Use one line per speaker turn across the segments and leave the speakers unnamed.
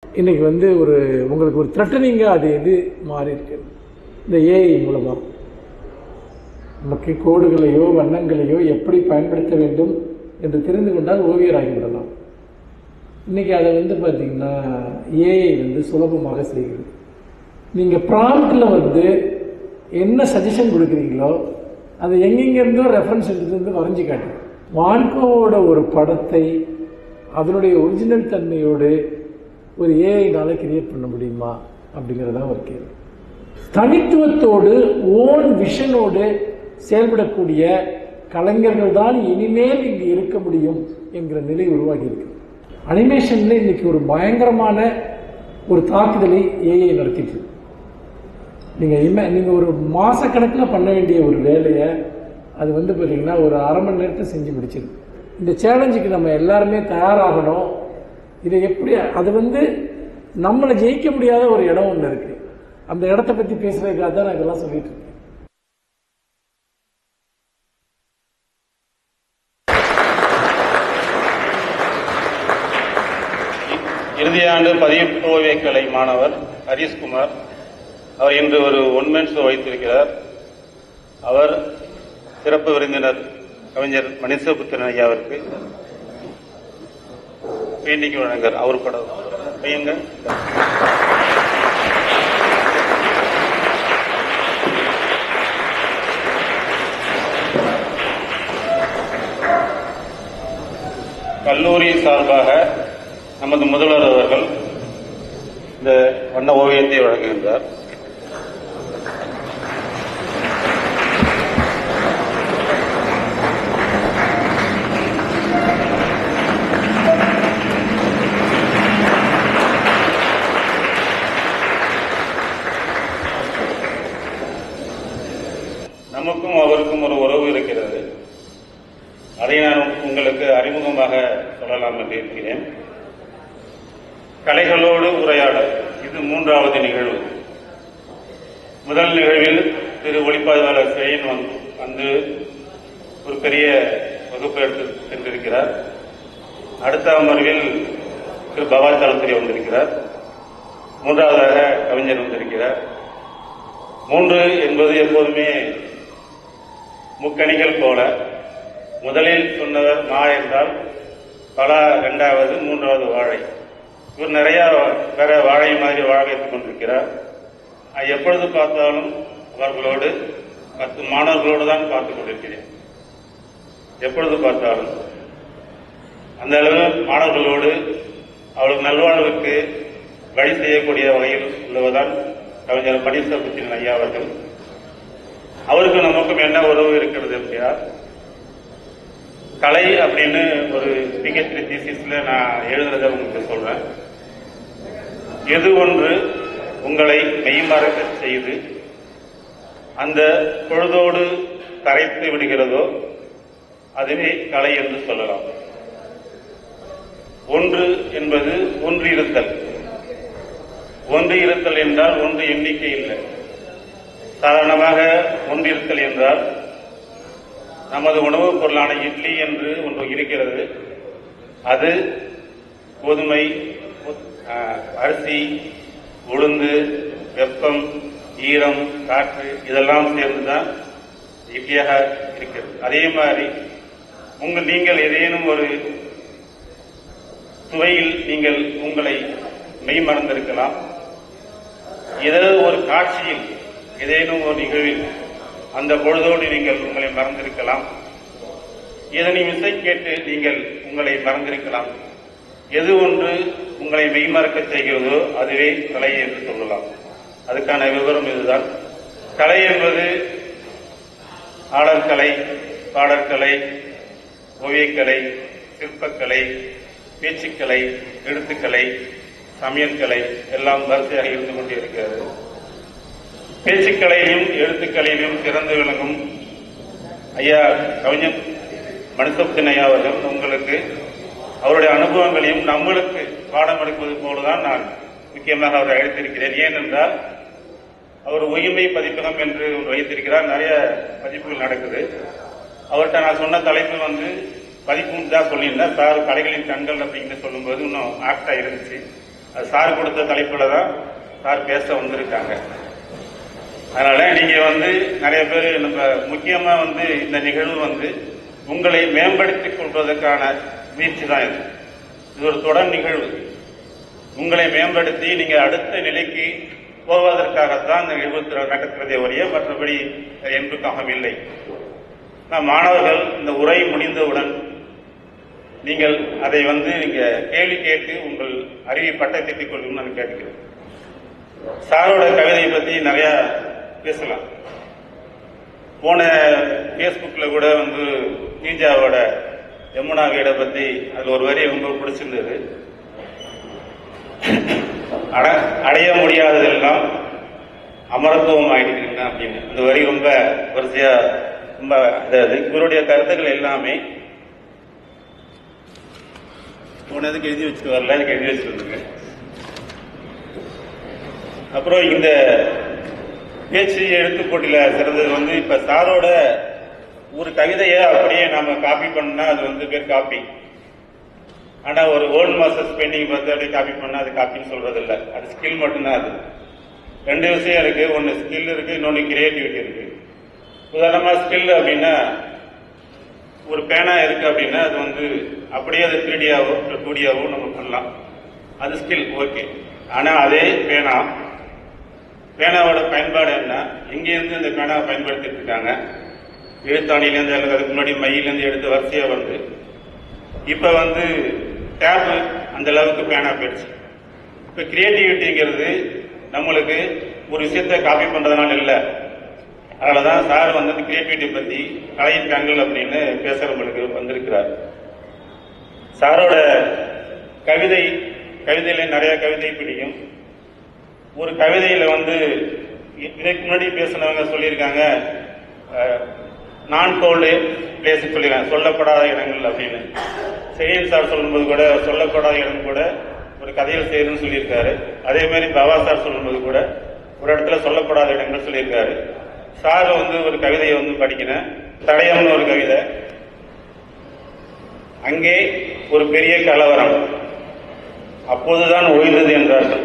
இன்றைக்கி ஒரு உங்களுக்கு ஒரு த்ரெட்டனிங்காக அது எது மாறி இருக்கு இந்த ஏஐ மூலமாக நமக்கு கோடுகளையோ வண்ணங்களையோ எப்படி பயன்படுத்த வேண்டும் என்று தெரிந்து கொண்டால் ஓவியராகிவிடலாம். இன்றைக்கி அதை பார்த்திங்கன்னா ஏஐ சுலபமாக செய்கிறது. நீங்கள் ப்ராம்ப்டில் என்ன சஜஷன் கொடுக்குறீங்களோ அதை எங்கெங்கேருந்தோ ரெஃபரன்ஸ் எடுத்துகிட்டு வரைஞ்சி காட்டு. வான்கோவோட ஒரு படத்தை அதனுடைய ஒரிஜினல் தன்மையோடு ஒரு ஏஐனால கிரியேட் பண்ண முடியுமா அப்படிங்கிறதான் ஒரு கேள்வி. தனித்துவத்தோடு ஓன் விஷனோடு செயல்படக்கூடிய கலைஞர்கள் தான் இனிமேல் இங்கு இருக்க முடியும் என்கிற நிலை உருவாகி இருக்கு. அனிமேஷன்ல இன்னைக்கு ஒரு பயங்கரமான ஒரு தாக்குதலை ஏஐ நடத்திட்டு. நீங்க ஒரு மாசக்கணக்கில் பண்ண வேண்டிய ஒரு வேலையை அது பார்த்தீங்கன்னா ஒரு அரை மணி நேரத்தை செஞ்சு முடிச்சிருக்கு. இந்த சேலஞ்சுக்கு நம்ம எல்லாருமே தயாராகணும். இதை எப்படி அது நம்மளை ஜெயிக்க முடியாத ஒரு இடம் ஒன்று இருக்கு. அந்த இடத்தை பற்றி பேசுறதுக்காக தான் நான் இதெல்லாம் சொல்லிட்டு இருக்கேன்.
இறுதியாண்டு பதிவு ஓவியக்கலை மாணவர் ஹரிஷ்குமார் அவர் இன்று ஒரு ஒன்மேன் ஷோ வைத்திருக்கிறார். அவர் சிறப்பு விருந்தினர் கவிஞர் மணிசபுத்திரன் ஐயாவிற்கு பெயிண்டிங் வழங்கர் அவர் படம் பையங்க கல்லூரி சார்பாக நமது முதல்வர் அவர்கள் இந்த வண்ண ஓவியத்தை வழங்குகின்றார். நமக்கும் அவருக்கும் ஒரு உறவு இருக்கிறது. அதை நான் உங்களுக்கு அறிமுகமாக சொல்லலாம் என்று இருக்கிறேன். கலைகளோடு உரையாடல், இது மூன்றாவது நிகழ்வு. முதல் நிகழ்வில் திரு ஒளிப்பதிவாளர் செயன் வந்து ஒரு பெரிய வகுப்பு எடுத்து சென்றிருக்கிறார். அடுத்த அமர்வில் திரு பவா தளத்திரி வந்திருக்கிறார். மூன்றாவதாக கவிஞர் வந்திருக்கிறார். 3 என்பது எப்போதுமே முக்கணிகள் போல, முதலில் சொன்னவர் மா என்றால் பலா 2வது 3வது வாழை. இவர் நிறைய வேற வாழை மாதிரி வாழ வைத்துக் கொண்டிருக்கிறார். எப்பொழுது பார்த்தாலும் அவர்களோடு 10 மாணவர்களோடு தான் பார்த்துக் கொண்டிருக்கிறேன். எப்பொழுது பார்த்தாலும் அந்த அளவு மாணவர்களோடு அவளுக்கு நல்வாழ்வுக்கு வழி செய்யக்கூடிய வகையில் உள்ளவர்தான் கவிஞர் மணிசபுத்திரன் ஐயா அவர்கள். அவருக்கு நமக்கும் என்ன உறவு இருக்கிறது என்றால், கலை அப்படின்னு ஒரு PhD தீசிஸ்ல நான் எழுதுறதை உங்களுக்கு சொல்றேன். எது ஒன்று உங்களை மெய்மறக்க செய்து அந்த பொழுதோடு கரைத்து விடுகிறதோ அதுவே கலை என்று சொல்லலாம். ஒன்று என்பது ஒன்றிருத்தல். ஒன்றிருத்தல் என்றால் ஒன்று எண்ணிக்கை இல்லை. சாதாரணமாக ஒன்றிருத்தல் என்றால் நமது உணவுப் பொருளான இட்லி என்று ஒன்று இருக்கிறது. அது கோதுமை, அரிசி, உளுந்து, வெப்பம், ஈரம், காற்று இதெல்லாம் சேர்ந்துதான் இட்லியாக இருக்கிறது. அதே மாதிரி நீங்கள் ஏதேனும் ஒரு சுவையில் நீங்கள் உங்களை மெய் மறந்திருக்கலாம். ஏதோ ஒரு காட்சியில், ஏதேனும் ஒரு நிகழ்வில் அந்த பொழுதோடு நீங்கள் உங்களை மறந்திருக்கலாம். ஏதேனும் இசை கேட்டு நீங்கள் உங்களை மறந்திருக்கலாம். எது ஒன்று உங்களை மெய்மறக்க செய்கிறதோ அதுவே கலை என்று சொல்லலாம். அதுக்கான விவரம் இதுதான். கலை என்பது ஆடற்கலை, பாடற்கலை, ஓவியக்கலை, சிற்பக்கலை, பேச்சுக்கலை, எழுத்துக்கலை, சமையற்கலை எல்லாம் வரிசையாக இருந்து கொண்டு இருக்கிறது. பேச்சுக்கலையிலும் எழுத்துக்கலையிலும் சிறந்து விளங்கும் ஐயா கவிஞர் மணிசபுத்திரன் ஐயா அவர்கள் உங்களுக்கு அவருடைய அனுபவங்களையும் நம்மளுக்கு பாடம் எடுப்பது போலதான் நான் முக்கியமாக அவரை அழைத்திருக்கிறேன். ஏனென்றால் அவர் உயிர்மை பதிப்பகம் என்று ஒன்று வைத்திருக்கிறார். நிறைய பதிப்புகள் நடக்குது. அவர்கிட்ட நான் சொன்ன தலைப்பு பதிப்பு தான் சொல்லியிருந்தேன். சார் கலைகளின் கண்கள் அப்படின்னு சொல்லும்போது இன்னும் ஆக்டா இருந்துச்சு. அது சார் கொடுத்த தலைப்பில் தான் சார் பேச வந்திருக்காங்க. அதனால நீங்க நிறைய பேர் நம்ம முக்கியமா இந்த நிகழ்வு உங்களை மேம்படுத்திக் கொள்வதற்கான முயற்சி தான் இது. இது ஒரு தொடர் நிகழ்வு. உங்களை மேம்படுத்தி நீங்க அடுத்த நிலைக்கு போவதற்காகத்தான் இந்த நிகழ்வு நடக்கிறதே ஒழிய மற்றபடி என்பதற்காக இல்லை. மாணவர்கள் இந்த உரை முடிந்தவுடன் நீங்கள் அதை நீங்க கேள்வி கேட்டு உங்கள் அறிவை பட்டத்திட்டுக் கொள்ளும் நான் கேட்கிறேன். சாரோட கவிதையை பத்தி நிறைய பேசலாம். போன பேஸ்புக்ல கூட தீஜாவோட யமுனா வீடை பத்தி அதுல ஒரு வரி ரொம்ப பிடிச்சிருந்தது. அடைய முடியாததெல்லாம் அமரத்துவம் ஆயிடுச்சுங்க அப்படின்னு அந்த வரி ரொம்ப வரிசையா ரொம்ப இவருடைய கருத்துக்கள் எல்லாமே போனதுக்கு எழுதி வச்சுட்டு வரல, எனக்கு எழுதி வச்சுருந்துங்க. அப்புறம் இந்த பேச்சு எழுத்து போட்டியில சிறந்தது இப்ப சாரோட ஒரு கவிதையை அப்படியே நாம காப்பி பண்ணா அது பேர் காப்பி. ஆனா ஒரு ஓல்டு மாஸ்டர்ஸ் பெயிண்டிங் பார்த்து அப்படியே காப்பி பண்ணா அது காப்பின்னு சொல்றது இல்லை. அது ஸ்கில் மட்டும்தான். அது ரெண்டு விஷயம் இருக்கு. ஒன்னு ஸ்கில் இருக்கு, இன்னொன்னு கிரியேட்டிவிட்டி இருக்கு. உதாரணமா ஸ்கில் அப்படின்னா ஒரு பேனா இருக்கு அப்படின்னா அது அப்படியே அது 3Dயாவோ 2Dயாவோ நம்ம பண்ணலாம். அது ஸ்கில் ஓகே. ஆனா அதே பேனாவோட பயன்பாடு என்ன? எங்கேருந்து இந்த பேனாவை பயன்படுத்திட்டு இருக்காங்க? எழுத்தாணிலேருந்து அல்லது அதுக்கு முன்னாடி மையிலேருந்து எடுத்து வரிசையா இப்ப டேப் அந்த அளவுக்கு பேனா போயிடுச்சு. இப்ப கிரியேட்டிவிட்டிங்கிறது நம்மளுக்கு ஒரு விஷயத்தை காப்பி பண்றதுனால இல்லை. அதனாலதான் சார் கிரியேட்டிவிட்டி பத்தி கலையின் கண்கள் அப்படின்னு பேசுறவங்களுக்கு வந்திருக்கிறார். சாரோட கவிதையில நிறைய கவிதை பிடிக்கும். ஒரு கவிதையில இதுக்கு முன்னாடி பேசினவங்க சொல்லியிருக்காங்க, நான் டோல்டு பிளேஸ் சொல்லியிருக்காங்க, சொல்லப்படாத இடங்கள் அப்படின்னு. செயின் சார் சொல்லும்போது கூட சொல்லப்படாத இடம் கூட ஒரு கதையில் செய்யுதுன்னு சொல்லியிருக்காரு. அதே மாதிரி பவா சார் சொல்லும்போது கூட ஒரு இடத்துல சொல்லப்படாத இடங்கள் சொல்லியிருக்காரு. சார் ஒரு கவிதையை படிக்கிறேன். தடயம்னு ஒரு கவிதை. அங்கே ஒரு பெரிய கலவரம், அப்போதுதான் ஓய்ந்தது என்றார்கள்.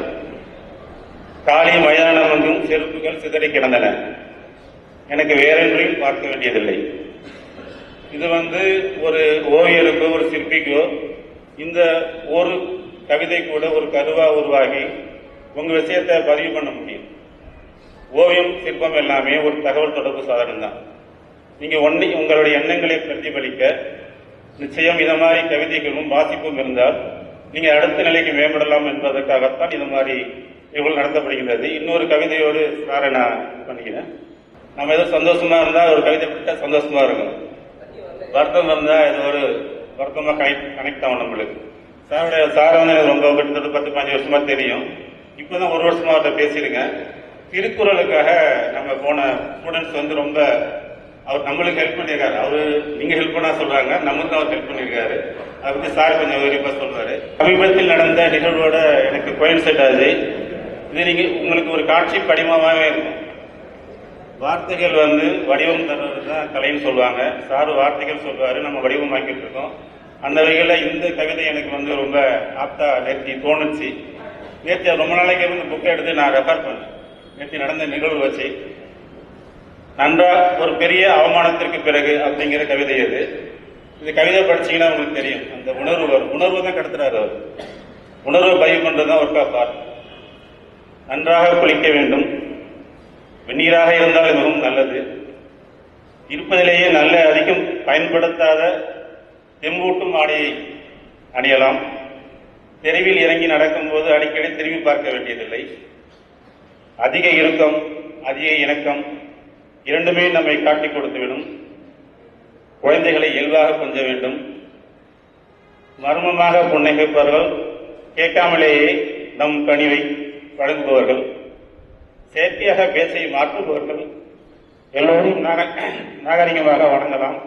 காலி மைதானம் என்றும் செருப்புகள் சிதறி கிடந்தன. எனக்கு வேறொன்றையும் பார்க்க வேண்டியதில்லை. இது ஒரு ஓவியருக்கோ ஒரு சிற்பிக்கோ இந்த ஒரு கவிதை கூட ஒரு கருவா உருவாகி உங்க விஷயத்தை பதிவு பண்ண முடியும். ஓவியம், சிற்பம் எல்லாமே ஒரு தகவல் தொடர்பு சாதனம் தான். நீங்க உங்களுடைய எண்ணங்களை பிரதிபலிக்க நிச்சயம் இத மாதிரி கவிதைகளும் வாசிப்பும் இருந்தால் நீங்க அடுத்த நிலைக்கு மேம்படலாம் என்பதற்காகத்தான் இது மாதிரி இவ்வளவு நடத்தப்படுகின்றது. இன்னொரு கவிதையோடு சாரை நான் பண்ணிக்கிறேன். நம்ம ஏதோ சந்தோஷமா இருந்தா ஒரு கவிதை படித்தா சந்தோஷமா இருக்கும். வருத்தம் இருந்தா இது ஒரு வருத்தமா கனெக்ட் ஆகும் நம்மளுக்கு. சாரை எனக்கு ரொம்ப கிட்டத்தட்ட 10-15 வருஷமா தெரியும். இப்பதான் ஒரு வருஷமா அவர்கிட்ட பேசியிருக்கேன். திருக்குறளுக்காக நம்ம போன ஸ்டூடெண்ட்ஸ் ரொம்ப அவர் நம்மளுக்கு ஹெல்ப் பண்ணியிருக்காரு. அவரு நீங்க ஹெல்ப் பண்ணா சொல்றாங்க, நமக்கு அவர் ஹெல்ப் பண்ணியிருக்காரு. அதை பத்தி சார் கொஞ்சம் விரிவா சொல்றாரு. சமீபத்தில் நடந்த நிகழ்வோட எனக்கு கோயின்சைட் ஆகுது. இது உங்களுக்கு ஒரு காட்சி படிமமாவே இருக்கும். வார்த்தைகள் வடிவம் தருவதுதான் கலைன்னு சொல்லுவாங்க. சார் வார்த்தைகள் சொல்வாரு, நம்ம வடிவமாக்கிட்டு இருக்கோம். அந்த வகையில இந்த கவிதை எனக்கு ரொம்ப ஆப்டா நேற்று தோணுச்சு. நேற்று ரொம்ப நாளைக்கு இந்த புக்கை எடுத்து நான் ரெஃபர் பண்ணேன். நேற்று நடந்த நிகழ்வு வச்சு நன்றா ஒரு பெரிய அவமானத்திற்கு பிறகு அப்படிங்கிற கவிதை அது. இந்த கவிதை படிச்சீங்கன்னா உங்களுக்கு தெரியும். அந்த உணர்வு வரும். உணர்வு தான் கடத்துறாரு அவர். உணர்வை பதிவு பண்றதுதான் ஒர்க் ஆஃப் ஆர்ட். நன்றாக குளிக்க வேண்டும். வெந்நீராக இருந்தால் மிகவும் நல்லது. இருப்பதிலேயே நல்ல அதிகம் பயன்படுத்தாத தெம்பூட்டும் ஆடையை அணியலாம். தெருவில் இறங்கி நடக்கும்போது அடிக்கடி திரும்பி பார்க்க வேண்டியதில்லை. அதிக இறுக்கம், அதிக இணக்கம் இரண்டுமே நம்மை காட்டிக் கொடுத்துவிடும். குழந்தைகளை இயல்பாக கொஞ்ச வேண்டும். மர்மமாக புன்னகைப்பவர்கள், கேட்காமலேயே நம் கனிவை வழங்குபவர்கள், செயற்கையாக பேச்சை மாற்றுபவர்கள் எல்லோரும் நாகரிகமாக வணங்கலாம்.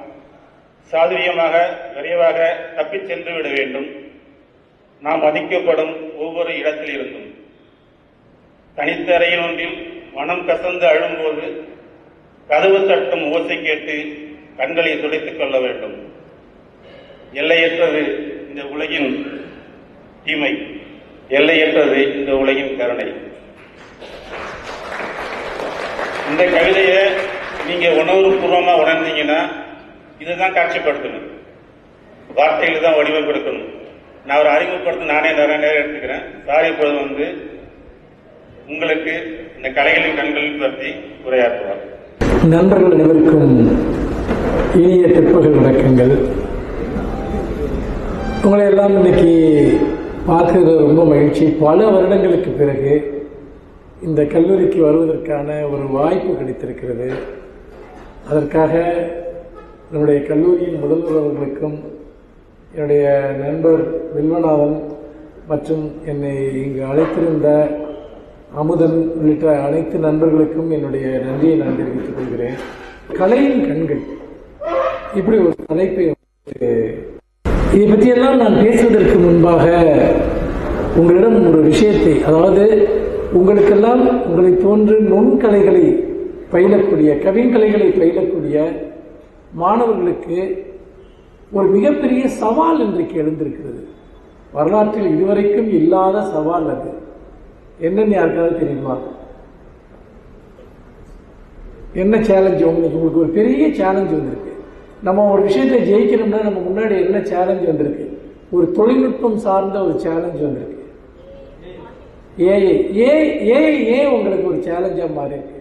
சாதுரியமாக விரைவாக தப்பிச் சென்று விட வேண்டும். நாம் மதிக்கப்படும் ஒவ்வொரு இடத்தில் இருந்தும். தனித்த அறையில் ஒன்றில் மனம் கசந்து அழும்போது கதவு தட்டும் ஓசை கேட்டு கண்களை துடைத்துக் கொள்ள வேண்டும். எல்லையற்றது இந்த உலகின் தீமை. எல்லையற்றது இந்த உலகின் கருணை. இந்த கவிதையை நீங்க உணர்வுபூர்வமா உணர்ந்தீங்கன்னா இதுதான் காட்சிப்படுத்தணும், வார்த்தைகள் தான் வடிவம் கொடுக்கணும். நான் ஒரு அறிமுகப்படுத்த நானே நிறைய நேரம் எடுத்துக்கிறேன். சாரி இப்பொழுது உங்களுக்கு இந்த கலைகளின் கண்களில் பற்றி உரையாற்றுவார்.
நண்பர்கள் அனைவருக்கும் இனிய பிற்பகல் வணக்கங்கள். உங்களை எல்லாம் இன்னைக்கு பார்க்கறது ரொம்ப மகிழ்ச்சி. பல வருடங்களுக்கு பிறகு இந்த கல்லூரிக்கு வருவதற்கான ஒரு வாய்ப்பு கிடைத்திருக்கிறது. அதற்காக நம்முடைய கல்லூரியின் முதல்வர் அவர்களுக்கும் என்னுடைய நண்பர் வில்வநாதன் மற்றும் என்னை இங்கு அழைத்திருந்த அமுதன் உள்ளிட்ட அனைத்து நண்பர்களுக்கும் என்னுடைய நன்றியை நான் தெரிவித்துக் கொள்கிறேன். கலையின் கண்கள் இப்படி ஒரு தலைப்பை இதை பற்றியெல்லாம் நான் பேசுவதற்கு முன்பாக உங்களிடம் ஒரு விஷயத்தை, அதாவது உங்களுக்கெல்லாம் உங்களை போன்று நுண்கலைகளை பயிலக்கூடிய கவின்கலைகளை பயிலக்கூடிய மாணவர்களுக்கு ஒரு மிகப்பெரிய சவால் இன்றைக்கு எழுந்திருக்கிறது. வரலாற்றில் இதுவரைக்கும் இல்லாத சவால். அது என்னன்னு யாருக்காவது தெரியுமா? என்ன சேலஞ்சு? உங்களுக்கு ஒரு பெரிய சேலஞ்சு வந்திருக்கு. நம்ம ஒரு விஷயத்தை ஜெயிக்கணும்னா நம்ம முன்னாடி என்ன சேலஞ்சு வந்திருக்கு? ஒரு தொழில்நுட்பம் சார்ந்த ஒரு சேலஞ்சு வந்திருக்கு. ஏஐ உங்களுக்கு ஒரு சேலஞ்சாக மாறி இருக்கு.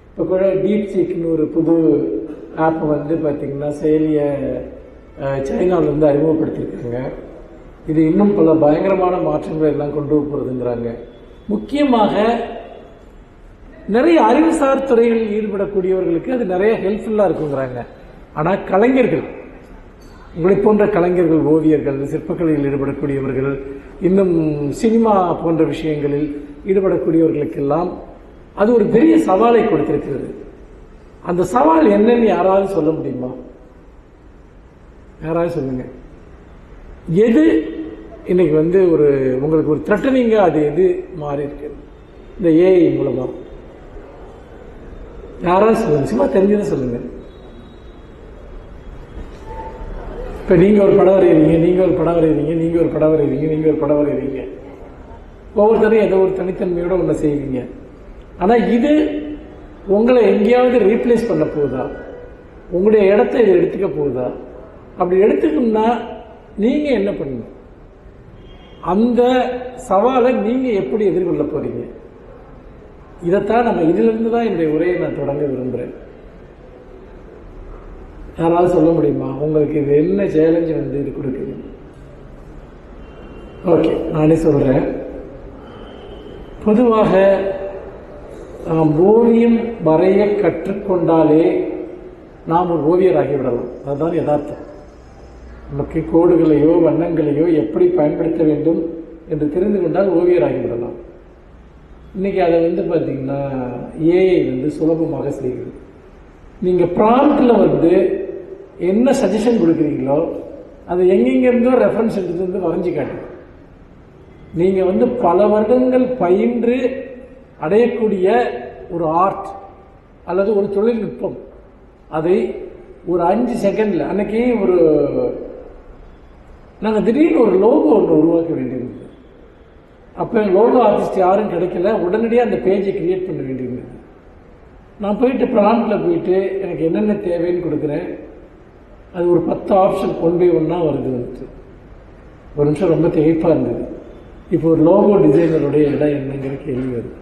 இப்போ கூட டீப் சீக்னு ஒரு புது ஆப் பார்த்தீங்கன்னா செயலியை சைனாவிலேருந்து அறிமுகப்படுத்தியிருக்காங்க. இது இன்னும் பல பயங்கரமான மாற்றங்களை எல்லாம் கொண்டு போகிறதுங்கிறாங்க. முக்கியமாக நிறைய அறிவுசார் துறைகளில் ஈடுபடக்கூடியவர்களுக்கு அது நிறைய ஹெல்ப்ஃபுல்லாக இருக்குங்கிறாங்க. ஆனால் கலைஞர்கள், உங்களை போன்ற கலைஞர்கள், ஓவியர்கள், சிற்பக்கலையில் ஈடுபடக்கூடியவர்கள், இன்னும் சினிமா போன்ற விஷயங்களில் ஈடுபடக்கூடியவர்களுக்கெல்லாம் அது ஒரு பெரிய சவாலை கொடுத்திருக்கிறது. அந்த சவால் என்னன்னு யாராவது சொல்ல முடியுமா? யாராவது சொல்லுங்க. எது இன்னைக்கு ஒரு உங்களுக்கு ஒரு த்ரெட்டனிங்கா அது எது மாறி இருக்கு இந்த ஏஐ மூலமா? யாராவது சொல்லுங்க, சும்மா தெரிஞ்சதை சொல்லுங்க. இப்ப நீங்க ஒரு படம் வரைகிறீங்க, நீங்க ஒரு படம் வரைகிறீங்க, நீங்க ஒரு படம் வரைகிறீங்க, நீங்க ஒரு படம் வரைகிறீங்க. ஒவ்வொருத்தரும் ஏதோ ஒரு தனித்தன்மையோட ஒன்று செய்வீங்க. ஆனா இது உங்களை எங்கேயாவது ரீப்ளேஸ் பண்ண போகுதா? உங்களுடைய இடத்தை இது எடுத்துக்க போகுதா? அப்படி எடுத்துக்கணும்னா நீங்க என்ன பண்ணணும்? அந்த சவாலை நீங்க எப்படி எதிர்கொள்ள போறீங்க? இதைத்தான் நம்ம இதிலிருந்து தான் என்னுடைய உரையை நான் தொடங்க விரும்புகிறேன். யாராவது சொல்ல முடியுமா உங்களுக்கு இது என்ன சேலஞ்சு இது கொடுக்குது? ஓகே, நானே சொல்றேன். பொதுவாக நாம் ஓவியம் வரைய கற்றுக்கொண்டாலே நாம் ஒரு ஓவியராகிவிடலாம். அதுதான் யதார்த்தம். நமக்கு கோடுகளையோ வண்ணங்களையோ எப்படி பயன்படுத்த வேண்டும் என்று தெரிந்து கொண்டால் ஓவியராகிவிடலாம். இன்னைக்கு அதை பார்த்தீங்கன்னா ஏஐ சுலபமாக செய்கிறது. நீங்கள் ப்ராம்ப்டில் என்ன சஜஷன் கொடுக்குறீங்களோ அது எங்கெங்கிருந்தோ ரெஃபரன்ஸ் எடுத்துட்டு வரைஞ்சி காட்டுது. நீங்கள் பல வருடங்கள் பயின்று அடையக்கூடிய ஒரு ஆர்ட் அல்லது ஒரு தொழில்நுட்பம், அதை ஒரு 5 செகண்டில், அன்னைக்கு நாங்கள் திடீர்னு ஒரு லோகோ ஒன்று உருவாக்க வேண்டியிருந்தது. அப்போ லோகோ ஆர்டிஸ்ட் யாரும் கிடைக்கல. உடனடியாக அந்த பேஜை கிரியேட் பண்ண வேண்டியிருந்தது. நான் போயிட்டு ப்ராம்ப்டில் போயிட்டு எனக்கு என்னென்ன தேவைன்னு கொடுக்குறேன். அது ஒரு 10 ஆப்ஷன் 1 by 1 வருது. ஒரு நிமிஷம் ரொம்ப திகைப்பாக இருந்தது. இப்போ ஒரு லோகோ டிசைனருடைய இடம் என்னங்கிற கேள்வி வருது.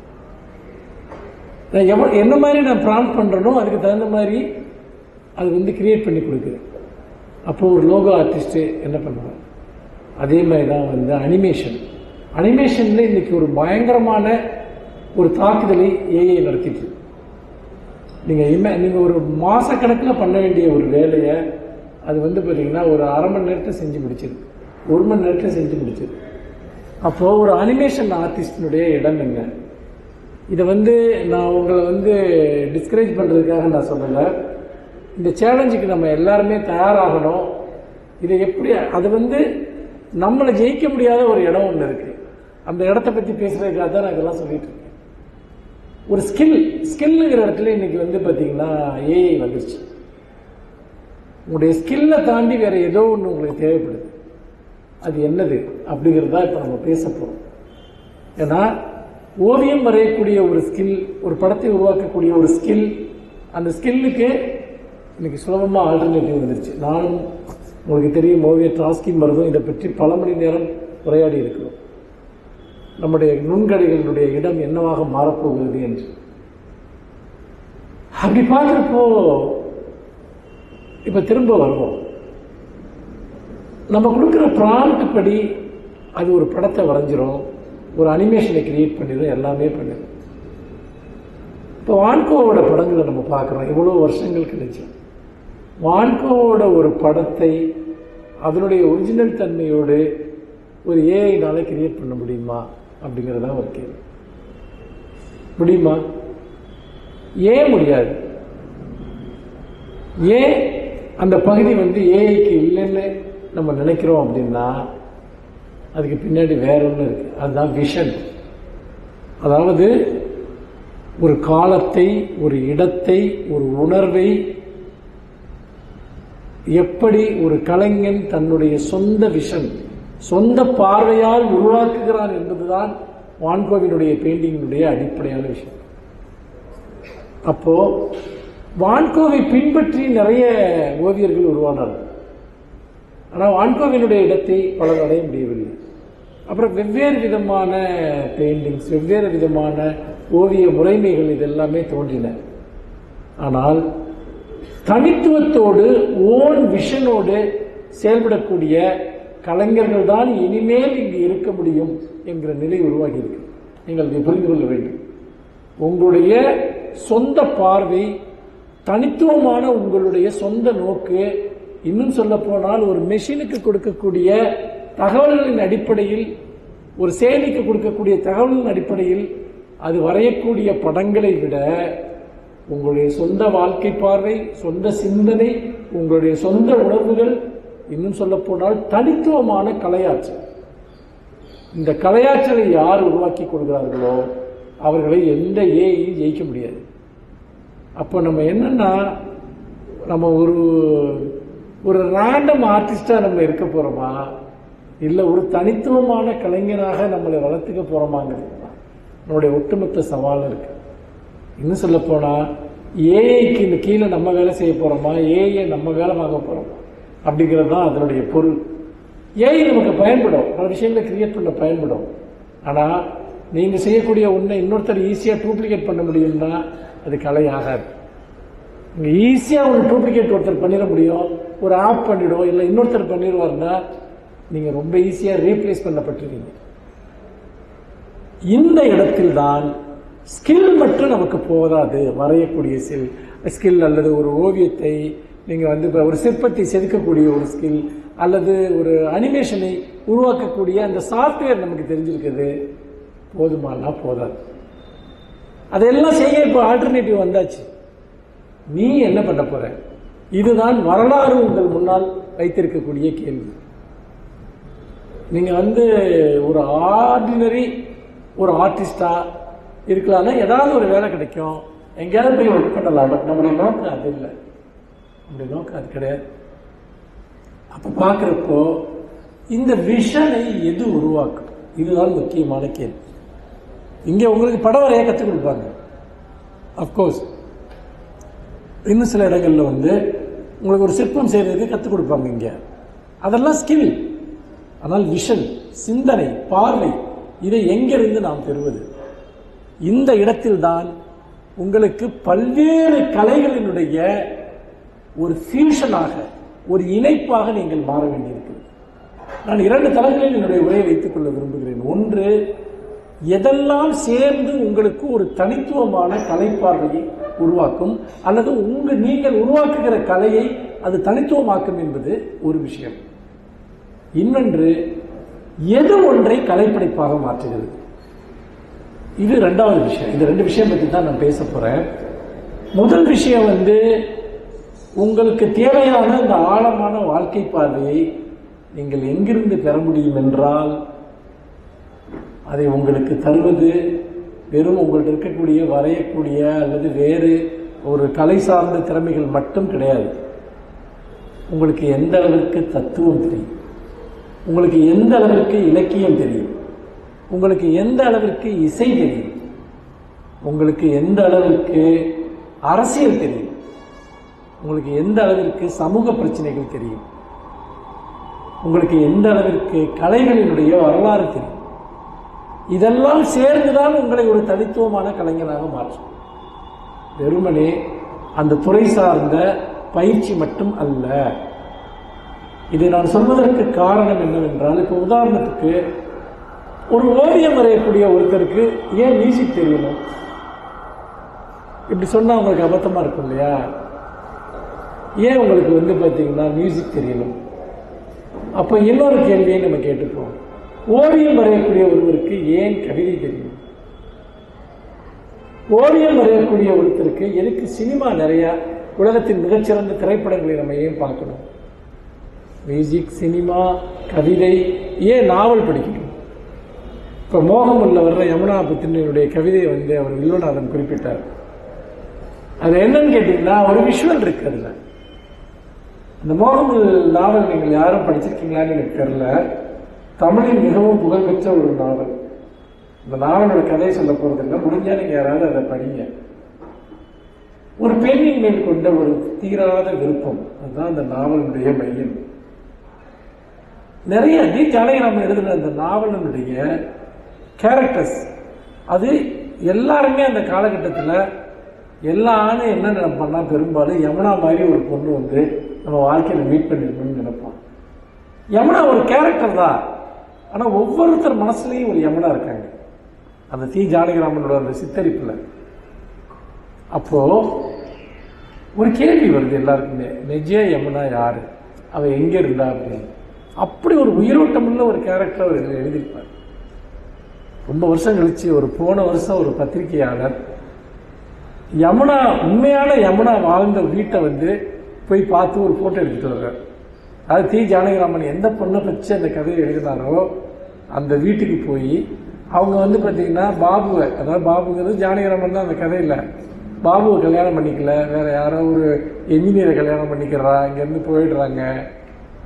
நான் என்ன மாதிரி நான் ப்ராம்ப்ட் பண்ணுறனோ அதுக்கு தகுந்த மாதிரி அது கிரியேட் பண்ணி கொடுக்குறேன். அப்போது ஒரு லோகோ ஆர்டிஸ்ட்டு என்ன பண்ணுவேன்? அதே மாதிரி தான் அனிமேஷனில் இன்றைக்கி ஒரு பயங்கரமான ஒரு தாக்குதலை ஏஐ நடத்திட்டு. நீங்கள் ஒரு மாதக்கணக்கில் பண்ண வேண்டிய ஒரு வேலையை அது பார்த்தீங்கன்னா ஒரு அரை மணி நேரத்தில் செஞ்சு முடிச்சிது, 1 மணி நேரத்தில் செஞ்சு முடிச்சிது. அப்போது ஒரு அனிமேஷன் ஆர்டிஸ்டினுடைய இடம் என்ன? இதை நான் உங்களை டிஸ்கரேஜ் பண்ணுறதுக்காக நான் சொல்லலை. இந்த சேலஞ்சுக்கு நம்ம எல்லாருமே தயாராகணும். இதை எப்படி அது நம்மளை ஜெயிக்க முடியாத ஒரு இடம் ஒன்று இருக்குது. அந்த இடத்த பற்றி பேசுகிறதுக்காக தான் நான் இதெல்லாம் சொல்லிட்டு இருக்கேன். ஒரு ஸ்கில்லுங்கிற இடத்துல இன்னைக்கு பார்த்தீங்கன்னா ஏஐ வந்துருச்சு. உங்களுடைய ஸ்கில்லை தாண்டி வேற ஏதோ ஒன்று உங்களுக்கு தேவைப்படுது. அது என்னது அப்படிங்கிறதா இப்போ நம்ம பேச போகிறோம். ஏன்னா ஓவியம் வரையக்கூடிய ஒரு ஸ்கில், ஒரு படத்தை உருவாக்கக்கூடிய ஒரு ஸ்கில், அந்த ஸ்கில்லுக்கு இன்னைக்கு சுலபமாக ஆல்டர்னேட்டிவ் வந்துருச்சு. நானும் உங்களுக்கு தெரியும் ஓவியர் ட்ராஸ்கி மருதும் இதை பற்றி பல மணி நேரம் உரையாடி இருக்கிறோம். நம்முடைய நுண்கடைகளுடைய இடம் என்னவாக மாறப்போகிறது என்று. அப்படி பார்க்குறப்போ இப்போ திரும்ப வருவோம். நம்ம கொடுக்குற ப்ராம்ப்ட் படி அது ஒரு படத்தை வரைஞ்சிரும், ஒரு அனிமேஷனை கிரியேட் பண்ணிடும், எல்லாமே பண்ணிடும். இப்போ வான்கோவோட படங்களை நம்ம பார்க்குறோம், எவ்வளோ வருஷங்கள் கழிச்சு. வான்கோவோட ஒரு படத்தை அதனுடைய ஒரிஜினல் தன்மையோடு ஒரு ஏஐனால கிரியேட் பண்ண முடியுமா அப்படிங்கிறதா ஒரு கேள்வி. முடியுமா? ஏன் முடியாது? ஏன் அந்த பகுதி ஏஐக்கு இல்லைன்னு நம்ம நினைக்கிறோம் அப்படின்னா அதுக்கு பின்னாடி வேற ஒன்று இருக்கு. அதுதான் விஷன். அதாவது ஒரு காலத்தை, ஒரு இடத்தை, ஒரு உணர்வை எப்படி ஒரு கலைஞன் தன்னுடைய சொந்த விஷன், சொந்த பார்வையால் உருவாக்குகிறான் என்பதுதான் வான்கோவினுடைய பெயிண்டிங்கினுடைய அடிப்படையான விஷயம். அப்போ வான்கோவை பின்பற்றி நிறைய ஓவியர்கள் உருவானார்கள். ஆனால் வான்கோவினுடைய இடத்தை பலர் அடைய முடியவில்லை. அப்புறம் வெவ்வேறு விதமான பெயிண்டிங்ஸ், வெவ்வேறு விதமான ஓவிய முறைமைகள் இதெல்லாமே தோன்றின. ஆனால் தனித்துவத்தோடு ஓன் விஷனோடு செயல்படக்கூடிய கலைஞர்கள் தான் இனிமேல் இங்கு இருக்க முடியும் என்கிற நிலை உருவாகி இருக்கு. நீங்கள் இதை புரிந்து கொள்ள வேண்டும். உங்களுடைய சொந்த பார்வை, தனித்துவமான உங்களுடைய சொந்த நோக்கு, இன்னும் சொல்ல போனால் ஒரு மெஷினுக்கு கொடுக்கக்கூடிய தகவல்களின் அடிப்படையில், ஒரு செயலிக்கு கொடுக்கக்கூடிய தகவல்களின் அடிப்படையில் அது வரையக்கூடிய படங்களை விட உங்களுடைய சொந்த வாழ்க்கை பார்வை, சொந்த சிந்தனை, உங்களுடைய சொந்த உணர்வுகள், இன்னும் சொல்ல போனால் தனித்துவமான கலையாற்றல். இந்த கலையாற்றலை யார் உருவாக்கி கொடுக்கிறார்களோ அவர்களை எந்த ஏஐயும் ஜெயிக்க முடியாது. அப்போ நம்ம என்னன்னா, நம்ம ஒரு ரேண்டம் ஆர்டிஸ்டா நம்ம இருக்க போறோமா, இல்லை ஒரு தனித்துவமான கலைஞராக நம்மளை வளர்த்துக்க போறோமாங்கிறது தான் நம்மளுடைய ஒட்டுமொத்த சவால் இருக்கு. இன்னும் சொல்ல போனா ஏஐக்கு இந்த கீழே நம்ம வேலை செய்ய போறோமா, ஏஐ நம்ம வேலை வாங்க போறோமா அப்படிங்கிறது தான் அதனுடைய பொருள். ஏஐ நமக்கு பயன்படும், பல விஷயங்களை கிரியேட் பண்ண பயன்படும். ஆனால் நீங்கள் செய்யக்கூடிய ஒன்றை இன்னொருத்தர் ஈஸியாக டூப்ளிகேட் பண்ண முடியும்னா அது கலை ஆகாது. நீங்கள் ஈஸியாக ஒரு டூப்ளிகேட் ஒருத்தர் பண்ணிட முடியும், ஒரு ஆப் பண்ணிடும், இல்லை இன்னொருத்தர் பண்ணிடுவார்னா நீங்கள் ரொம்ப ஈஸியாக ரீப்ளேஸ் பண்ணப்பட்டிருக்கீங்க. இந்த இடத்தில் தான் ஸ்கில் மட்டும் நமக்கு போதாது. வரையக்கூடிய ஸ்கில் அல்லது ஒரு ஓவியத்தை நீங்கள் ஒரு சிற்பத்தை செதுக்கக்கூடிய ஒரு ஸ்கில் அல்லது ஒரு அனிமேஷனை உருவாக்கக்கூடிய அந்த சாஃப்ட்வேர் நமக்கு தெரிஞ்சிருக்குது, போதுமானா போதாது. அதெல்லாம் செய்ய இப்போ ஆல்டர்னேட்டிவ் வந்தாச்சு. நீ என்ன பண்ண போற? இதுதான் வரலாறு உங்கள் முன்னால் வைத்திருக்கக்கூடிய கேள்வி. நீங்க ஒரு ஆர்டினரி ஒரு ஆர்டிஸ்டா இருக்கலாம்னா ஏதாவது ஒரு வேலை கிடைக்கும், எங்கேயாவது போய் ஒர்க் பண்ணலாம். பட் நம்முடைய நோக்கம் அது இல்லை, நம்முடைய நோக்கம் அது கிடையாது. அப்ப பார்க்குறப்போ இந்த விஷனை எது உருவாக்கும்? இதுதான் முக்கியமான கேள்வி. இங்கே உங்களுக்கு படம் வரைய கற்றுக் கொடுப்பாங்க, அஃப்கோர்ஸ். இன்னும் சில இடங்களில் உங்களுக்கு ஒரு சிற்பம் செய்யறதுக்கு கற்றுக் கொடுப்பாங்க. இங்கே அதெல்லாம் ஸ்கில். ஆனால் விஷன், சிந்தனை, பார்வை, இதை எங்கிருந்து நாம் பெறுவது? இந்த இடத்தில் தான் உங்களுக்கு பல்வேறு கலைகளினுடைய ஒரு ஃபியூஷனாக, ஒரு இணைப்பாக நீங்கள் மாற வேண்டியிருக்கிறது. நான் 2 தளங்களில் என்னுடைய உரையை வைத்துக் கொள்ள விரும்புகிறேன். ஒன்று, எதெல்லாம் சேர்ந்து உங்களுக்கு ஒரு தனித்துவமான கலைப்பார்வையை உருவாக்கும் அல்லது நீங்கள் உருவாக்குகிற கலையை அது தனித்துவமாக்கும் என்பது ஒரு விஷயம். இன்னொன்று, எது ஒன்றை கலைப்படைப்பாக மாற்றுகிறது, இது 2வது விஷயம். இந்த 2 விஷயம் பற்றி தான் நான் பேச போறேன். முதல் விஷயம் உங்களுக்கு தேவையான இந்த ஆழமான வாழ்க்கை பார்வையை நீங்கள் எங்கிருந்து பெற முடியும் என்றால், அதை உங்களுக்கு தருவது வெறும் உங்கள்கிட்ட இருக்கக்கூடிய வரையக்கூடிய அல்லது வேறு ஒரு கலை சார்ந்த திறமைகள் மட்டும் கிடையாது. உங்களுக்கு எந்த அளவிற்கு தத்துவம் தெரியும், உங்களுக்கு எந்த அளவிற்கு இலக்கியம் தெரியும், உங்களுக்கு எந்த அளவிற்கு இசை தெரியும், உங்களுக்கு எந்த அளவிற்கு அரசியல் தெரியும், உங்களுக்கு எந்த அளவிற்கு சமூக பிரச்சனைகள் தெரியும், உங்களுக்கு எந்த அளவிற்கு கலைகளினுடைய வரலாறு தெரியும். இதெல்லாம் சேர்ந்துதான் உங்களை ஒரு தனித்துவமான கலைஞராக மாற்றும். வெறுமனே அந்த துறை சார்ந்த பயிற்சி மட்டும் அல்ல. இதை நான் சொல்வதற்கு காரணம் என்னவென்றால், இப்போ உதாரணத்துக்கு ஒரு ஓவியம் வரையக்கூடிய ஒருத்தருக்கு ஏன் மியூசிக் தெரியணும்? இப்படி சொன்னால் உங்களுக்கு அபத்தமாக இருக்கும் இல்லையா? ஏன் உங்களுக்கு பார்த்தீங்கன்னா மியூசிக் தெரியணும்? அப்போ இன்னொரு கேள்வியை நம்ம கேட்டுப்போம். ஓவியம் வரையக்கூடிய ஒருவருக்கு ஏன் கவிதை தெரியும்? ஓவியம் வரையக்கூடிய ஒருத்தருக்கு எதுக்கு சினிமா நிறையா, உலகத்தின் மிகச்சிறந்த திரைப்படங்களை நம்ம ஏன் பார்க்கணும்? மியூசிக், சினிமா, கவிதை, ஏன் நாவல் படிக்கணும்? இப்போ மோகமுல்ல வர்ற யமுனா புத்தினுடைய கவிதையை அவர் வில்வநாதன் குறிப்பிட்டார். அது என்னன்னு கேட்டீங்கன்னா, ஒரு விஷுவல் இருக்கு அதுல. அந்த மோகமுல் நாவல் நீங்கள் யாரும் படிச்சிருக்கீங்களான்னு எனக்கு தெரியல. தமிழில் மிகவும் புகழ்பெற்ற ஒரு நாவல். இந்த நாவலோட கதையை சொல்ல போறதில்லை, முடிஞ்சா நீங்க யாராவது அதை படிங்க. ஒரு பெண்ணின் மேல் கொண்ட ஒரு தீராத விருப்பம், அதுதான் அந்த நாவலுடைய மையம். நிறைய டி ஜானகிராமன் எழுதுன அந்த நாவலனுடைய கேரக்டர்ஸ், அது எல்லாருமே அந்த காலகட்டத்தில் எல்லா ஆணும் என்ன நினைப்பான்னா, பெரும்பாலும் யமுனா மாதிரி ஒரு பொண்ணு நம்ம வாழ்க்கையில் மீட் பண்ணிருக்கணும்னு நினைப்பான். யமுனா ஒரு கேரக்டர் தான், ஆனால் ஒவ்வொருத்தர் மனசுலையும் ஒரு யமுனா இருக்காங்க அந்த டி ஜானகிராமனோட அந்த சித்தரிப்புல. அப்போ ஒரு கேள்வி வருது எல்லாருக்குமே, நிஜ யமுனா யாரு, அவ எங்க இருந்தா அப்படின்னு. அப்படி ஒரு உயிரோட்டமுள்ள ஒரு கேரக்டர் அவர் எழுதியிருப்பார். ரொம்ப வருஷம் கழிச்சு போன வருஷம் ஒரு பத்திரிகையாளர் யமுனா, உண்மையான யமுனா வாழ்ந்த வீட்டை போய் பார்த்து ஒரு போட்டோ எடுத்துட்டு வர்றார். அது டி ஜானகிராமன் எந்த பொண்ணை பற்றி அந்த கதையை எழுதினாரோ அந்த வீட்டுக்கு போய் அவங்க பார்த்தீங்கன்னா பாபுவை, அதாவது பாபுங்கிறது ஜானகிராமன் தான் அந்த கதையில், பாபுவை கல்யாணம் பண்ணிக்கல, வேற யாரோ ஒரு என்ஜினியரை கல்யாணம் பண்ணிக்கிறா, இங்கேருந்து போயிடுறாங்க.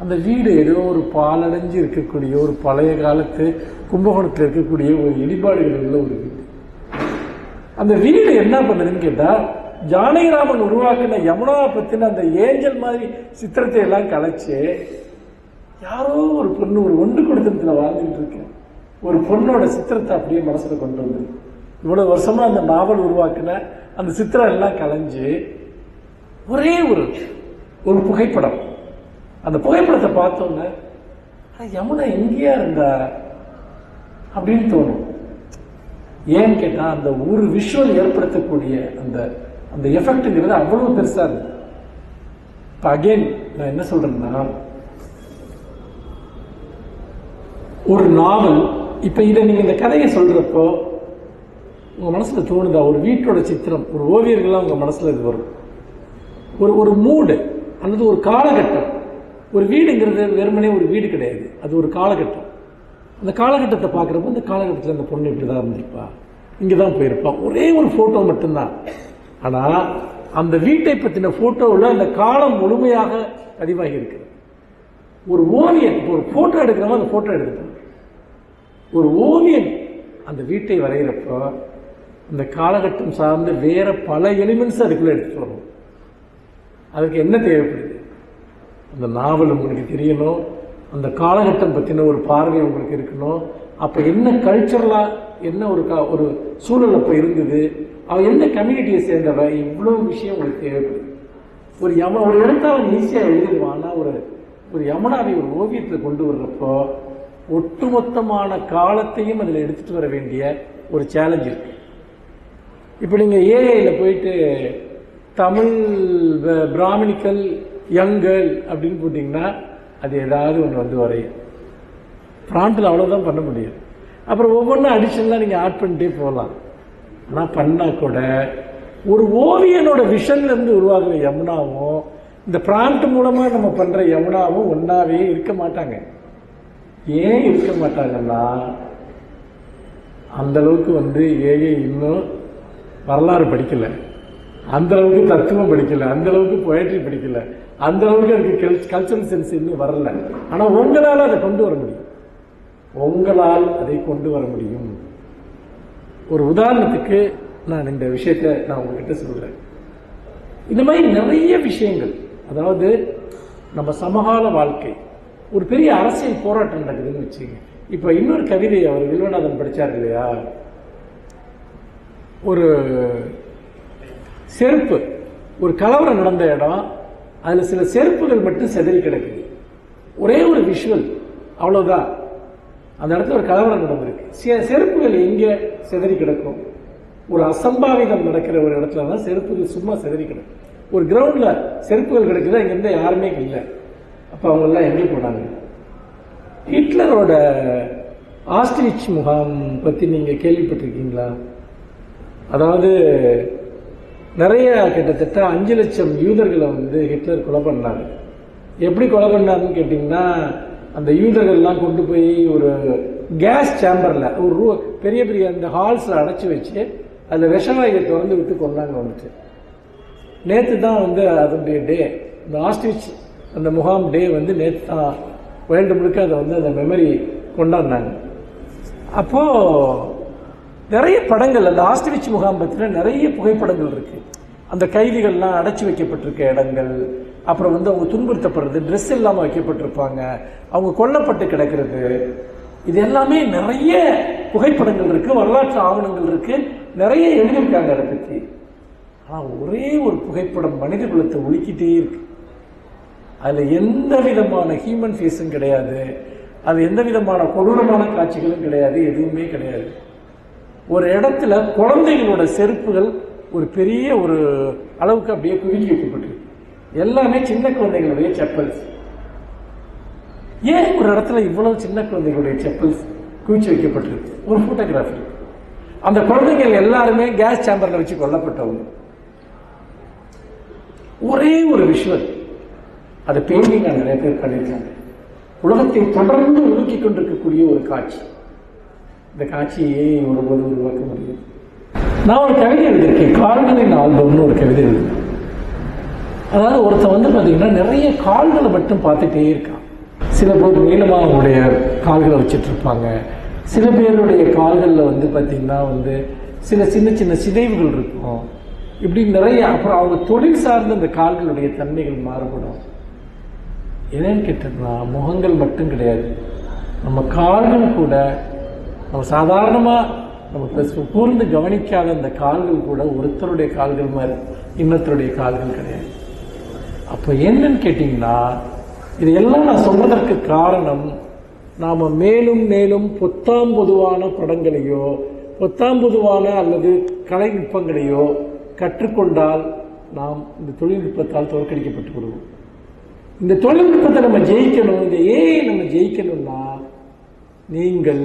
அந்த வீடு ஏதோ ஒரு பாலடைஞ்சு இருக்கக்கூடிய ஒரு பழைய காலத்து கும்பகோணத்தில் இருக்கக்கூடிய ஒரு இடிபாடுகள் உள்ள ஒரு வீடு. அந்த வீடு என்ன பண்ணுதுன்னு கேட்டால், ஜானகிராமன் உருவாக்கின யமுனா பற்றின அந்த ஏஞ்சல் மாதிரி சித்திரத்தை எல்லாம் கலைச்சு, யாரோ ஒரு பொண்ணு ஒரு ஒன்று குடும்பத்தில் வாழ்ந்துட்டு இருக்கு ஒரு பொண்ணோட சித்திரத்தை அப்படியே மனசுல கொண்டு வந்து, இவ்வளவு வருஷமா அந்த நாவல் உருவாக்கின அந்த சித்திரம் எல்லாம் கலைஞ்சு ஒரே ஒரு புகைப்படம். அந்த புகைப்படத்தை பார்த்தோன்னே யமுனா எங்கேயா இருந்தா அப்படின்னு தோணும். ஏன்னு கேட்டா, அந்த ஒரு விஷுவல் ஏற்படுத்தக்கூடிய அந்த எஃபெக்ட்ங்கிறது அவ்வளவு பெருசா இருக்கு. இப்ப அகைன் நான் என்ன சொல்றேன்னா, ஒரு நாவல், இப்ப இதை நீங்க இந்த கதையை சொல்றப்போ உங்க மனசுல தோணுதா, ஒரு வீட்டோட சித்திரம், ஒரு ஓவியர்கள்லாம் உங்க மனசுல இது வரும். ஒரு மூடு அல்லது ஒரு காலகட்டம். ஒரு வீடுங்கிறது வெறுமனே ஒரு வீடு கிடையாது, அது ஒரு காலகட்டம். அந்த காலகட்டத்தை பார்க்குறப்ப அந்த காலகட்டத்தில் அந்த பொண்ணு இப்படி தான் இருந்திருப்பா, இங்கே தான் போயிருப்பா. ஒரே ஒரு ஃபோட்டோ மட்டும்தான், ஆனால் அந்த வீட்டை பற்றின ஃபோட்டோவில் அந்த காலம் முழுமையாக பதிவாகி இருக்குது. ஒரு ஓவியன் இப்போ ஒரு ஃபோட்டோ எடுக்கிறவங்க அந்த ஃபோட்டோ எடுத்துட்டான். ஒரு ஓவியன் அந்த வீட்டை வரைகிறப்போ அந்த காலகட்டம் சார்ந்து வேற பல எலிமெண்ட்ஸ் அதுக்குள்ளே எடுத்துகிட்டு வரும். அதுக்கு என்ன தேவைப்படுது? அந்த நாவல் உங்களுக்கு தெரியணும், அந்த காலகட்டம் பற்றின ஒரு பார்வை உங்களுக்கு இருக்கணும். அப்போ என்ன கல்ச்சரலாக என்ன ஒரு சூழல் அப்போ இருந்தது, அவன் எந்த கம்யூனிட்டியை சேர்ந்தவ, இவ்வளோ விஷயம் உங்களுக்கு தேவைப்படுது. ஒரு இடத்த அவன் ஈஸியாக எழுதிடுவான். ஆனால் ஒரு யமுனாவை ஒரு ஓவியத்தில் கொண்டு வர்றப்போ ஒட்டுமொத்தமான காலத்தையும் அதில் எடுத்துகிட்டு வர வேண்டிய ஒரு சேலஞ்ச் இருக்கு. இப்போ நீங்கள் ஏஐயில் போயிட்டு தமிழ் பிராமணிக்கல் யங் கேர்ள் அப்படின்னு போட்டிங்கன்னா அது ஏதாவது ஒன்று வரையும். ப்ராண்டில் அவ்வளோதான் பண்ண முடியும். அப்புறம் ஒவ்வொன்றும் அடிஷனலாக நீங்கள் ஆட் பண்ணிட்டே போகலாம். ஆனால் பண்ணால் கூட ஒரு ஓவியனோட விஷன்லேருந்து உருவாகிற யமுனாவும் இந்த ப்ராண்ட் மூலமாக நம்ம பண்ணுற யமுனாவும் ஒன்றாவே இருக்க மாட்டாங்க. ஏன் இருக்க மாட்டாங்கன்னா, அந்தளவுக்கு ஏஐ இன்னும் வரலாறு படிக்கலை, அந்த அளவுக்கு தத்துவம் படிக்கல, அந்த அளவுக்கு பொயட்ரி படிக்கல, அந்த அளவுக்கு அதுக்கு கல்ச்சரல் சென்ஸ் இன்னும் வரல. ஆனால் உங்களால் அதை கொண்டு வர முடியும். உங்களால் அதை கொண்டு வர முடியும். ஒரு உதாரணத்துக்கு நான் இந்த விஷயத்தை நான் உங்ககிட்ட சொல்றேன். இந்த மாதிரி நிறைய விஷயங்கள், அதாவது நம்ம சமகால வாழ்க்கை ஒரு பெரிய அரசியல் போராட்டம் நடக்குதுன்னு வச்சுங்க. இப்போ இன்னொரு கவிதை அவர் வில்வநாதன் படித்தார் இல்லையா, ஒரு செருப்பு, ஒரு கலவரம் நடந்த இடம், அதில் சில செருப்புகள் மட்டும் செதறி கிடக்குது. ஒரே ஒரு விஷுவல், அவ்வளோதான். அந்த இடத்துல ஒரு கலவரம் நடந்திருக்கு. செருப்புகள் எங்கே செதறி கிடக்கும்? ஒரு அசம்பாவிதம் நடக்கிற ஒரு இடத்துல தான் செருப்புகள் சும்மா செதறி கிடக்கும். ஒரு கிரவுண்டில் செருப்புகள் கிடைக்குதா, இங்கேருந்து யாருமே இல்லை. அப்போ அவங்கெல்லாம் எங்கே போனாங்க? ஹிட்லரோட ஆஸ்ட்ரிச் முகாம் பற்றி நீங்கள் கேள்விப்பட்டிருக்கீங்களா? அதாவது நிறைய கிட்டத்தட்ட 5 லட்சம் யூதர்களை வந்து ஹிட்லர் கொலை பண்ணாங்க. எப்படி கொலை பண்ணாருன்னு கேட்டிங்கன்னா, அந்த யூதர்கள்லாம் கொண்டு போய் ஒரு கேஸ் சேம்பரில், ஒரு பெரிய பெரிய அந்த ஹால்ஸில் அடைச்சி வச்சு அதில் விஷவாயை திறந்து விட்டு கொண்டாங்க. வந்துட்டு நேற்று தான் வந்து அதனுடைய டே, இந்த ஆஸ்ட்ரிச் அந்த முகாம் டே வந்து நேற்று தான் வேர்ல்டு முழுக்க அதை வந்து அந்த மெமரி கொண்டாடினாங்க. அப்போது நிறைய படங்கள், அந்த ஆஸ்ட்ரிச் முகாம் பற்றின நிறைய புகைப்படங்கள் இருக்குது. அந்த கைதிகள்லாம் அடைச்சி வைக்கப்பட்டிருக்க இடங்கள், அப்புறம் வந்து அவங்க துன்புறுத்தப்படுறது, ட்ரெஸ் இல்லாமல் வைக்கப்பட்டிருப்பாங்க, அவங்க கொல்லப்பட்டு கிடக்கிறது, இது எல்லாமே நிறைய புகைப்படங்கள் இருக்குது, வரலாற்று ஆவணங்கள் இருக்குது, நிறைய எழுதியிருக்காங்க அதை பற்றி. ஆனால் ஒரே ஒரு புகைப்படம் மனித குலத்தை ஒழுக்கிட்டே இருக்கு. அதில் எந்த விதமான ஹியூமன் ஃபேஸும் கிடையாது, அது எந்த விதமான கொடூரமான காட்சிகளும் கிடையாது, எதுவுமே கிடையாது. ஒரு இடத்துல குழந்தைகளோட செருப்புகள் ஒரு பெரிய ஒரு அளவுக்கு அப்படியே குவிஞ்சு வைக்கப்பட்டிருக்கு. எல்லாமே சின்ன குழந்தைகளுடைய செப்பல்ஸ். ஏன் ஒரு இடத்துல இவ்வளவு சின்ன குழந்தைகளுடைய செப்பல்ஸ் குவிச்சு வைக்கப்பட்டிருக்கு? ஒரு போட்டோகிராஃபி. அந்த குழந்தைகள் எல்லாருமே கேஸ் சேம்பர்ல வச்சு கொல்லப்பட்டவங்க. ஒரே ஒரு விஷுவல், அதை பெயிண்டிங்கா நிறைய பேர் பண்ணியிருக்காங்க. உலகத்தை தொடர்ந்து உருக்கி கொண்டிருக்கக்கூடிய ஒரு காட்சி. இந்த காட்சியை ஒருபோது உருவாக்க முடியும். நான் ஒரு கவிதை எழுதியிருக்கேன், கால்களின் ஆல்பம்னு ஒரு கவிதை எழுதியிருக்கேன். அதாவது ஒருத்தன் வந்து பார்த்தீங்கன்னா நிறைய கால்களை மட்டும் பார்த்துட்டே இருக்கான். சில பேர் நீளமாக அவங்களுடைய கால்களை வச்சுட்டு இருப்பாங்க, சில பேருடைய கால்களில் வந்து பார்த்தீங்கன்னா வந்து சில சின்ன சின்ன சிதைவுகள் இருக்கும். இப்படி நிறைய, அப்புறம் அவங்க தொழில் சார்ந்த இந்த கால்களுடைய தன்மைகள் மாறுபடும். என்னன்னு கேட்டோம்னா, முகங்கள் மட்டும் கிடையாது, நம்ம கால்கள் கூட, நம்ம சாதாரணமாக நம்ம கூர்ந்து கவனிக்காத அந்த கால்கள் கூட ஒருத்தருடைய கால்கள் மாதிரி இன்னொருத்தருடைய கால்கள் கிடையாது. அப்போ என்னன்னு கேட்டிங்கன்னா, இதையெல்லாம் நான் சொல்வதற்கு காரணம், நாம் மேலும் மேலும் பொத்தாம் பொதுவான படங்களையோ பொத்தாம் பொதுவான அல்லது கலைநுட்பங்களையோ கற்றுக்கொண்டால் நாம் இந்த தொழில்நுட்பத்தால் தோற்கடிக்கப்பட்டு விடுவோம். இந்த தொழில்நுட்பத்தை நம்ம ஜெயிக்கணும், இந்த ஏஐ நம்ம ஜெயிக்கணும்னா, நீங்கள்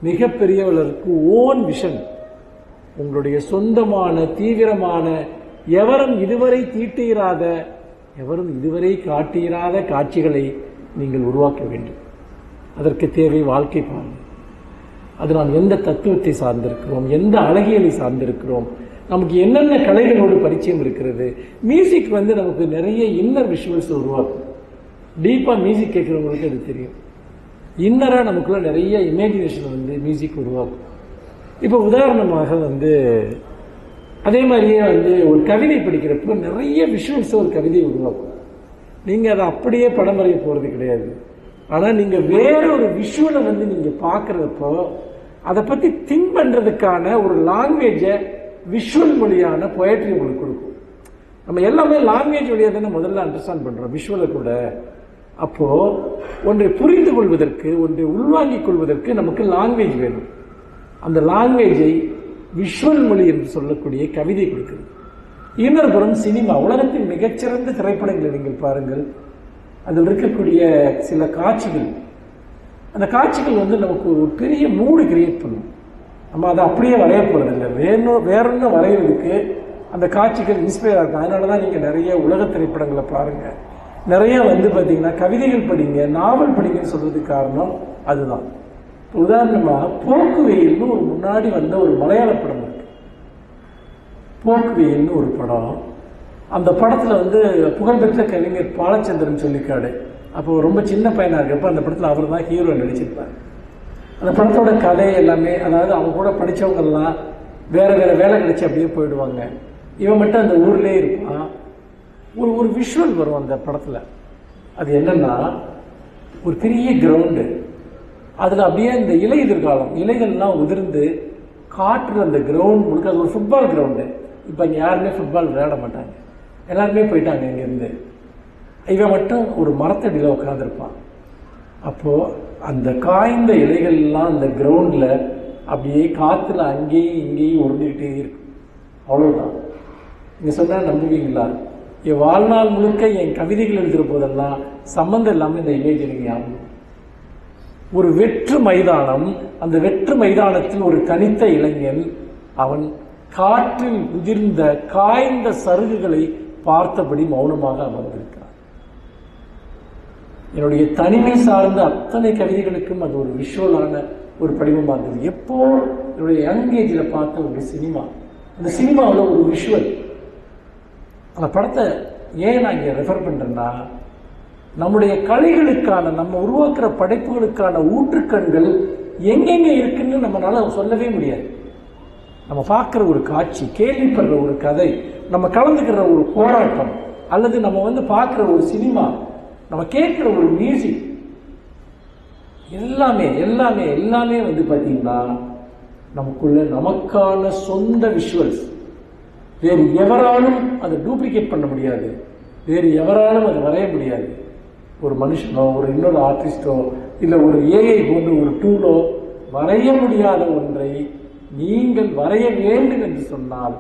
மிகப்பெரியவர்களுக்கு ஓன் விஷன், உங்களுடைய சொந்தமான தீவிரமான, எவரும் இதுவரை தீட்டியிராத, எவரும் இதுவரை காட்டியிராத காட்சிகளை நீங்கள் உருவாக்க வேண்டும். அதற்கு தேவை வாழ்க்கை பாதை. அது நாம் எந்த தத்துவத்தை சார்ந்திருக்கிறோம், எந்த அழகியலை சார்ந்திருக்கிறோம், நமக்கு என்னென்ன கலைகளோடு பரிச்சயம் இருக்கிறது. மியூசிக் வந்து நமக்கு நிறைய இன்னர் விஷுவல்ஸ் உருவாக்கும். டீப்பாக மியூசிக் கேட்குறவங்களுக்கு அது தெரியும். இன்னராக நமக்குள்ள நிறைய இமேஜினேஷன் வந்து மியூசிக் உருவாக்கும். இப்போ உதாரணமாக வந்து அதே மாதிரியே வந்து ஒரு கவிதை படிக்கிறப்போ நிறைய விஷுவல்ஸ் ஒரு கவிதையை உருவாக்கும். நீங்கள் அதை அப்படியே படம் வரைய போகிறது கிடையாது. ஆனால் நீங்கள் வேற ஒரு விஷுவலை வந்து நீங்கள் பார்க்குறப்போ அதை பற்றி திங்க் பண்ணுறதுக்கான ஒரு லாங்குவேஜை விஷுவல் மொழியான பொயட்ரி உங்களுக்கு கொடுக்கும். நம்ம எல்லாமே லாங்குவேஜ் வழியாக தானே முதல்ல அண்டர்ஸ்டாண்ட் பண்ணுறோம், விஷுவலை கூட. அப்போது ஒன்றை புரிந்து கொள்வதற்கு, ஒன்றை உள்வாங்கிக் கொள்வதற்கு நமக்கு லாங்குவேஜ் வேணும். அந்த லாங்குவேஜை விஷுவல் மொழி என்று சொல்லக்கூடிய கவிதை கொடுக்குது. இன்னொரு புறம் சினிமா, உலகத்தின் மிகச்சிறந்த திரைப்படங்களை நீங்கள் பாருங்கள், அதில் இருக்கக்கூடிய சில காட்சிகள், அந்த காட்சிகள் வந்து நமக்கு ஒரு பெரிய மூடு கிரியேட் பண்ணும். நம்ம அதை அப்படியே வரைய போகிறதில்லை, வேறொன்று வரைகிறதுக்கு அந்த காட்சிகள் இன்ஸ்பயர் ஆகும். அதனால தான் நீங்கள் நிறைய உலக திரைப்படங்களை பாருங்கள், நிறைய வந்து பார்த்தீங்கன்னா கவிதைகள் படிங்க, நாவல் படிங்கன்னு சொல்கிறதுக்கு காரணம் அதுதான். உதாரணமாக போக்குவெயில்னு ஒரு முன்னாடி வந்த ஒரு மலையாள படம் இருக்கு, போக்குவெயில்னு ஒரு படம். அந்த படத்தில் வந்து புகழ்பெற்ற கவிஞர் பாலச்சந்திரன் சொல்லிக்காடு அப்போ ரொம்ப சின்ன பையனாக இருக்கப்போ அந்த படத்தில் அவர் தான் ஹீரோ நடிச்சிருப்பார். அந்த படத்தோட கதை எல்லாமே, அதாவது அவங்க கூட படித்தவங்கெல்லாம் வேறு வேறு வேலை கிடைச்சி அப்படியே போயிடுவாங்க. இவன் மட்டும் அந்த ஊர்லேயே இருப்பான். ஒரு விஷுவல் வரும் அந்த படத்தில். அது என்னென்னா, ஒரு பெரிய கிரவுண்டு, அதில் அப்படியே இந்த இலை எதிர்காலம், இலைகள்லாம் உதிர்ந்து காற்று அந்த கிரவுண்ட் முழுக்க. அது ஒரு ஃபுட்பால் கிரவுண்டு. இப்போ இங்கே யாருமே ஃபுட்பால் விளையாட மாட்டாங்க, எல்லாருமே போயிட்டாங்க இங்கேருந்து. இவன் மட்டும் ஒரு மரத்தடியில் உட்காந்துருப்பான். அப்போது அந்த காய்ந்த இலைகள்லாம் அந்த கிரவுண்டில் அப்படியே காற்றுல அங்கேயும் இங்கேயும் உருண்டுக்கிட்டே இருக்கும். அவ்வளோதான். நீங்கள் சொன்னால் நம்புவீங்களா? என் வாழ்நாள் முழுக்க என் கவிதைகள் எழுதுகிற போதெல்லாம் சம்மந்தம் இல்லாமல் இந்த இமேஜ் எனக்கு ஞாபகம். ஒரு வெற்று மைதானம், அந்த வெற்று மைதானத்தில் ஒரு தனித்த இளைஞன், அவன் காற்றில் உதிர்ந்த காய்ந்த சருகுகளை பார்த்தபடி மௌனமாக அமர்ந்திருக்கிறான். என்னுடைய தனிமை சார்ந்த அத்தனை கவிதைகளுக்கும் அது ஒரு விஷுவலான ஒரு படிவமாக இருந்தது. எப்போ என்னுடைய யங் ஏஜில் பார்த்த ஒரு சினிமா, அந்த சினிமாவில் ஒரு விஷுவல். அந்த படத்தை ஏன் நான் இங்கே ரெஃபர் பண்ணுறேன்னா, நம்முடைய கலைகளுக்கான, நம்ம உருவாக்குற படைப்புகளுக்கான ஊற்றுக்கண்கள் எங்கெங்கே இருக்குன்னு நம்மளால சொல்லவே முடியாது. நம்ம பார்க்குற ஒரு காட்சி, கேள்விப்படுற ஒரு கதை, நம்ம கலந்துக்கிற ஒரு போராட்டம், அல்லது நம்ம பார்க்குற ஒரு சினிமா, நம்ம கேட்குற ஒரு மியூசிக், எல்லாமே எல்லாமே எல்லாமே பார்த்தீங்கன்னா நமக்குள்ள நமக்கான சொந்த விஷுவல்ஸ். வேறு எவராலும் அதை டூப்ளிகேட் பண்ண முடியாது, வேறு எவராலும் அதை வரைய முடியாது. ஒரு மனுஷனோ, ஒரு இன்னொரு ஆர்டிஸ்டோ, இல்லை ஒரு ஏஐ போன்ற ஒரு டூலோ வரைய முடியாத ஒன்றை நீங்கள் வரைய வேண்டும் என்று சொன்னால்,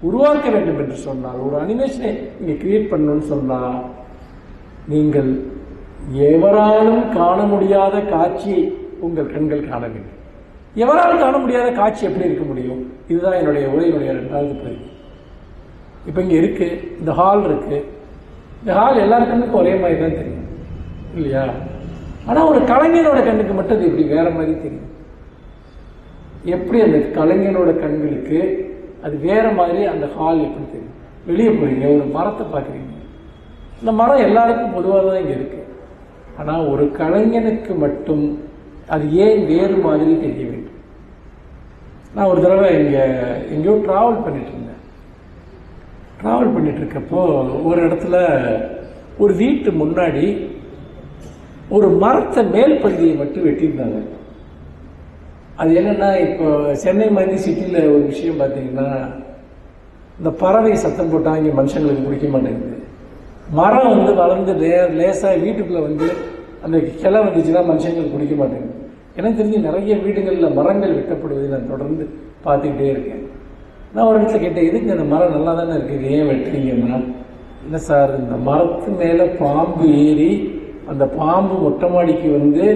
உருவாக்க வேண்டும் என்று சொன்னால், ஒரு அனிமேஷனை நீங்கள் கிரியேட் பண்ணணும்னு சொன்னால், நீங்கள் எவராலும் காண முடியாத காட்சியை உங்கள் கண்கள் காண வேண்டும். எவராலும் காண முடியாத காட்சி எப்படி இருக்க முடியும்? இதுதான் என்னுடைய உரையினுடைய 2வது பகுதி. இப்போ இங்கே இருக்கு, இந்த ஹால் இருக்கு. இந்த ஹால் எல்லார் கண்ணுக்கும் ஒரே மாதிரி தான் தெரியும் இல்லையா? ஆனால் ஒரு கலைஞனோட கண்ணுக்கு மட்டும் அது இப்படி வேற மாதிரி தெரியும். எப்படி அந்த கலைஞனோட கண்களுக்கு அது வேற மாதிரி அந்த ஹால் எப்படி தெரியும்? வெளியே போறீங்க, ஒரு மரத்தை பார்க்குறீங்க, இந்த மரம் எல்லாருக்கும் பொதுவாக தான் இங்கே இருக்கு. ஆனால் ஒரு கலைஞனுக்கு மட்டும் அது ஏன் வேறு மாதிரி தெரிய வேண்டும்? நான் ஒரு தடவை எங்கேயோ ட்ராவல் பண்ணிட்டு இருந்தேன். ட்ராவல் பண்ணிட்டு இருக்கப்போ ஒரு இடத்துல ஒரு வீட்டு முன்னாடி ஒரு மரத்தை மேல் பகுதியை மட்டும் வெட்டியிருந்தாங்க. அது என்னன்னா, இப்போ சென்னை மாதிரி சிட்டியில் ஒரு விஷயம் பார்த்தீங்கன்னா, இந்த பறவை சத்தம் போட்டால் இங்கே மனுஷங்களுக்கு பிடிக்க மாட்டேங்குது. மரம் வளர்ந்து லேசாக வீட்டுக்குள்ளே அந்த கிளை வந்துச்சுன்னா மனுஷங்களுக்கு பிடிக்க மாட்டேங்குது. எனக்கு தெரிஞ்சு நிறைய வீடுகளில் மரங்கள் வெட்டப்படுவதை நான் தொடர்ந்து பார்த்துக்கிட்டே இருக்கேன். நான் ஒரு இடத்துல கேட்டேன், எதுக்கு இந்த மரம் நல்லா தானே இருக்குது, என் வெட்டுறீங்கன்னா? இல்லை சார், இந்த மரத்து மேலே பாம்பு ஏறி அந்த பாம்பு மொட்டை மாடிக்கு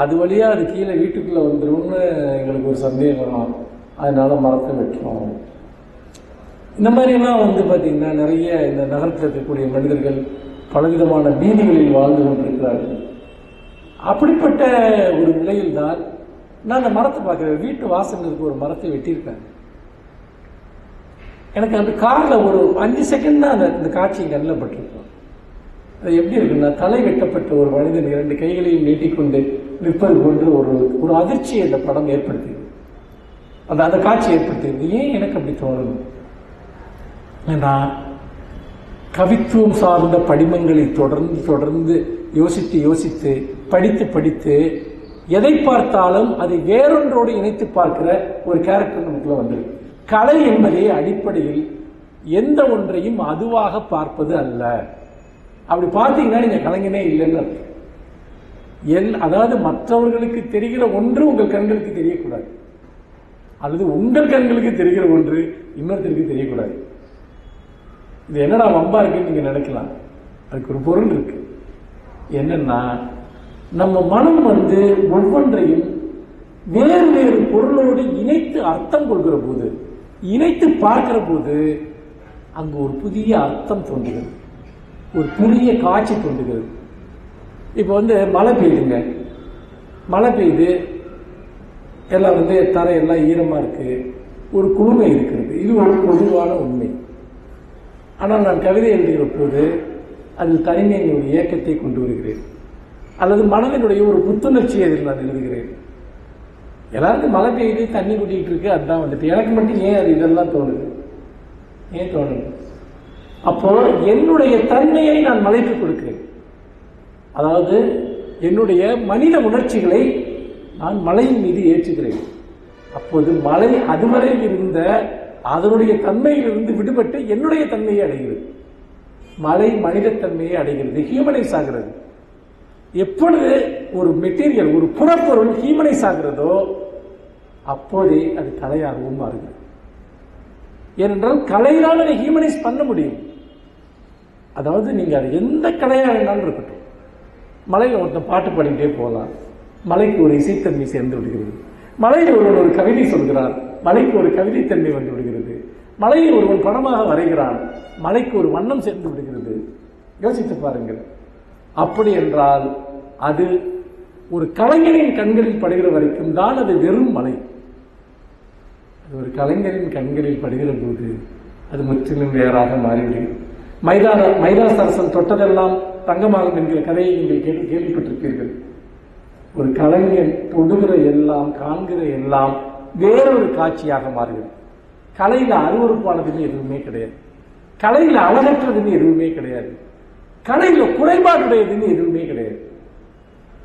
அது வழியாக அது கீழே வீட்டுக்குள்ளே வந்துடும்னு எங்களுக்கு ஒரு சந்தேகம், அதனால மரத்தை வெட்டுறோம். இந்த மாதிரிலாம் பார்த்தீங்கன்னா நிறைய இந்த நகரத்தில் இருக்கக்கூடிய மனிதர்கள் பலவிதமான பீதிகளில் வாழ்ந்து கொண்டிருக்கிறார்கள். அப்படிப்பட்ட ஒரு நிலையில் தான் நான் அந்த மரத்தை பார்க்குறேன். வீட்டு வாசலுக்கு ஒரு மரத்தை வெட்டியிருக்காங்க. எனக்கு அந்த காரில் ஒரு 5 செகண்ட் தான் அந்த காட்சி கண்ணில் பட்டிருக்கோம். அது எப்படி இருக்குன்னா, தலை வெட்டப்பட்ட ஒரு மனிதன் 2 கைகளையும் நீட்டிக்கொண்டு நிற்பது போன்று ஒரு அதிர்ச்சியை அந்த படம் ஏற்படுத்தியது. அந்த காட்சி ஏற்படுத்தியது. ஏன் எனக்கு அப்படி தோணுது? ஏன்னா, கவித்துவம் சார்ந்த படிமங்களை தொடர்ந்து யோசித்து படித்து எதை பார்த்தாலும் அதை வேறொன்றோடு இணைத்து பார்க்கிற ஒரு கேரக்டர் நமக்குள்ள வந்திருக்கு. கலை என்பதே அடிப்படையில் எந்த ஒன்றையும் அதுவாக பார்ப்பது அல்ல. அப்படி பார்த்தீங்கன்னா நீங்க கலைஞனே இல்லைன்னு அர்த்தம். அதாவது மற்றவர்களுக்கு தெரிகிற ஒன்று உங்கள் கண்களுக்கு தெரியக்கூடாது, அல்லது உங்கள் கண்களுக்கு தெரிகிற ஒன்று இன்னொருத்தருக்கு தெரியக்கூடாது. இது என்னடா வம்பா இருக்குன்னு நீங்க நினைக்கலாம். அதுக்கு ஒரு பொருள் இருக்கு. என்னன்னா, நம்ம மனம் ஒவ்வொன்றையும் வேறு வேறு பொருளோடு இணைத்து அர்த்தம் கொள்கிற போது, இணைத்து பார்க்கிற போது அங்கு ஒரு புதிய அர்த்தம் தோன்றுகிறது, ஒரு புதிய காட்சி தோன்றுகிறது. இப்போ மழை பெய்யுதுங்க, மழை பெய்யுது, எல்லாம் தரையெல்லாம் ஈரமாக இருக்கு, ஒரு குளுமை இருக்கிறது. இது ஒரு பொதுவான உண்மை. ஆனால் நான் கவிதை எழுதுகிற போது அதில் தனிமையின் ஒரு இயக்கத்தை கொண்டு வருகிறேன், அல்லது மனதினுடைய ஒரு புத்துணர்ச்சியை அதில் நான் எழுதுகிறேன். எல்லாருக்கும் மழை பெய்யுது, தண்ணி கொட்டிக்கிட்டு இருக்கு, அதுதான் வந்துட்டு. எனக்கு மட்டும் ஏன் அது இதெல்லாம் தோணுது? ஏன் தோணுது? அப்போ என்னுடைய தன்மையை நான் மலைக்கு கொடுக்கிறேன். அதாவது என்னுடைய மனித உணர்ச்சிகளை நான் மலையின் மீது ஏற்றுகிறேன். அப்போது மலை அதுவரை இருந்த அதனுடைய தன்மையிலிருந்து விடுபட்டு என்னுடைய தன்மையை அடைகிறது. மலை மனிதத்தன்மையை அடைகிறது, ஹியூமனைஸ் ஆகிறது. எப்பொழுது ஒரு மெட்டீரியல், ஒரு புறப்பொருள் ஹியூமனைஸ் ஆகிறதோ அப்போதே அது கலையாகவும் மாறுகிறது. ஏனென்றால் கலையினால் அதை ஹியூமனைஸ் பண்ண முடியும். அதாவது நீங்கள் அது எந்த கலையாக இருந்தாலும் இருக்கட்டும், மலையில் ஒருத்தன் பாட்டு பாடிக்கிட்டே போகலாம், மலைக்கு ஒரு இசைத்தன்மை சேர்ந்து விடுகிறது. மலையில் ஒருவன் ஒரு கவிதை சொல்கிறார், மலைக்கு ஒரு கவிதைத்தன்மை வந்து விடுகிறது. மலையில் ஒருவன் படமாக வரைகிறான், மலைக்கு ஒரு வண்ணம் சேர்ந்து விடுகிறது. யோசித்து பாருங்கள். அப்படி என்றால் அது ஒரு கலைஞரின் கண்களில் படுகிற வரைக்கும் தான் அது வெறும் மலை. அது ஒரு கலைஞரின் கண்களில் படுகிற போது அது முற்றிலும் வேறாக மாறிவிடுகிறது. மைதாசரசன் தொட்டதெல்லாம் தங்கமாகும் என்கிற கதையை நீங்கள் கேள்விப்பட்டிருப்பீர்கள். ஒரு கலைஞன் தொடுகிற எல்லாம், காண்கிற எல்லாம் வேறொரு காட்சியாக மாறுகிறது. கலையில் அருவறுப்பானதுன்னு எதுவுமே கிடையாது, கலையில் அழகற்றதுன்னு எதுவுமே கிடையாது, கலையில் குறைபாடுடையதுன்னு எதுவுமே கிடையாது.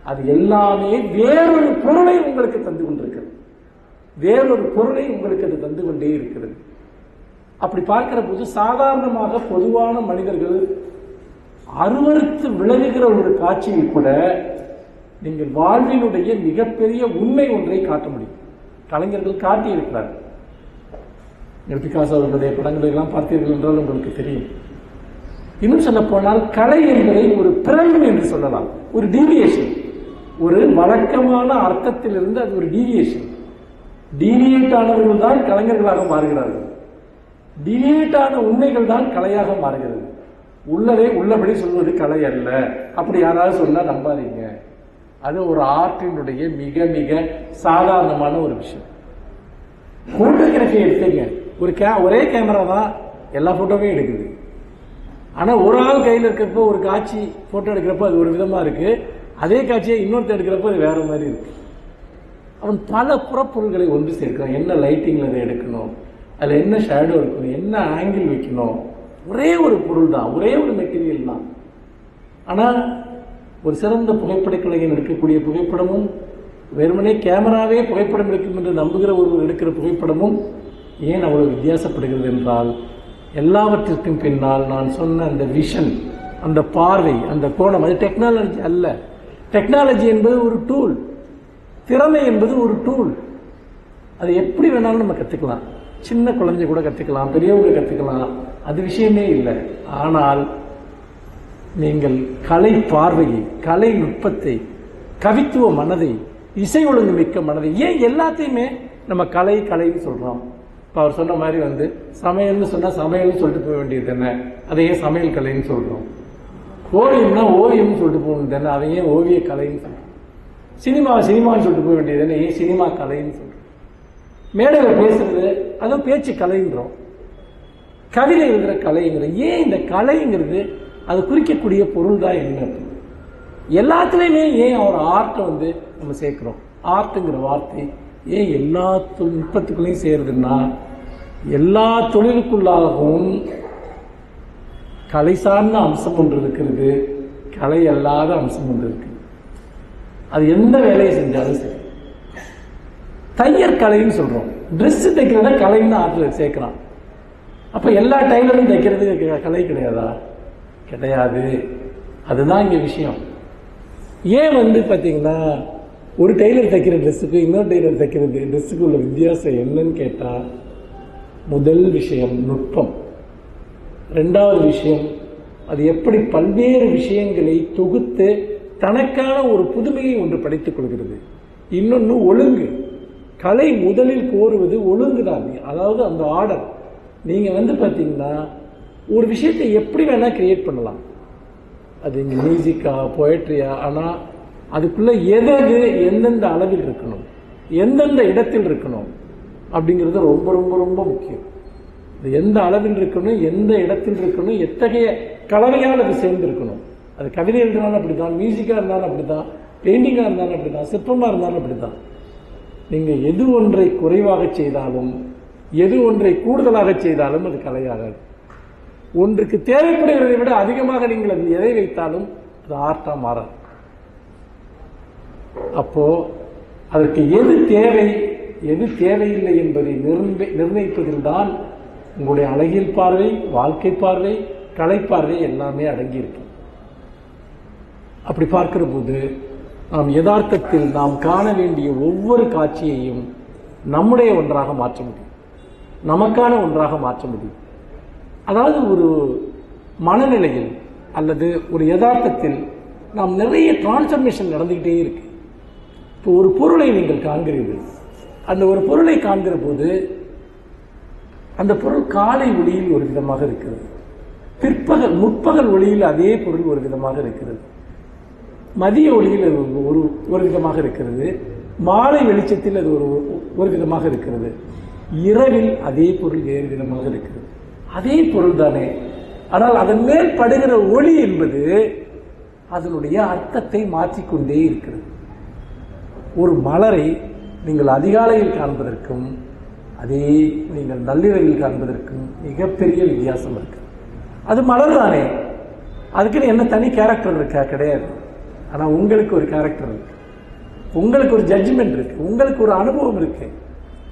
அது எல்லாமே வேறொரு பொருளை உங்களுக்கு தந்து கொண்டிருக்கிறது, வேறொரு பொருளை உங்களுக்கு அது தந்து கொண்டே இருக்கிறது. அப்படி பார்க்கிற போது சாதாரணமாக பொதுவான மனிதர்கள் அருவருத்து விலகுகிற ஒரு காட்சியில் கூட நீங்கள் வாழ்வினுடைய மிகப்பெரிய உண்மை ஒன்றை காட்ட முடியும். கலைஞர்கள் காட்டியிருக்கிறார். பிகாசோ அவர்களுடைய படங்களை எல்லாம் பார்த்தீர்கள் என்றால் உங்களுக்கு தெரியும். இன்னும் சொல்ல போனால் கலை என்பதை ஒரு பிறழ்வு என்று சொல்லலாம், ஒரு டீவியேஷன். ஒரு வழக்கமான அர்த்தத்திலிருந்து அது ஒரு டீவியேஷன். டீவியேட் ஆனவர்கள் தான் கலைஞர்களாக மாறுகிறார்கள். டீவியேட் ஆன உண்மைகள் தான் கலையாக மாறுகிறது. உள்ளதை உள்ளபடி சொல்வது கலை அல்ல. அப்படி யாராவது சொன்னா நம்பாதீங்க. அது ஒரு ஆர்ட்டினுடைய மிக மிக சாதாரணமான ஒரு விஷயம். போட்டோகிராஃபி எடுத்துங்க, ஒரே கேமரா தான் எல்லா போட்டோவையும் எடுக்குது. ஆனா ஒரு ஆள் கையில் இருக்கிறப்போ ஒரு காட்சி போட்டோ எடுக்கிறப்போ அது ஒரு விதமா இருக்கு, அதே காட்சியை இன்னொருத்தர் எடுக்கிறப்போ அது வேற மாதிரி இருக்கு. அவன் பல புறப்பொருள்களை ஒன்று சேர்க்கிறான். என்ன லைட்டிங்ல அதை எடுக்கணும், அதுல என்ன ஷேடோ இருக்கணும், என்ன ஆங்கிள் வைக்கணும், ஒரே ஒரு பொருள் தான், ஒரே ஒரு மெட்டீரியல் தான். ஆனா ஒரு சிறந்த புகைப்பட கலைஞன் எடுக்கக்கூடிய புகைப்படமும், வெறுமனே கேமராவே புகைப்படம் எடுக்கும் என்று நம்புகிற ஒருவர் எடுக்கிற புகைப்படமும் ஏன் அவ்வளவு வித்தியாசப்படுகிறது என்றால், எல்லாவற்றிற்கும் பின்னால் நான் சொன்ன அந்த விஷன், அந்த பார்வை, அந்த கோணம், அது டெக்னாலஜி அல்ல. டெக்னாலஜி என்பது ஒரு டூல், திறமை என்பது ஒரு டூல். அது எப்படி வேணாலும் நம்ம கற்றுக்கலாம். சின்ன குழந்தை கூட கற்றுக்கலாம், பெரியவங்க கற்றுக்கலாம், அது விஷயமே இல்லை. ஆனால் நீங்கள் கலை பார்வையை, கலை நுட்பத்தை, கவித்துவ மனதை, இசை ஒழுங்கு மிக்க மனதை, ஏன் எல்லாத்தையுமே நம்ம கலை கலைன்னு சொல்கிறோம்? இப்போ அவர் சொன்ன மாதிரி சமையல்னு சொன்னால் சமையல்னு சொல்லிட்டு போக வேண்டியது என்ன, அதையே சமையல் கலைன்னு சொல்கிறோம். ஓவியம்னா ஓவியம்னு சொல்லிட்டு போகணும் தானே, அதையே ஓவிய கலைன்னு சொல்கிறோம். சினிமான்னு சொல்லிட்டு போக வேண்டியது என்ன, ஏன் சினிமா கலைன்னு சொல்கிறோம். மேடையில் பேசுறது அதுவும் பேச்சு கலைன்றோம், கவிதை எழுதுகிற கலைங்கிற. ஏன் இந்த கலைங்கிறது அது குறிக்கக்கூடிய பொருள் தான் என்ன? எல்லாத்துலேயுமே ஏன் அவர் ஆர்ட்டை நம்ம சேர்க்கிறோம்? ஆர்ட்டுங்கிற வார்த்தை ஏன் எல்லா நுட்பத்துக்குள்ளேயும் சேருதுன்னா, எல்லா தொழிலுக்குள்ளாகவும் கலை சார்ந்த அம்சம் ஒன்று இருக்கிறது, கலை அல்லாத அம்சம் ஒன்று இருக்கு. அது எந்த வேலையை செஞ்சாலும் சரி. தையர் கலைன்னு சொல்றோம், ட்ரெஸ் தைக்கிறத கலைன்னு ஆர்ட்ல சேர்க்கிறான். அப்ப எல்லா டைலரும் தைக்கிறது கலை கிடையாதா? கிடையாது. அதுதான் இங்க விஷயம். ஏன் பார்த்தீங்கன்னா, ஒரு டெய்லர் தைக்கிற ட்ரெஸ்ஸுக்கு இன்னொரு டெய்லர் தைக்கிற ட்ரெஸ்ஸுக்கு உள்ள வித்தியாசம் என்னன்னு கேட்டால், முதல் விஷயம் நுட்பம், ரெண்டாவது விஷயம் அது எப்படி பல்வேறு விஷயங்களை தொகுத்து தனக்கான ஒரு புதுமையை ஒன்று படைத்துக் கொள்கிறது. இன்னொன்று ஒழுங்கு. கலை முதலில் கோருவது ஒழுங்கு தான். அதாவது அந்த ஆர்டர். நீங்கள் பார்த்தீங்கன்னா ஒரு விஷயத்தை எப்படி வேணால் கிரியேட் பண்ணலாம், அது இங்கே மியூசிக்கா போயட்ரியா, ஆனால் அதுக்குள்ளே எது எந்தெந்த அளவில் இருக்கணும், எந்தெந்த இடத்தில் இருக்கணும் அப்படிங்கிறது ரொம்ப ரொம்ப ரொம்ப முக்கியம். அது எந்த அளவில் இருக்கணும், எந்த இடத்தில் இருக்கணும், எத்தகைய கலவையால் அது சேர்ந்து இருக்கணும். அது கவிதை எழுதினாலும் அப்படி தான், மியூசிக்காக இருந்தாலும் அப்படி தான், பெயிண்டிங்காக இருந்தாலும் அப்படி தான், சிற்பமாக இருந்தாலும் அப்படி தான். நீங்கள் எது ஒன்றை குறைவாக செய்தாலும் எது ஒன்றை கூடுதலாக செய்தாலும் அது கலையாகாது. ஒன்றுக்கு தேவைப்படுகிறதை விட அதிகமாக நீங்கள் அதில் எதை வைத்தாலும் அது ஆர்ட்டா மாறாது. அப்போ அதற்கு எது தேவை எது தேவையில்லை என்பதை நிர்ணயிப்பதில் தான் உங்களுடைய அழகியல் பார்வை, வாழ்க்கை பார்வை, கலைப்பார்வை எல்லாமே அடங்கியிருக்கு. அப்படி பார்க்கிற போது நாம் யதார்த்தத்தில் நாம் காண வேண்டிய ஒவ்வொரு காட்சியையும் நம்முடைய ஒன்றாக மாற்ற முடியும், நமக்கான ஒன்றாக மாற்ற முடியும். அதாவது ஒரு மனநிலையில் அல்லது ஒரு யதார்த்தத்தில் நாம் நிறைய டிரான்ஸ்ஃபர்மேஷன் நடந்துக்கிட்டே இருக்கு. இப்போ ஒரு பொருளை நீங்கள் காண்கிறீர்கள். அந்த ஒரு பொருளை காண்கிற போது அந்த பொருள் காலை ஒளியில் ஒரு விதமாக இருக்கிறது, முற்பகல் ஒளியில் அதே பொருள் ஒரு விதமாக இருக்கிறது, மதிய ஒளியில் அது ஒரு விதமாக இருக்கிறது, மாலை வெளிச்சத்தில் அது ஒரு விதமாக இருக்கிறது, இரவில் அதே பொருள் வேறு விதமாக இருக்கிறது. அதே பொருள் தானே, ஆனால் அதன் மேல் படுகிற ஒளி என்பது அதனுடைய அர்த்தத்தை மாற்றிக்கொண்டே இருக்கிறது. ஒரு மலரை நீங்கள் அதிகாலையில் காண்பதற்கும் அதே நீங்கள் நள்ளிரவில் காண்பதற்கும் மிகப்பெரிய வித்தியாசம் இருக்கு. அது மலர் தானே, அதுக்குன்னு என்ன தனி கேரக்டர் இருக்கா? கிடையாது. ஆனால் உங்களுக்கு ஒரு கேரக்டர் இருக்கு, உங்களுக்கு ஒரு ஜட்ஜ்மெண்ட் இருக்கு, உங்களுக்கு ஒரு அனுபவம் இருக்கு.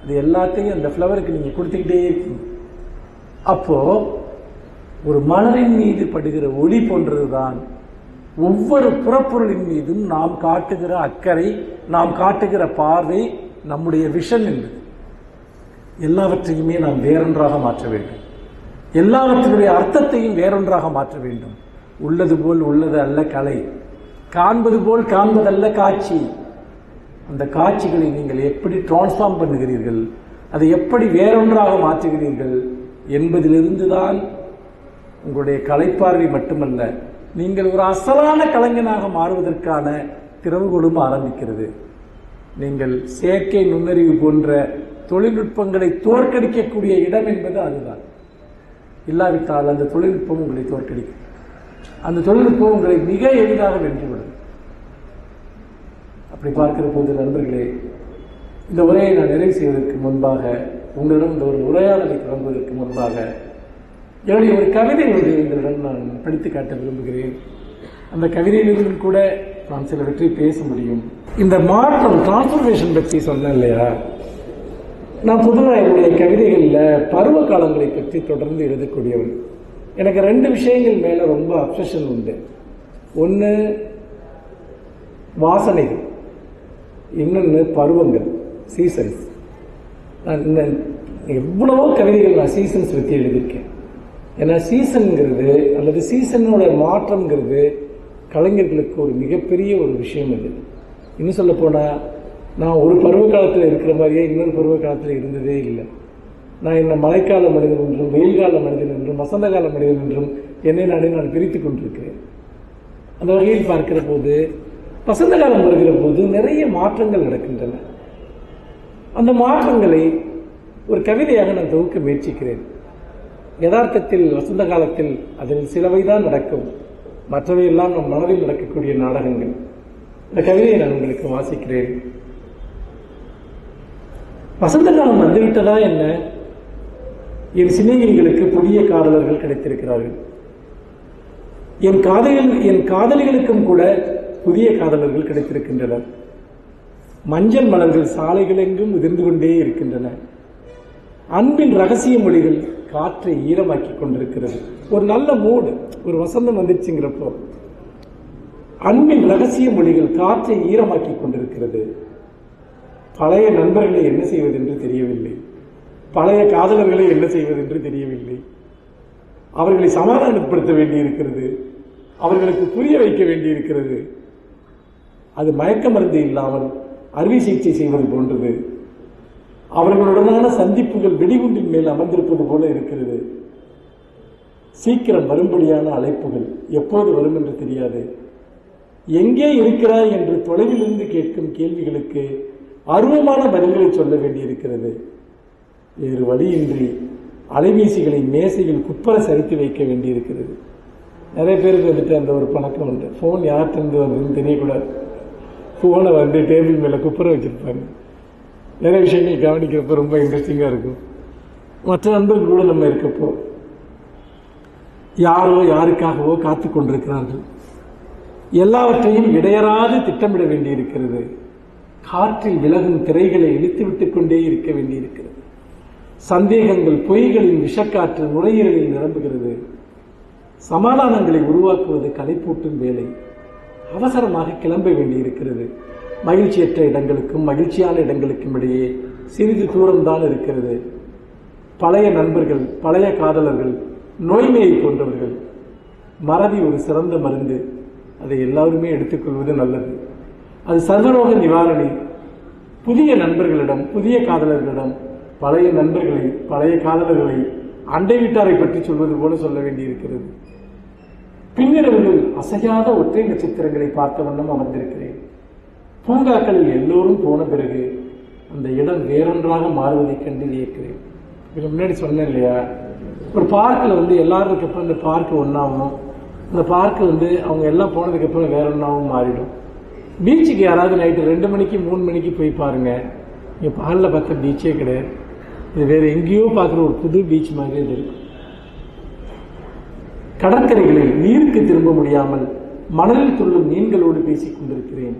அது எல்லாத்தையும் அந்த ஃப்ளவருக்கு நீங்கள் கொடுத்துக்கிட்டே இருக்கீங்க. அப்போ ஒரு மலரின் மீது படுகிற ஒளி போன்றதுதான் ஒவ்வொரு புறப்பொருளின் மீதும் நாம் காட்டுகிற அக்கறை, நாம் காட்டுகிற பார்வை, நம்முடைய விஷன் என்பது. எல்லாவற்றையுமே நாம் வேறொன்றாக மாற்ற வேண்டும், எல்லாவற்றினுடைய அர்த்தத்தையும் வேறொன்றாக மாற்ற வேண்டும். உள்ளது போல் உள்ளது அல்ல கலை, காண்பது போல் காண்பதல்ல காட்சி. அந்த காட்சிகளை நீங்கள் எப்படி டிரான்ஸ்ஃபார்ம் பண்ணுகிறீர்கள், அதை எப்படி வேறொன்றாக மாற்றுகிறீர்கள் என்பதிலிருந்து தான் உங்களுடைய கலைப்பார்வை மட்டுமல்ல, நீங்கள் ஒரு அசலான கலைஞனாக மாறுவதற்கான திறவுகோலும் ஆரம்பிக்கிறது. நீங்கள் செயற்கை நுண்ணறிவு போன்ற தொழில்நுட்பங்களை தோற்கடிக்கக்கூடிய இடம் என்பது அதுதான். இல்லாவிட்டால் அந்த தொழில்நுட்பம் உங்களை தோற்கடிக்கும், அந்த தொழில்நுட்பம் உங்களை மிக எளிதாக வென்றுவிடும். அப்படி பார்க்கிற போது நண்பர்களே, இந்த உரையை நான் நிறைவு செய்வதற்கு முன்பாக, உங்களிடம் இந்த ஒரு உரையாடலை தொடங்குவதற்கு முன்பாக என்னுடைய ஒரு கவிதை ஒன்று உங்களிடம் நான் படித்து காட்ட விரும்புகிறேன். அந்த கவிதையிலிருந்து கூட நான் சிலவற்றை பேச முடியும். இந்த மாற்றம், டிரான்ஸ்ஃபர்மேஷன் பற்றி சொன்னேன் இல்லையா? நான் பொதுவாக என்னுடைய கவிதைகளில் பருவ காலங்களை பற்றி தொடர்ந்து எழுதக்கூடியவன். எனக்கு 2 விஷயங்கள் மேலே ரொம்ப அப்சஷன் உண்டு. ஒன்று வாசனைகள், இன்னொன்று பருவங்கள், சீசன்ஸ். நான் எவ்வளவோ கவிதைகள் நான் சீசன்ஸ் பற்றி எழுதியிருக்கேன். ஏன்னா சீசன்கிறது அல்லது சீசனோட மாற்றம்ங்கிறது கலைஞர்களுக்கு ஒரு மிகப்பெரிய ஒரு விஷயம். அது இன்னும் சொல்ல போனால், நான் ஒரு பருவ காலத்தில் இருக்கிற மாதிரியே இன்னொரு பருவ காலத்தில் இருந்ததே இல்லை. நான் என்ன மழைக்கால மனிதன் என்றும், வெயில் கால மனிதன் என்றும், வசந்த கால மனிதன் என்றும் என்னை நான் பிரித்து கொண்டிருக்கிறேன். அந்த வகையில் பார்க்கிற போது வசந்த காலம் வருகிற போது நிறைய மாற்றங்கள் நடக்கின்றன. அந்த மாற்றங்களை ஒரு கவிதையாக நான் தொகுக்க முயற்சிக்கிறேன். யதார்த்தத்தில் வசந்த காலத்தில் அதில் சிலவை தான் நடக்கும், மற்றவையெல்லாம் நம் மனதில் நடக்கக்கூடிய நாடகங்கள். இந்த கவிதையை நான் உங்களுக்கு வாசிக்கிறேன். வசந்த காலம் வந்துவிட்டதா என்ன? என் சிநேகிதிகளுக்கு புதிய காதலர்கள் கிடைத்திருக்கிறார்கள். என் காதலிகளுக்கும் கூட புதிய காதலர்கள் கிடைத்திருக்கின்றனர். மஞ்சள் மலர்கள் சாலைகளெங்கும் உதிர்ந்து கொண்டே இருக்கின்றன. அன்பின் ரகசிய மொழிகள் காற்றை ஈரமாக்கி கொண்டிருக்கிறது. ஒரு நல்ல மூடு, ஒரு வசந்தம் வந்துச்சுங்கிறப்போ அன்பின் ரகசிய மொழிகள் காற்றை ஈரமாக்கி கொண்டிருக்கிறது. பழைய நண்பர்களை என்ன செய்வதென்று தெரியவில்லை, பழைய காதலர்களை என்ன செய்வதென்று தெரியவில்லை. அவர்களை சமாதானப்படுத்த வேண்டியிருக்கிறது, அவர்களுக்கு புரிய வைக்க வேண்டியிருக்கிறது. அது மயக்க மருந்து இல்லாமல் அறுவை சிகிச்சை செய்வது போன்றது. அவர்களுடனான சந்திப்புகள் வெடிகுண்டின் மேல் அமர்ந்திருப்பது போல இருக்கிறது. சீக்கிரம் வரும்படியான அழைப்புகள் எப்போது வரும் என்று தெரியாது. எங்கே இருக்கிறாய் என்று தொலைவிலிருந்து கேட்கும் கேள்விகளுக்கு அருவமான பதில்களை சொல்ல வேண்டியிருக்கிறது. வேறு வழியின்றி அலைபேசிகளை மேசையில் குப்பர சரித்து வைக்க வேண்டியிருக்கிறது. நிறைய பேருக்கு வந்துட்டு அந்த ஒரு பழக்கம் உண்டு. ஃபோன் யார்கிட்ட வந்ததுன்னு தெரியக்கூடாது, ஃபோனை டேபிள் மேலே குப்பரை வச்சுருப்பாங்க. நிறைய விஷயங்கள் கவனிக்கிறப்ப ரொம்ப இன்ட்ரெஸ்டிங்காக இருக்கும். மற்ற நண்பர்கள் கூட நம்ம இருக்கப்போ யாரோ யாருக்காகவோ காத்து கொண்டிருக்கிறார்கள். எல்லாவற்றையும் இடையறாது திட்டமிட வேண்டியிருக்கிறது. காற்றில் விலகும் திரைகளை இழுத்து விட்டுக் கொண்டே இருக்க வேண்டியிருக்கிறது. சந்தேகங்கள் பொய்களின் விஷக்காற்று நுரையீரலில் நிரம்புகிறது. சமாதானங்களை உருவாக்குவது களைப்பூட்டும் வேலை. அவசரமாக கிளம்ப வேண்டியிருக்கிறது. மகிழ்ச்சியற்ற இடங்களுக்கும் மகிழ்ச்சியான இடங்களுக்கும் இடையே சிறிது தூரம்தான் இருக்கிறது. பழைய நண்பர்கள், பழைய காதலர்கள் நோய்மையை போன்றவர்கள். மறதி ஒரு சிறந்த மருந்து. அதை எல்லாருமே எடுத்துக்கொள்வது நல்லது. அது சர்வரோக நிவாரணி. புதிய நண்பர்களிடம், புதிய காதலர்களிடம் பழைய நண்பர்களை, பழைய காதலர்களை, அண்டை வீட்டாரை பற்றி சொல்வது போல சொல்ல வேண்டியிருக்கிறது. பின்னிரவுகள் அசையாத ஒற்றை நட்சத்திரங்களை பார்த்த வண்ணம் அமர்ந்திருக்கிறேன். பூங்காக்களில் எல்லோரும் போன பிறகு அந்த இடம் வேறொன்றாக மாறுவதைக் கண்டு வியக்கிறேன். இதுக்கு முன்னாடி சொன்னேன் இல்லையா, ஒரு பார்க்கில் வந்து எல்லாரும் இருக்கப்போ இந்த பார்க்கு ஒன்றாகும், இந்த பார்க்கு வந்து அவங்க எல்லாம் போனதுக்கப்புறம் வேற ஒன்றாகவும் மாறிடும். பீச்சுக்கு யாராவது நைட்டு 2 மணிக்கு 3 மணிக்கு போய் பாருங்க, இங்கே பகலில் பார்த்த பீச்சே கிடையாது. இது வேறு எங்கேயோ பார்க்குற ஒரு புது பீச் மாதிரி இது இருக்கும். கடற்கரைகளில் நீருக்கு திரும்ப முடியாமல் மணலில் துள்ளும் மீன்களோடு பேசிக் கொண்டிருக்கிறேன்.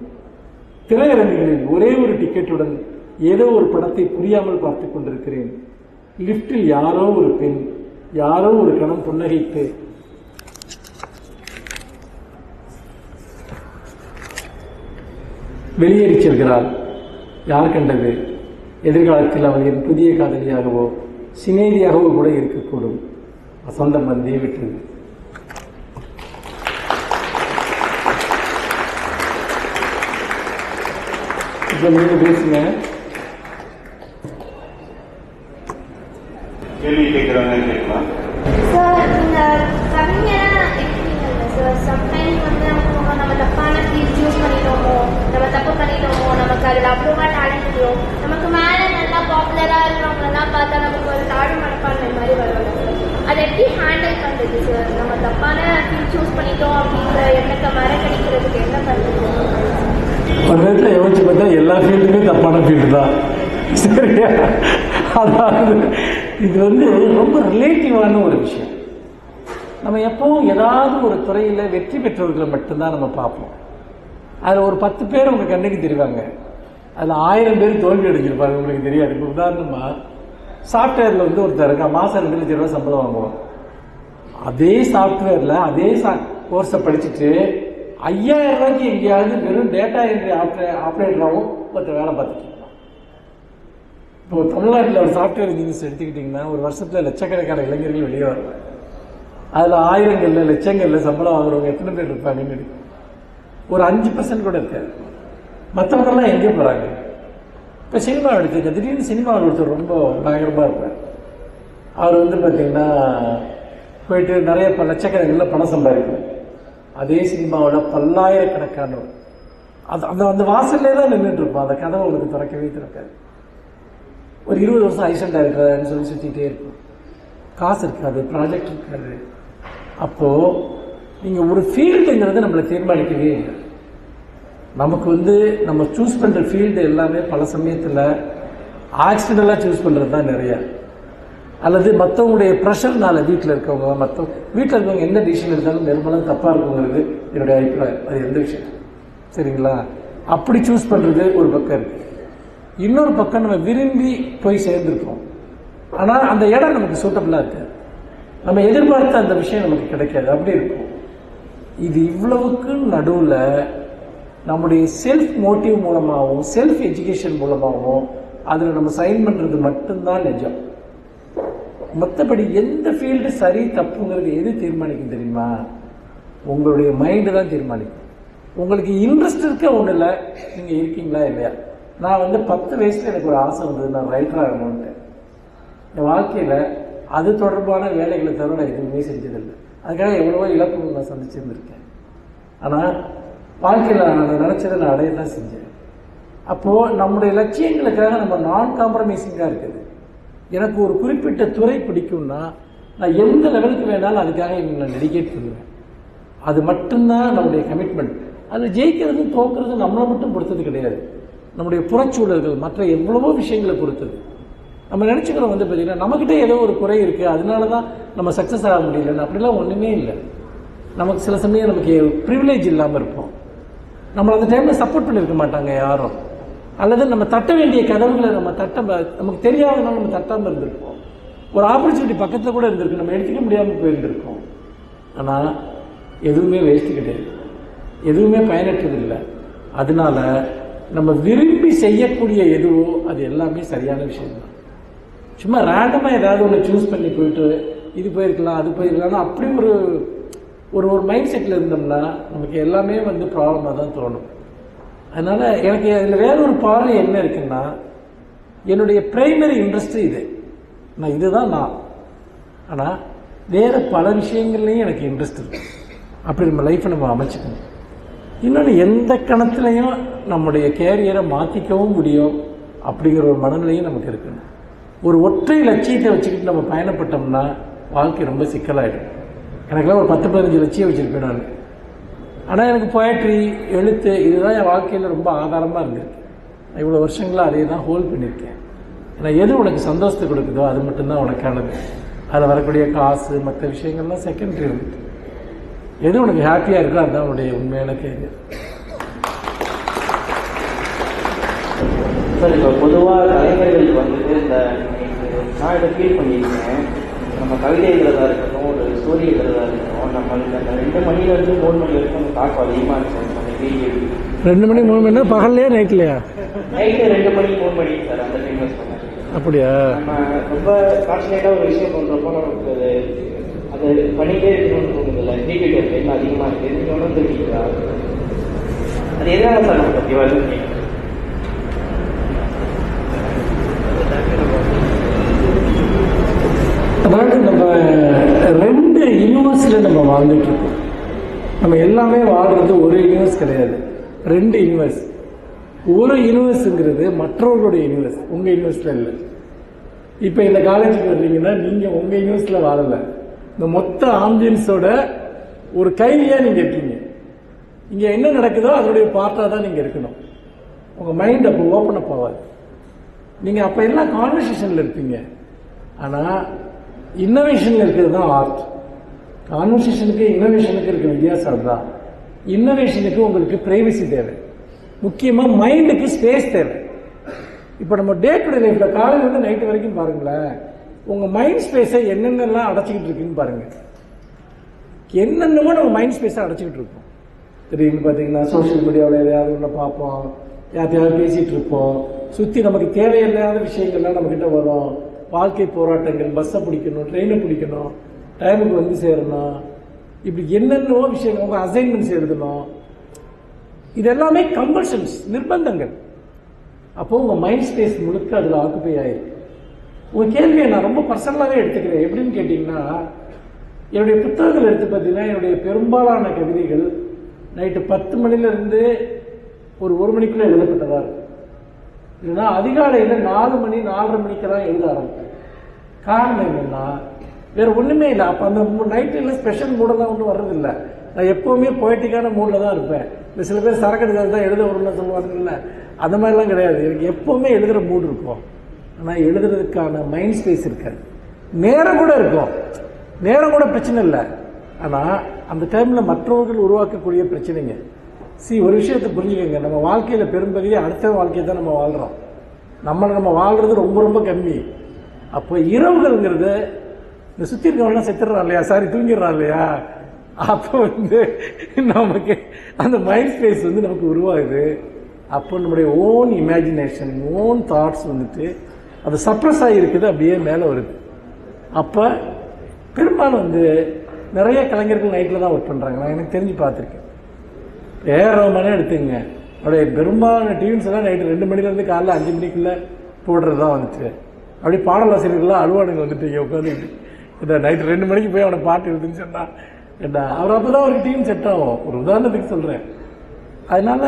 திரையரங்குகளில் ஒரே ஒரு டிக்கெட்டுடன் ஏதோ ஒரு படத்தை புரியாமல் பார்த்துக் கொண்டிருக்கிறேன். லிப்டில் யாரோ ஒரு பெண், யாரோ ஒரு கணம் புன்னகைத்து வெளியேறி செல்கிறாள். யார் கண்டது? எதிர்காலத்தில் அவள் என் புதிய காதலியாகவோ சிநேகிதியாகவோ கூட இருக்கக்கூடும். வசந்தம் வந்தே விட்டது. இப்போ நீங்க பேசுங்க.
கேள்வி கேட்குறாங்க கேட்கலாம்.
சார், இந்த கவிஞரா இருக்கீங்கல்ல சார், சம்டைம்ஸ் வந்து நம்ம தப்பான ஃபீல்ட் சூஸ் பண்ணிட்டோமோ, நம்ம தப்பு பண்ணிட்டோமோ, நமக்கு அதில் அவ்வளோவா டேலண்ட் இல்லையோ, நமக்கு மேலே நல்லா பாப்புலராக இருக்கிறவங்களெல்லாம் பார்த்தா நமக்கு ஒரு தாழ்வு மனப்பான்மை மாதிரி வருவாங்க சார். அதை எப்படி ஹேண்டில் பண்ணுறது சார்? நம்ம தப்பான ஃபீல்ட் சூஸ் பண்ணிட்டோம் அப்படிங்கிற எண்ணத்தை மறக்கடிக்கிறதுக்கு என்ன பண்ணுறது?
ஒரு நேரத்தில் யோசிச்சு பார்த்தா எல்லா ஃபீல்டுமே தப்பான ஃபீல்டு தான். சரியா? அதாவது இது வந்து ரொம்ப ரிலேட்டிவான ஒரு விஷயம். நம்ம எப்பவும் ஏதாவது ஒரு துறையில் வெற்றி பெற்றவர்களை மட்டும்தான் நம்ம பார்ப்போம். அதில் ஒரு 10 பேர் உங்கள் கண்ணுக்கு தெரிவாங்க, அதில் 1000 பேர் தோல்வி அடைஞ்சிருப்பாங்க, உங்களுக்கு தெரியாது. இப்போ உதாரணமாக சாஃப்ட்வேரில் வந்து ஒருத்தர் இருக்கா, மாதம் 2 லட்சம் ரூபா சம்பளம் வாங்குவோம். அதே சாஃப்ட்வேரில் அதே கோர்ஸை படிச்சுட்டு 5000 ரூபாய்க்கு எங்கேயாவது வெறும் டேட்டா என்ட்ரி ஆப்ரேட்டராகவும் ஒருத்தர் வேலை பார்த்துட்டு இருக்கலாம். இப்போ தமிழ்நாட்டில் ஒரு சாஃப்ட்வேர் இன்ஜினியர்ஸ் எடுத்துக்கிட்டிங்கன்னா ஒரு வருஷத்தில் லட்சக்கணக்கான இளைஞர்கள் வெளியே வருவாங்க. அதில் 1000 லட்சங்களில் சம்பளம் வாங்குறவங்க எத்தனை பேர் இருப்பாங்கன்னு இருக்கு. ஒரு 5% கூட இருக்காது. மற்றவங்கெல்லாம் எங்கே போகிறாங்க? இப்போ சினிமா எடுத்துக்க, திடீர்னு சினிமாவில் ஒருத்தர் ரொம்ப பயங்கரமாக இருப்பார். அவர் வந்து பார்த்திங்கன்னா போயிட்டு நிறைய லட்சக்கணக்கில் பணம் சம்பாதிப்பார். அதே சினிமாவோட பல்லாயிரக்கணக்கானவர் அந்த அந்த வாசல்லே தான் நின்றுட்டு இருப்பான். அந்த கதவை அவங்களுக்கு திறக்கவே திறக்காது. ஒரு 20 வருஷம் ஐசண்டாக இருக்கிறாருன்னு சொல்லி சுற்றிக்கிட்டே இருக்கும். காசு இருக்காது, ப்ராஜெக்ட் இருக்காது. அப்போது நீங்கள் ஒரு ஃபீல்டுங்கிறது நம்மளை தீர்மானிக்கவே இல்லை. நமக்கு வந்து நம்ம சூஸ் பண்ணுற ஃபீல்டு எல்லாமே பல சமயத்தில் ஆக்சிடென்டலாக சூஸ் பண்ணுறது தான் நிறையா. அல்லது மற்றவங்களுடைய ப்ரெஷர்னால வீட்டில் இருக்கவங்க, வீட்டில் இருக்கவங்க எந்த டிசிஷன் எடுத்தாலும் நிர்மலம் தப்பாக இருக்குங்கிறது என்னுடைய அபிப்பிராயம். அது எந்த விஷயம் சரிங்களா? அப்படி சூஸ் பண்ணுறது ஒரு பக்கம் இருக்குது. இன்னொரு பக்கம் நம்ம விரும்பி போய் சேர்ந்துருப்போம், ஆனால் அந்த இடம் நமக்கு சூட்டபிளாக இருக்காது, நம்ம எதிர்பார்த்த அந்த விஷயம் நமக்கு கிடைக்காது, அப்படி இருக்கும். இது இவ்வளவுக்கு நடுவில் நம்முடைய செல்ஃப் மோட்டிவ் மூலமாகவும் செல்ஃப் எஜுகேஷன் மூலமாகவும் அதில் நம்ம சைன் பண்ணுறது மட்டும்தான் நிஜம். மற்றபடி எந்த ஃபீல்டு சரி தப்புங்கிறது எது தீர்மானிக்கும் தெரியுமா? உங்களுடைய மைண்டு தான் தீர்மானிக்கும். உங்களுக்கு இன்ட்ரெஸ்ட் இருக்க ஒன்றும் இல்லை, நீங்கள் இருக்கீங்களா இல்லையா? நான் வந்து 10 வயசில் எனக்கு ஒரு ஆசை வந்தது, நான் ரைட்டர் ஆகணும்ன்ட்டு. என் வாழ்க்கையில் அது தொடர்பான வேலைகளை தவிர நான் எதுவுமே செஞ்சதில்லை. அதுக்காக எவ்வளவோ இழப்புகள் நான் சந்திச்சிருந்திருக்கேன். ஆனால் வாழ்க்கையில் நான் நினச்சதை நான் அடைய தான் செஞ்சேன். அப்போது நம்முடைய லட்சியங்களுக்காக நம்ம நான் காம்ப்ரமைசிங்காக இருக்குது. எனக்கு ஒரு குறிப்பிட்ட துறை பிடிக்கும்னா நான் எந்த லெவலுக்கு வேணாலும் அதுக்காக நான் டெடிகேட் பண்ணுவேன். அது மட்டும்தான் நம்முடைய கமிட்மெண்ட். அதில் ஜெயிக்கிறது தோக்குறது நம்மளை மட்டும் பொறுத்தது கிடையாது. நம்முடைய புறச்சூழல்கள், மற்ற எவ்வளவோ விஷயங்களை பொறுத்தது. நம்ம நினச்சிக்கிறோம் வந்து பார்த்திங்கன்னா நம்மக்கிட்ட ஏதோ ஒரு குறை இருக்குது, அதனால தான் நம்ம சக்ஸஸ் ஆக முடியலன்னு. அப்படிலாம் ஒன்றுமே இல்லை. நமக்கு சில சமயம் நமக்கு ப்ரிவிலேஜ் இல்லாமல் இருப்போம். நம்மளை அந்த டைமில் சப்போர்ட் பண்ணியிருக்க மாட்டாங்க யாரும், அல்லது நம்ம தட்ட வேண்டிய கதவுகளை நமக்கு தெரியாதனால நம்ம தட்டாமல் இருந்திருப்போம். ஒரு ஆப்பர்ச்சுனிட்டி பக்கத்தில் கூட இருந்திருக்கு, நம்ம எடுத்துக்க முடியாமல் போயிருந்திருக்கோம். ஆனால் எதுவுமே வேஸ்ட்டு கிடையாது, எதுவுமே பயனற்றது இல்லை. அதனால நம்ம விரும்பி செய்யக்கூடிய எதுவோ அது எல்லாமே சரியான விஷயம்தான். சும்மா ரேண்டமாக ஏதாவது ஒன்று சூஸ் பண்ணி போயிட்டு இது போயிருக்கலாம் அது போயிருக்கலாம்னா அப்படி ஒரு மைண்ட் செட்டில் இருந்தோம்னா நமக்கு எல்லாமே வந்து ப்ராப்ளமாக தான் தோணும். அதனால் எனக்கு அதில் வேற ஒரு பார்வை என்ன இருக்குன்னா, என்னுடைய ப்ரைமரி இன்ட்ரெஸ்ட்டு இது, இதுதான் நான். ஆனால் வேறு பல விஷயங்கள்லையும் எனக்கு இன்ட்ரெஸ்ட் இருக்குது. அப்படி நம்ம லைஃப்பை நம்ம அமைச்சிக்கணும். இன்னொன்று, எந்த கணத்துலையும் நம்முடைய கேரியரை மாற்றிக்கவும் முடியும் அப்படிங்கிற ஒரு மனநிலையும் நமக்கு இருக்கணும். ஒரு ஒற்றை லட்சியத்தை வச்சுக்கிட்டு நம்ம பயணப்பட்டோம்னா வாழ்க்கை ரொம்ப சிக்கலாகிடும். எனக்கெல்லாம் ஒரு 10-15 லட்சியம் வச்சுருப்பேன் நான். ஆனால் எனக்கு போயட்ரி, எழுத்து இதுதான் என் வாழ்க்கையில் ரொம்ப ஆதாரமாக இருந்திருக்கு. நான் இவ்வளோ வருஷங்களாக அதே தான் ஹோல்ட் பண்ணியிருக்கேன். ஏன்னா எது உனக்கு சந்தோஷத்தை கொடுக்குதோ அது மட்டும்தான் உனக்கானது. அதில் வரக்கூடிய காசு மற்ற விஷயங்கள்லாம் செகண்டரி இருந்துட்டு, எது உனக்கு ஹாப்பியாக இருக்கோ அதுதான் உன்னுடைய உண்மையான கேரியர்.
சார், இப்போ பொதுவாக கலைஞர்களுக்கு வந்துட்டு நான் இதை ஃபீல் பண்ணியிருக்கேன். நம்ம கவிதை எழுதுறதா இருக்கட்டும், ஒரு ஸ்டோரி எழுதுறதா இருக்கட்டும், நம்மளுக்கு அந்த 2 மணிலேருந்து 3 மணி வரைக்கும் அந்த தாக்கம் அதிகமாக இருக்கும். நம்ம கிரியேட்டிவிட்டி
2 மணி 3 மணி பகல்லையா நைட்லையா?
நைட்டு 2 மணி 3 மணி சார், அந்த டைம் சொன்னேன்.
அப்படியா?
நம்ம ரொம்ப கான்சன்ட்ரேட்டாக ஒரு விஷயம் பண்ணுறப்போ நமக்கு அது பண்ணிகிட்டே இருக்கணும்னு தோணுதில்ல. கிரியேட்டிவிட்டி டைம் அதிகமாக இருக்குது. நீங்கள் உணர்ந்துருக்கீங்களா? அது எதனால சார் நமக்கு அப்படி வருது?
அதாவது நம்ம 2 யூனிவர்ஸில் நம்ம வாழ்ந்துட்டு இருக்கோம். நம்ம எல்லாமே வாழ்கிறது ஒரு யூனிவர்ஸ் கிடையாது, 2 யூனிவர்ஸ். ஒரு யூனிவர்ஸுங்கிறது மற்றவர்களுடைய யூனிவர்ஸ், உங்கள் யூனிவர்ஸில் இல்லை. இப்போ இந்த காலேஜுக்கு வர்றீங்கன்னா நீங்கள் உங்கள் யூனிவர்ஸில் வாழலை, இந்த மொத்த ஆம்பியன்ஸோட ஒரு கைதியாக நீங்கள் இருக்கீங்க. இங்கே என்ன நடக்குதோ அதனுடைய பார்ட்டாக தான் நீங்கள் இருக்கணும். உங்கள் மைண்ட் அப்போ ஓப்பன் அப் ஆகாது. நீங்கள் அப்போ எல்லாம் கான்வர்சேஷனில் இருப்பீங்க. ஆனால் இன்னோவேஷனில் இருக்கிறது தான் ஆர்ட். கான்வர்சேஷனுக்கு இன்னோவேஷனுக்கு இருக்கிற வித்தியாசம் அதுதான். இன்னோவேஷனுக்கு உங்களுக்கு பிரைவசி தேவை, முக்கியமாக மைண்டுக்கு ஸ்பேஸ் தேவை. இப்போ நம்ம டே டு டே லைஃப்பில் காலையிலேருந்து நைட்டு வரைக்கும் பாருங்களேன், உங்கள் மைண்ட் ஸ்பேஸை என்னென்னலாம் அடைச்சிக்கிட்டு இருக்குன்னு பாருங்கள். என்னென்னமோ நம்ம மைண்ட் ஸ்பேஸை அடைச்சிக்கிட்டு இருக்கோம். திடீர்னு பார்த்தீங்கன்னா சோஷியல் மீடியாவில் எதையாவது ஒன்று பார்ப்போம், யார்த்தையாவது பேசிகிட்டு இருப்போம், சுற்றி நமக்கு தேவையில்லாத விஷயங்கள்லாம் நம்மக்கிட்ட வரும். வாழ்க்கை போராட்டங்கள், பஸ்ஸை பிடிக்கணும், ட்ரெயினை பிடிக்கணும், டைமுக்கு வந்து சேரணும், இப்படி என்னென்னவோ விஷயங்கள், உங்கள் அசைன்மெண்ட்ஸ் எழுதணும், இது எல்லாமே கம்பல்ஷன்ஸ், நிர்பந்தங்கள். அப்போது உங்கள் மைண்ட் ஸ்பேஸ் முழுக்க அதில் ஆக்குப்பை ஆகிருக்கு. உங்கள் கேள்வியை நான் ரொம்ப பர்சனலாகவே எடுத்துக்கிறேன். எப்படின்னு கேட்டிங்கன்னா, என்னுடைய புத்தகங்கள் எடுத்து பார்த்தீங்கன்னா என்னுடைய பெரும்பாலான கவிதைகள் நைட்டு 10 மணிலேருந்து ஒரு 1 மணிக்குள்ளே எழுதப்பட்டதாக இருக்கும். இல்லைன்னா அதிகாலையில் 4 மணி 4:30 மணிக்கெல்லாம் எழுத ஆரம்பிப்பேன். காரணம் என்னென்னா வேறு ஒன்றுமே இல்லை. அப்போ அந்த நைட்டில் ஸ்பெஷல் மூடெல்லாம் ஒன்றும் வர்றதில்லை. நான் எப்போவுமே பொய்ட்டிக்கான மூடில் தான் இருப்பேன். இந்த சில பேர் சரக்கு எடுக்கிறது தான் எழுத வரும்னு சொல்லுவாங்கல்ல, அந்த மாதிரிலாம் கிடையாது. எனக்கு எப்போவுமே எழுதுகிற மூடு இருக்கும். ஆனால் எழுதுறதுக்கான மைண்ட் ஸ்பேஸ் இருக்காது. நேரம் கூட இருக்கும், நேரம் கூட பிரச்சனை இல்லை. ஆனால் அந்த டைமில் மற்றவர்கள் உருவாக்கக்கூடிய பிரச்சனைங்க. ஒரு விஷயத்தை புரிஞ்சுக்கோங்க, நம்ம வாழ்க்கையில் பெரும்பகுதி அடுத்த வாழ்க்கையை தான் நம்ம வாழ்கிறோம். நம்ம வாழ்கிறது ரொம்ப ரொம்ப கம்மி. அப்போ இரவுகள்ங்கிறது இந்த சுற்றி இருக்கவங்களாம் செத்துடுறான் இல்லையா, தூங்கிடுறான் இல்லையா, அப்போ நமக்கு அந்த மைண்ட் ஸ்பேஸ் நமக்கு உருவாகுது. அப்போ நம்முடைய ஓன் இமேஜினேஷன், ஓன் தாட்ஸ் அது சப்ரஸ் ஆகிருக்குது, அப்படியே மேலே வருது. அப்போ பெரும்பாலும் நிறைய கலைஞர்கள் நைட்டில் தான் ஒர்க் பண்ணுறாங்க. நான் எனக்கு தெரிஞ்சு பார்த்துருக்கேன். ஏஆர் ரஹ்மானே எடுத்துங்க, அப்படியே பெரும்பாலான டியூன்ஸ் எல்லாம் நைட்டு 2 மணிலேருந்து காலைல 5 மணிக்குள்ளே போடுறது தான் அப்படி பாடலாசிரியர்கள்லாம் அழுவானுங்க இங்கே உட்காந்துக்கிட்டு. இந்த நைட்டு 2 மணிக்கு போய் அவனை பாட்டு எழுதுன்னு சொன்னால் ஏண்டா அவர் அப்போ தான் ஒரு டீம் செட் ஆகும். ஒரு உதாரணத்துக்கு சொல்கிறேன். அதனால்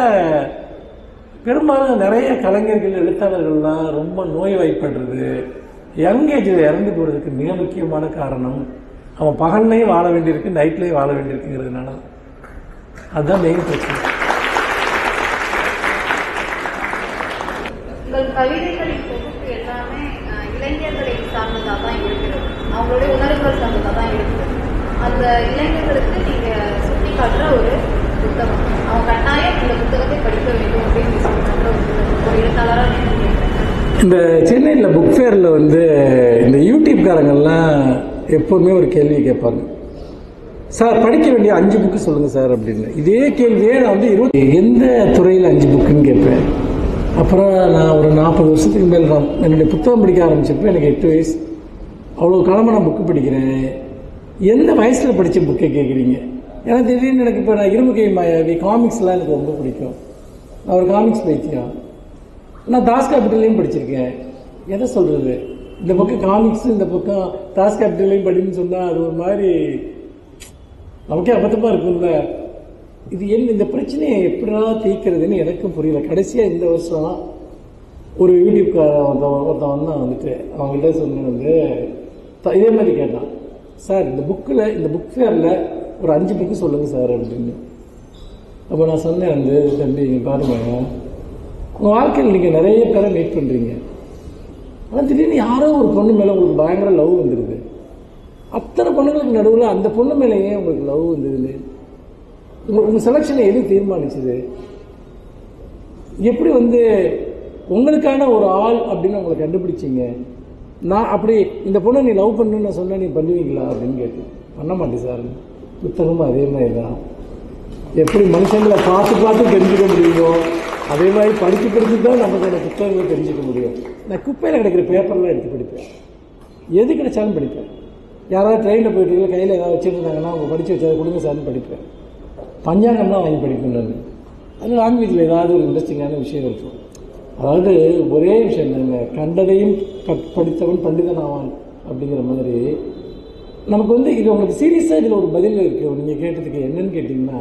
பெரும்பாலும் நிறைய கலைஞர்கள், எழுத்தாளர்கள்லாம் ரொம்ப நோய்வாய்ப்படுறது, யங் ஏஜில் இறந்து போகிறதுக்கு மிக முக்கியமான காரணம் அவன் பகல்லையும் வாழ வேண்டியிருக்கு, நைட்லேயும் வாழ வேண்டியிருக்குங்கிறதுனால. அதுதான் மெயின் பிரச்சனை.
உங்கள் கவிதைகளின் தொகுப்பு எல்லாமே இளைஞர்களை சார்ந்ததாக தான் இருக்கிறது, அவங்களுடைய உணர்வுகள் சார்ந்ததாக தான் இருக்கிறது. அந்த இளைஞர்களுக்கு நீங்க சுட்டி காட்டுற ஒரு புத்தகம், அவங்க கட்டாயம் இந்த புத்தகத்தை படிக்க வேண்டும் அப்படின்னு சொல்லி காட்டுற ஒரு எழுத்தாளராக நீங்க கேட்குறேன்.
இந்த சென்னையில் புக் ஃபேரில் வந்து இந்த யூடியூப்காரங்கள்லாம் எப்போவுமே ஒரு கேள்வி கேட்பாங்க, சார் படிக்க வேண்டிய 5 புக்கு சொல்லுங்கள் சார் அப்படின்னு. இதே கேள்வியே நான் வந்து எந்த துறையில் 5 புக்குன்னு கேட்பேன். அப்புறம் நான் ஒரு 40 வருஷத்துக்கு மேலே தான் என்னுடைய புத்தகம் படிக்க ஆரம்பிச்சப்போ எனக்கு 8 வயசு. அவ்வளோ காலமாக நான் புக்கு படிக்கிறேன். எந்த வயசில் படித்த புக்கை கேட்குறீங்க? ஏன்னா திடீர்னு எனக்கு இப்போ நான் இரும்பு கை மாயாவி காமிக்ஸ்லாம் எனக்கு ரொம்ப பிடிக்கும். நான் ஒரு காமிக்ஸ் பைத்தியம். நான் தாஸ் கேபிட்டல்லையும் படிச்சிருக்கேன். எதை சொல்கிறது, இந்த பக்கம் காமிக்ஸு இந்த பக்கம் தாஸ் கேபிட்டல்லையும் படின்னு சொன்னால் அது ஒரு மாதிரி நமக்கே அபத்தமாக இருக்கும்ல. இது என்ன, இந்த பிரச்சனையை எப்படிலாம் தீர்க்கிறதுன்னு எனக்கும் புரியல. கடைசியாக இந்த வருஷம் ஒரு யூடியூப்காரன் ஒருத்தவன் தான் வந்துட்டு அவங்கள்ட்ட சொன்னது இதே மாதிரி கேட்டான், சார் இந்த புக்கில் இந்த புக் ஃபேரில் ஒரு 5 புக்கு சொல்லுங்கள் சார் அப்படின்னு. அப்போ நான் சொன்னேன் வந்து, தம்பி பாருங்க, உங்கள் வாழ்க்கையில் நீங்கள் நிறைய பேரை மீட் பண்ணுறீங்க. ஆனால் திடீர்னு யாரோ ஒரு பொண்ணு மேலே உங்களுக்கு பயங்கர லவ் வந்துடுது. அத்தனை பொண்ணுங்களுக்கு நடுவில் அந்த பொண்ணு மேலேயே உங்களுக்கு லவ் வந்தது. உங்கள் செலெக்ஷனை எது தீர்மானிச்சுது? எப்படி வந்து உங்களுக்கான ஒரு ஆள் அப்படின்னு உங்களை கண்டுபிடிச்சிங்க? நான் அப்படி இந்த பொண்ணை நீ லவ் பண்ணுன்னு நான் சொன்னேன், நீ பண்ணுவீங்களா அப்படின்னு கேட்டேன். பண்ண மாட்டேன் சார். புத்தகமும் அதே மாதிரி தான். எப்படி மனுஷங்களை பார்த்து தெரிஞ்சுக்க முடியுமோ அதே மாதிரி படித்து தான் நமக்கான புத்தகங்களை தெரிஞ்சுக்க முடியும். நான் குப்பையில் கிடைக்கிற பேப்பர்லாம் எடுத்து படிப்பேன். எது கிடைச்சாலும் படிப்பேன். யாராவது ட்ரெயினில் போயிட்டு கையில் ஏதாவது வச்சுருந்தாங்கன்னா அவங்க படித்து வச்சா கொடுங்க சார்னு படிப்பேன். பஞ்சாங்கம்லாம் வாங்கி படிப்பேன் நான். அது லாங்குவேஜில் ஏதாவது ஒரு இன்ட்ரெஸ்டிங்கான விஷயம் இருக்கும். அதாவது ஒரே விஷயம் தாங்க, கண்டதையும் படித்தவன் பண்டிதன் ஆவான் அப்படிங்கிற மாதிரி நமக்கு வந்து இது உங்களுக்கு சீரியஸாக இதில் ஒரு பதில் இருக்குது. நீங்கள் கேட்டதுக்கு என்னன்னு கேட்டிங்கன்னா,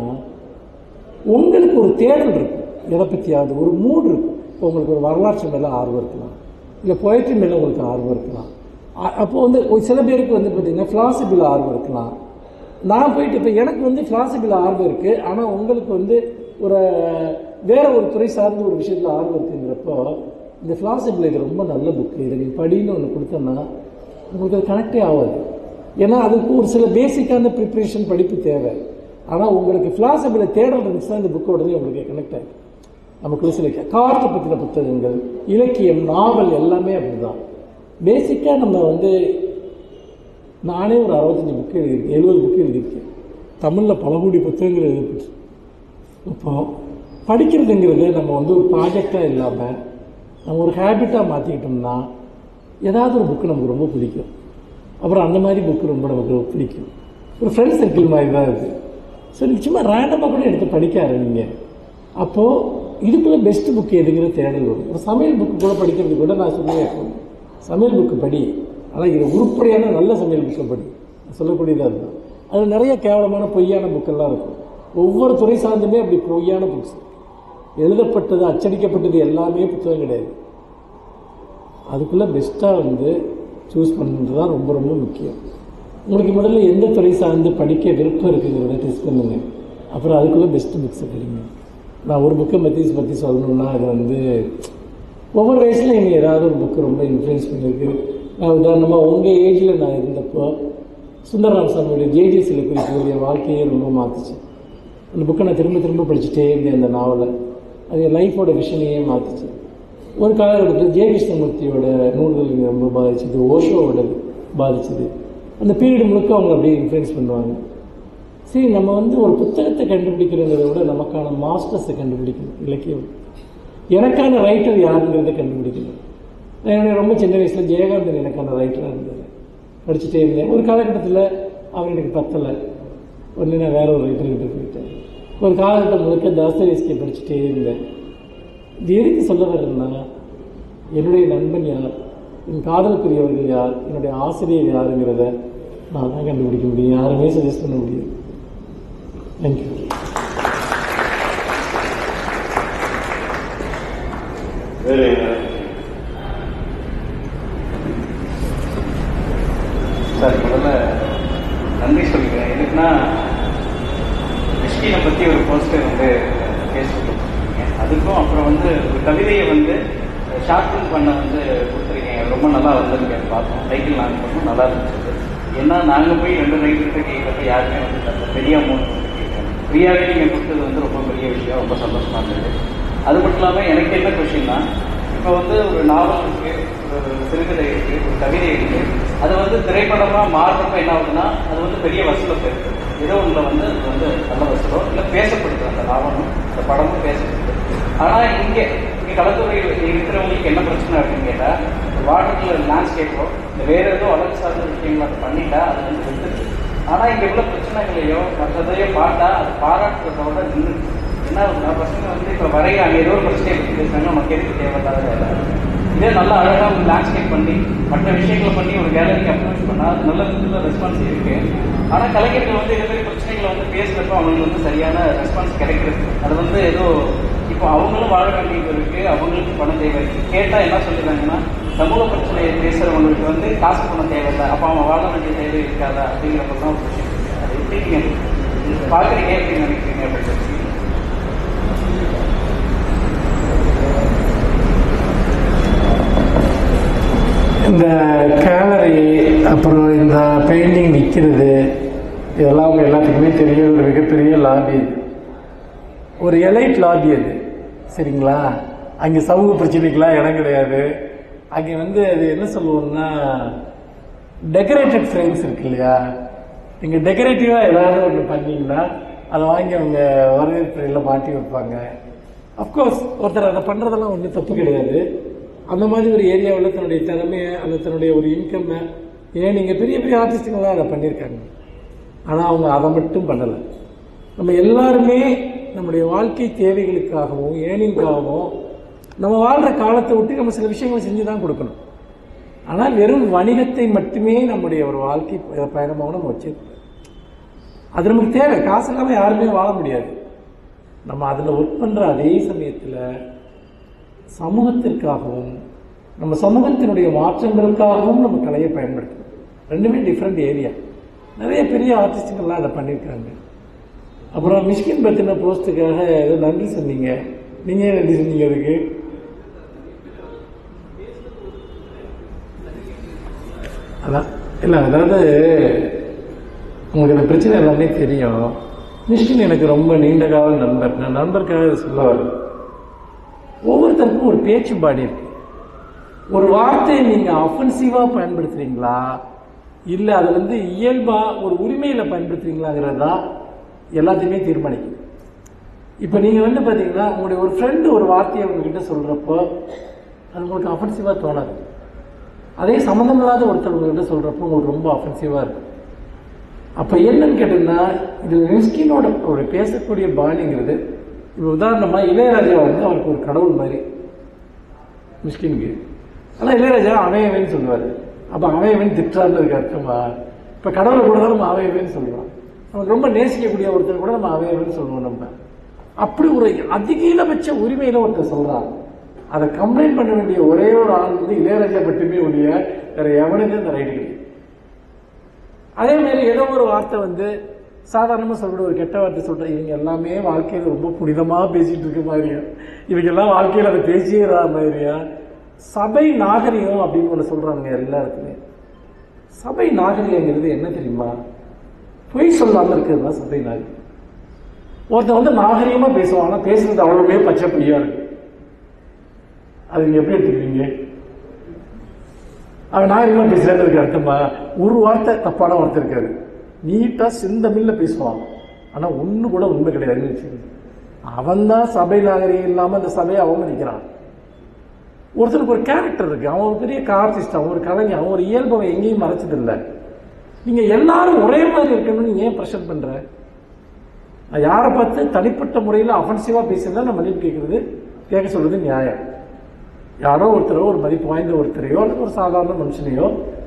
உங்களுக்கு ஒரு தேடல் இருக்கும், எதை பற்றியாவது ஒரு மூடு இருக்கும். இப்போ உங்களுக்கு ஒரு வரலாற்று மேலே ஆர்வம் இருக்கலாம், இல்லை பொயட்ரி மேலே உங்களுக்கு ஆர்வம் இருக்கலாம். அப்போது வந்து சில பேருக்கு வந்து பார்த்திங்கன்னா ஃபிலாசபியில் ஆர்வம் இருக்கலாம். நான் போயிட்டு இப்போ எனக்கு வந்து ஃபிலாசபியில் ஆர்வம் இருக்குது, ஆனால் உங்களுக்கு வந்து ஒரு வேறு ஒரு துறை சார்ந்த ஒரு விஷயத்தில் ஆர்வம் இருக்குங்கிறப்போ இந்த ஃபிலாசபியில் இது ரொம்ப நல்ல புக்கு, இதை நீங்கள் படின்னு ஒன்று கொடுத்தோன்னா உங்களுக்கு அது கனெக்டே ஆகாது. ஏன்னா அதுக்கு ஒரு சில பேசிக்கான ப்ரிப்ரேஷன் படிப்பு தேவை. ஆனால் உங்களுக்கு ஃபிலாசபியில் தேடல் இருந்துச்சுன்னா இந்த புக்கு உடனே உங்களுக்கு கனெக்ட் ஆகும். நமக்கு சில காலத்தை பற்றின புத்தகங்கள், இலக்கியம், நாவல் எல்லாமே அப்படி தான். பேசிக்காக நம்ம வந்து நானே ஒரு 65 புக்கு எழுதியிருக்கேன், 70 புக்கு எழுதியிருக்கேன். தமிழில் பல கோடி புத்தகங்கள் எழுதப்பட்டு. இப்போ படிக்கிறதுங்கிறது நம்ம வந்து ஒரு ப்ராஜெக்டாக இல்லாமல் நம்ம ஒரு ஹேபிட்டாக மாற்றிக்கிட்டோம்னா ஏதாவது ஒரு புக்கு நமக்கு ரொம்ப பிடிக்கும். அப்புறம் அந்த மாதிரி புக்கு ரொம்ப நமக்கு பிடிக்கும். ஒரு ஃப்ரெண்ட்ஸ் சர்க்கிள் மாதிரி தான் இருக்குது. ஸோ நிச்சயமாக ரேண்டமாக கூட எடுத்து படிக்க ஆரம்பிங்க. அப்போது இதுக்குள்ளே பெஸ்ட்டு புக்கு எதுங்கிற தேடல் வரும். ஒரு சமையல் புக்கு கூட படிக்கிறது கூட நான் சொல்லுவேன், சமையல் புக்கு படி, ஆனால் இது உருப்படியான நல்ல சமையல் புக்கை படி சொல்லக்கூடியதாக இருக்கும். அதில் நிறைய கேவலமான பொய்யான புக்கெல்லாம் இருக்கும். ஒவ்வொரு துறை சார்ந்துமே அப்படி பொய்யான புக்ஸ் எழுதப்பட்டது, அச்சடிக்கப்பட்டது எல்லாமே புத்தகம் கிடையாது. அதுக்குள்ளே பெஸ்ட்டாக வந்து சூஸ் பண்ணுறது தான் ரொம்ப ரொம்ப முக்கியம். உங்களுக்கு முதல்ல எந்த துறை சார்ந்து படிக்க விருப்பம் இருக்குங்கிறத டெஸ்ட் பண்ணுங்கள். அப்புறம் அதுக்குள்ளே பெஸ்ட்டு புக்ஸை படிங்க. நான் ஒரு புக்கை பற்றி சொல்லணுன்னா அது வந்து ஒவ்வொரு வயசில் என்னை ஏதாவது ஒரு புக்கு ரொம்ப இன்ஃப்ளூயன்ஸ் பண்ணியிருக்கு. நான் உதாரணமாக உங்கள் ஏஜில் நான் இருந்தப்போ சுந்தரராம சாமியுடைய ஜேஜே சில குறிப்புடைய வாழ்க்கையே ரொம்ப மாற்றுச்சு. அந்த புக்கை நான் திரும்ப படிச்சுட்டே இருந்தேன். அந்த நாவலை அது என் லைஃபோட விஷனையே மாற்றுச்சு. ஒரு காலகட்டத்தில் ஜே கிருஷ்ணமூர்த்தியோட நூல்கள் ரொம்ப பாதிச்சது, ஓஷோவோட பாதிச்சது. அந்த பீரியட் முழுக்க அவங்க அப்படியே இன்ஃப்ளூயன்ஸ் பண்ணுவாங்க. சரி, நம்ம வந்து ஒரு புத்தகத்தை கண்டுபிடிக்கிறத விட நமக்கான மாஸ்டர்ஸை கண்டுபிடிக்கணும். இலக்கியம் எனக்கான ரைட்டர் யாருங்கிறத கண்டுபிடிக்கணும். நான் ரொம்ப சின்ன வயசில் ஜெயகாந்தன் எனக்கான ரைட்டராக இருந்தார். படிச்சுட்டே இருந்தேன். ஒரு காலகட்டத்தில் அவர் எனக்கு பத்தலை, ஒன்று நான் வேற ஒரு ரைட்டர்கிட்ட போயிட்டேன். ஒரு காலகட்டம் முழுக்க தாஸ்தேவ்ஸ்கியை படிச்சுட்டே இருந்தேன். இது எதுக்கு சொல்ல வரேன்னா, என்னுடைய நண்பன் யார், என் காதலுக்குரியவர்கள் யார், என்னுடைய ஆசிரியர் யாருங்கிறத நான் தான் கண்டுபிடிக்க முடியும். யாருமே சஜஸ்ட் பண்ண முடியும். தேங்க்யூ.
சார், முதல்ல நன்றி சொல்லிக்கிறேன். எதுக்குன்னா, மிஷ்கினை பற்றி ஒரு போஸ்டர் வந்து ஃபேஸ்புக்கில் போட்டிருக்கீங்க. அதுக்கும் அப்புறம் வந்து ஒரு கவிதையை வந்து ஷார்ட் ஃபிலிம் பண்ண வந்து கொடுத்துருக்கீங்க, ரொம்ப நல்லா வந்திருக்கேன் பார்த்தோம். டைட்டில் நாங்கள் பண்ணோம், நல்லா இருந்துச்சு. ஏன்னா நாங்கள் போய் 2 ரைட்டர்கிட்ட கேட்குறப்ப யாருமே வந்து அந்த பெரிய அமௌண்ட் வந்து கேட்குறாங்க. ஃப்ரீயாகவே நீங்கள் கொடுத்தது வந்து ரொம்ப பெரிய விஷயம், ரொம்ப சந்தோஷமாக இருந்தது. அது மட்டும் இல்லாமல் எனக்கு என்ன கொஷின்னா, இப்போ வந்து ஒரு நாவல் இருக்குது, ஒரு சிறுகதை இருக்குது, ஒரு கவிதை இருக்குது, அது வந்து திரைப்படமாக மாறுறப்ப என்ன ஆகுதுன்னா அது வந்து பெரிய வசூலை பெறுது. ஏதோ ஒன்றில் வந்து அது வந்து நல்ல வசூலோ இல்லை பேசப்படுது, அந்த நாவலும் அந்த படமும் பேசப்படுது. ஆனால் இங்கே களத்துறையில் இருக்கிறவங்களுக்கு என்ன பிரச்சனை அப்படின்னு கேட்டால், வாட்டர் லேண்ட்ஸ்கேப்போ இல்லை வேறு ஏதோ அழகு சார்ந்த விஷயங்கள் அதை பண்ணிட்டா அது வந்து வெறுத்துது. ஆனால் இங்கே உள்ள பிரச்சனைகளையோ மற்றதையோ பார்த்தா அது பாராட்டுறதோட நின்று என்ன ஆகுதுன்னா, பசங்க வந்து இப்போ வரைய அங்கே ஏதோ ஒரு பிரச்சனையை பற்றி பேசுகிறாங்க, நமக்கு எதுக்கு தேவையில்லாத வேலை. இதே நல்லா அழகாக ஒரு லேண்ட்ஸ்கேப் பண்ணி மற்ற விஷயங்களை பண்ணி ஒரு கேலரிக்கு அப்ரோச் பண்ணால் அது நல்ல விதத்தில் ரெஸ்பான்ஸ் இருக்குது. ஆனால் கலைஞர்கள் வந்து இதே பிரச்சனைகளை வந்து பேசுகிறப்ப அவங்களுக்கு வந்து சரியான ரெஸ்பான்ஸ் கிடைக்கிறது. அது வந்து ஏதோ இப்போ அவங்களும் வாழ வேண்டியது இருக்குது, அவங்களுக்கு பணம் தேவை இருக்குது. கேட்டால் என்ன சொல்லிடுறாங்கன்னா, சமூக பிரச்சனையை பேசுகிறவங்களுக்கு வந்து காசு பணம் தேவையில்லை, அப்போ அவங்க வாழ வேண்டிய தேவை இருக்காதா அப்படிங்கிறப்ப தான் ஒரு விஷயம். அது எப்படி நீங்கள் பார்க்குறீங்க, எப்படி நினைக்கிறீங்க அப்படின்னு சொல்லி.
இந்த கேலரி அப்புறம் இந்த பெயிண்டிங் விற்கிறது இதெல்லாம் அவங்க எல்லாத்துக்குமே தெரிய ஒரு மிகப்பெரிய லாபி. இது ஒரு எலைட் லாபி அது, சரிங்களா? அங்கே சமூக பிரச்சனைக்கெலாம் இடம் கிடையாது. அங்கே வந்து அது என்ன சொல்லுவோம்னா டெக்கரேட்டட் ஃப்ரேம்ஸ் இருக்கு இல்லையா, நீங்கள் டெக்கரேட்டிவாக ஏதாவது ஒன்று பண்ணிங்கன்னா அதை வாங்கி அவங்க வரவேற்புறையில் மாட்டி வைப்பாங்க. அஃப்கோர்ஸ் ஒருத்தர் அதை பண்ணுறதெல்லாம் ஒன்றும் தப்பு கிடையாது. அந்த மாதிரி ஒரு ஏரியாவில் தன்னுடைய திறமையை அல்லது தன்னுடைய ஒரு இன்கம்மை நீங்கள் பெரிய பெரிய ஆர்டிஸ்ட்டுங்களாம் அதை பண்ணியிருக்காங்க. ஆனால் அவங்க அதை மட்டும் பண்ணலை. நம்ம எல்லாருமே நம்முடைய வாழ்க்கை தேவைகளுக்காகவும் ஏர்னிங்காகவும் நம்ம வாழ்கிற காலத்தை விட்டு நம்ம சில விஷயங்களை செஞ்சு தான் கொடுக்கணும். ஆனால் வெறும் வணிகத்தை மட்டுமே நம்முடைய ஒரு வாழ்க்கை பயணமாக நம்ம வச்சுருக்கோம். அது நமக்கு தேவை. காசு இல்லாமல் யாருமே வாழ முடியாது. நம்ம அதில் ஒர்க் பண்ணுற அதே சமயத்தில் சமூகத்திற்காகவும் நம்ம சமூகத்தினுடைய மாற்றங்களுக்காகவும் நம்ம கலையை பயன்படுத்தணும். ரெண்டுமே டிஃப்ரெண்ட் ஏரியா. நிறைய பெரிய ஆர்டிஸ்டுங்கள்லாம் அதை பண்ணியிருக்காங்க. அப்புறம் மிஷ்கின் பற்றின போஸ்ட்டுக்காக ஏதோ நன்றி சொன்னீங்க. நீங்கள் நன்றி சொன்னீங்க அதுக்கு? அதான் இல்லை, அதாவது உங்களுக்கு அந்த பிரச்சனை எல்லாமே தெரியும். மிஷ்கின் எனக்கு ரொம்ப நீண்ட கால நண்பர். நான் நண்பருக்காக சொல்ல வரேன். ஒவ்வொருத்தருக்கும் ஒரு பேச்சு பாடி இருக்கு. ஒரு வார்த்தையை நீங்கள் அஃபென்சிவாக பயன்படுத்துகிறீங்களா இல்லை அது வந்து இயல்பாக ஒரு உரிமையில் பயன்படுத்துகிறீங்களாங்கிறது தான் எல்லாத்தையுமே தீர்மானிக்குது. இப்போ நீங்கள் வந்து பார்த்தீங்கன்னா உங்களுடைய ஒரு ஃப்ரெண்டு ஒரு வார்த்தையை உங்ககிட்ட சொல்கிறப்போ அது உங்களுக்கு அஃபென்சிவாக தோணாது. அதே சம்மந்தம் இல்லாத ஒருத்தர் உங்ககிட்ட சொல்கிறப்போ உங்களுக்கு ரொம்ப அஃபென்சிவாக இருக்கும். அப்போ என்னன்னு கேட்டிங்கன்னா இது மிஷ்கினோட ஒரு பேசக்கூடிய பாணிங்கிறது, இப்போ உதாரணமாக இளையராஜா வந்து அவருக்கு ஒரு கடவுள் மாதிரி மிஷ்கினுக்கு. ஆனால் இளையராஜா அமையவேன்னு சொல்லுவார். அப்போ அமையவேன்னு திட்டார்னு இருக்கு அர்த்தமா? இப்போ கடவுளை கூட தான் நம்ம அமையவேன்னு சொல்கிறோம். நமக்கு ரொம்ப நேசிக்கக்கூடிய ஒருத்தர் கூட நம்ம அமையவேன்னு சொல்லுவோம். நம்ம அப்படி ஒரு அதிகபட்ச உரிமையில் ஒருத்தர் சொல்கிறாங்க. அதை கம்ப்ளைண்ட் பண்ண வேண்டிய ஒரே ஒரு ஆள் வந்து இளையராஜா மட்டுமே ஒழிய வேறு எவனுக்கு அந்த ரைட்டு கிடையாது. அதேமாரி ஏதோ ஒரு வார்த்தை வந்து சாதாரணமாக சொல்கிற ஒரு கெட்ட வார்த்தை சொல்கிறேன், இவங்க எல்லாமே வாழ்க்கையில் ரொம்ப புனிதமாக பேசிகிட்டு இருக்க மாதிரியா, இவங்க எல்லாம் வாழ்க்கையில் அதை பேசியே மாதிரியா. சபை நாகரிகம் அப்படின்னு ஒன்று சொல்கிறாங்க எல்லா இடத்துலையும். சபை நாகரிகங்கிறது என்ன தெரியுமா? பொய் சொல்லாமல் இருக்கிறது தான் சபை நாகரிகம். ஒருத்தன் வந்து நாகரிகமாக பேசுவான், ஆனால் பேசுறது அவ்வளோவே பச்சை பொய்யா இருக்கு. அது நீங்கள் எப்படி எடுத்துக்கிறீங்க? அவன் நாகரிகமாக பேசுகிறதுக்கு அர்த்தமா? ஒரு வார்த்தை தப்பான வார்த்தை இருக்காது, நீட்டாக செந்தமிழில் பேசுவான், ஆனால் ஒன்று கூட உண்மை கிடையாதுன்னு வச்சுக்கோங்க. அவன் தான் சபை நாகரிகம் இல்லாமல் அந்த சபையை அவமதிக்கிறான். ஒருத்தருக்கு ஒரு கேரக்டர் இருக்குது, அவன் ஒரு பெரிய ஆர்டிஸ்ட், அவன் ஒரு கலைஞர், அவன் ஒரு இயல்பை எங்கேயும் மறைச்சதில்லை. நீங்கள் எல்லாரும் ஒரே மாதிரி இருக்கணும்னு ஏன் ப்ரெஷர் பண்ணுற? நான் யாரை பார்த்து தனிப்பட்ட முறையில் அஃபென்சிவாக பேசுகிறதா நான் மன்னிப்பு கேட்க சொல்கிறது நியாயம். யாரோ ஒருத்தரோ ஒரு மதிப்பு வாய்ந்த ஒருத்தரையோ அல்லது ஒரு சாதாரண மனுஷனையோ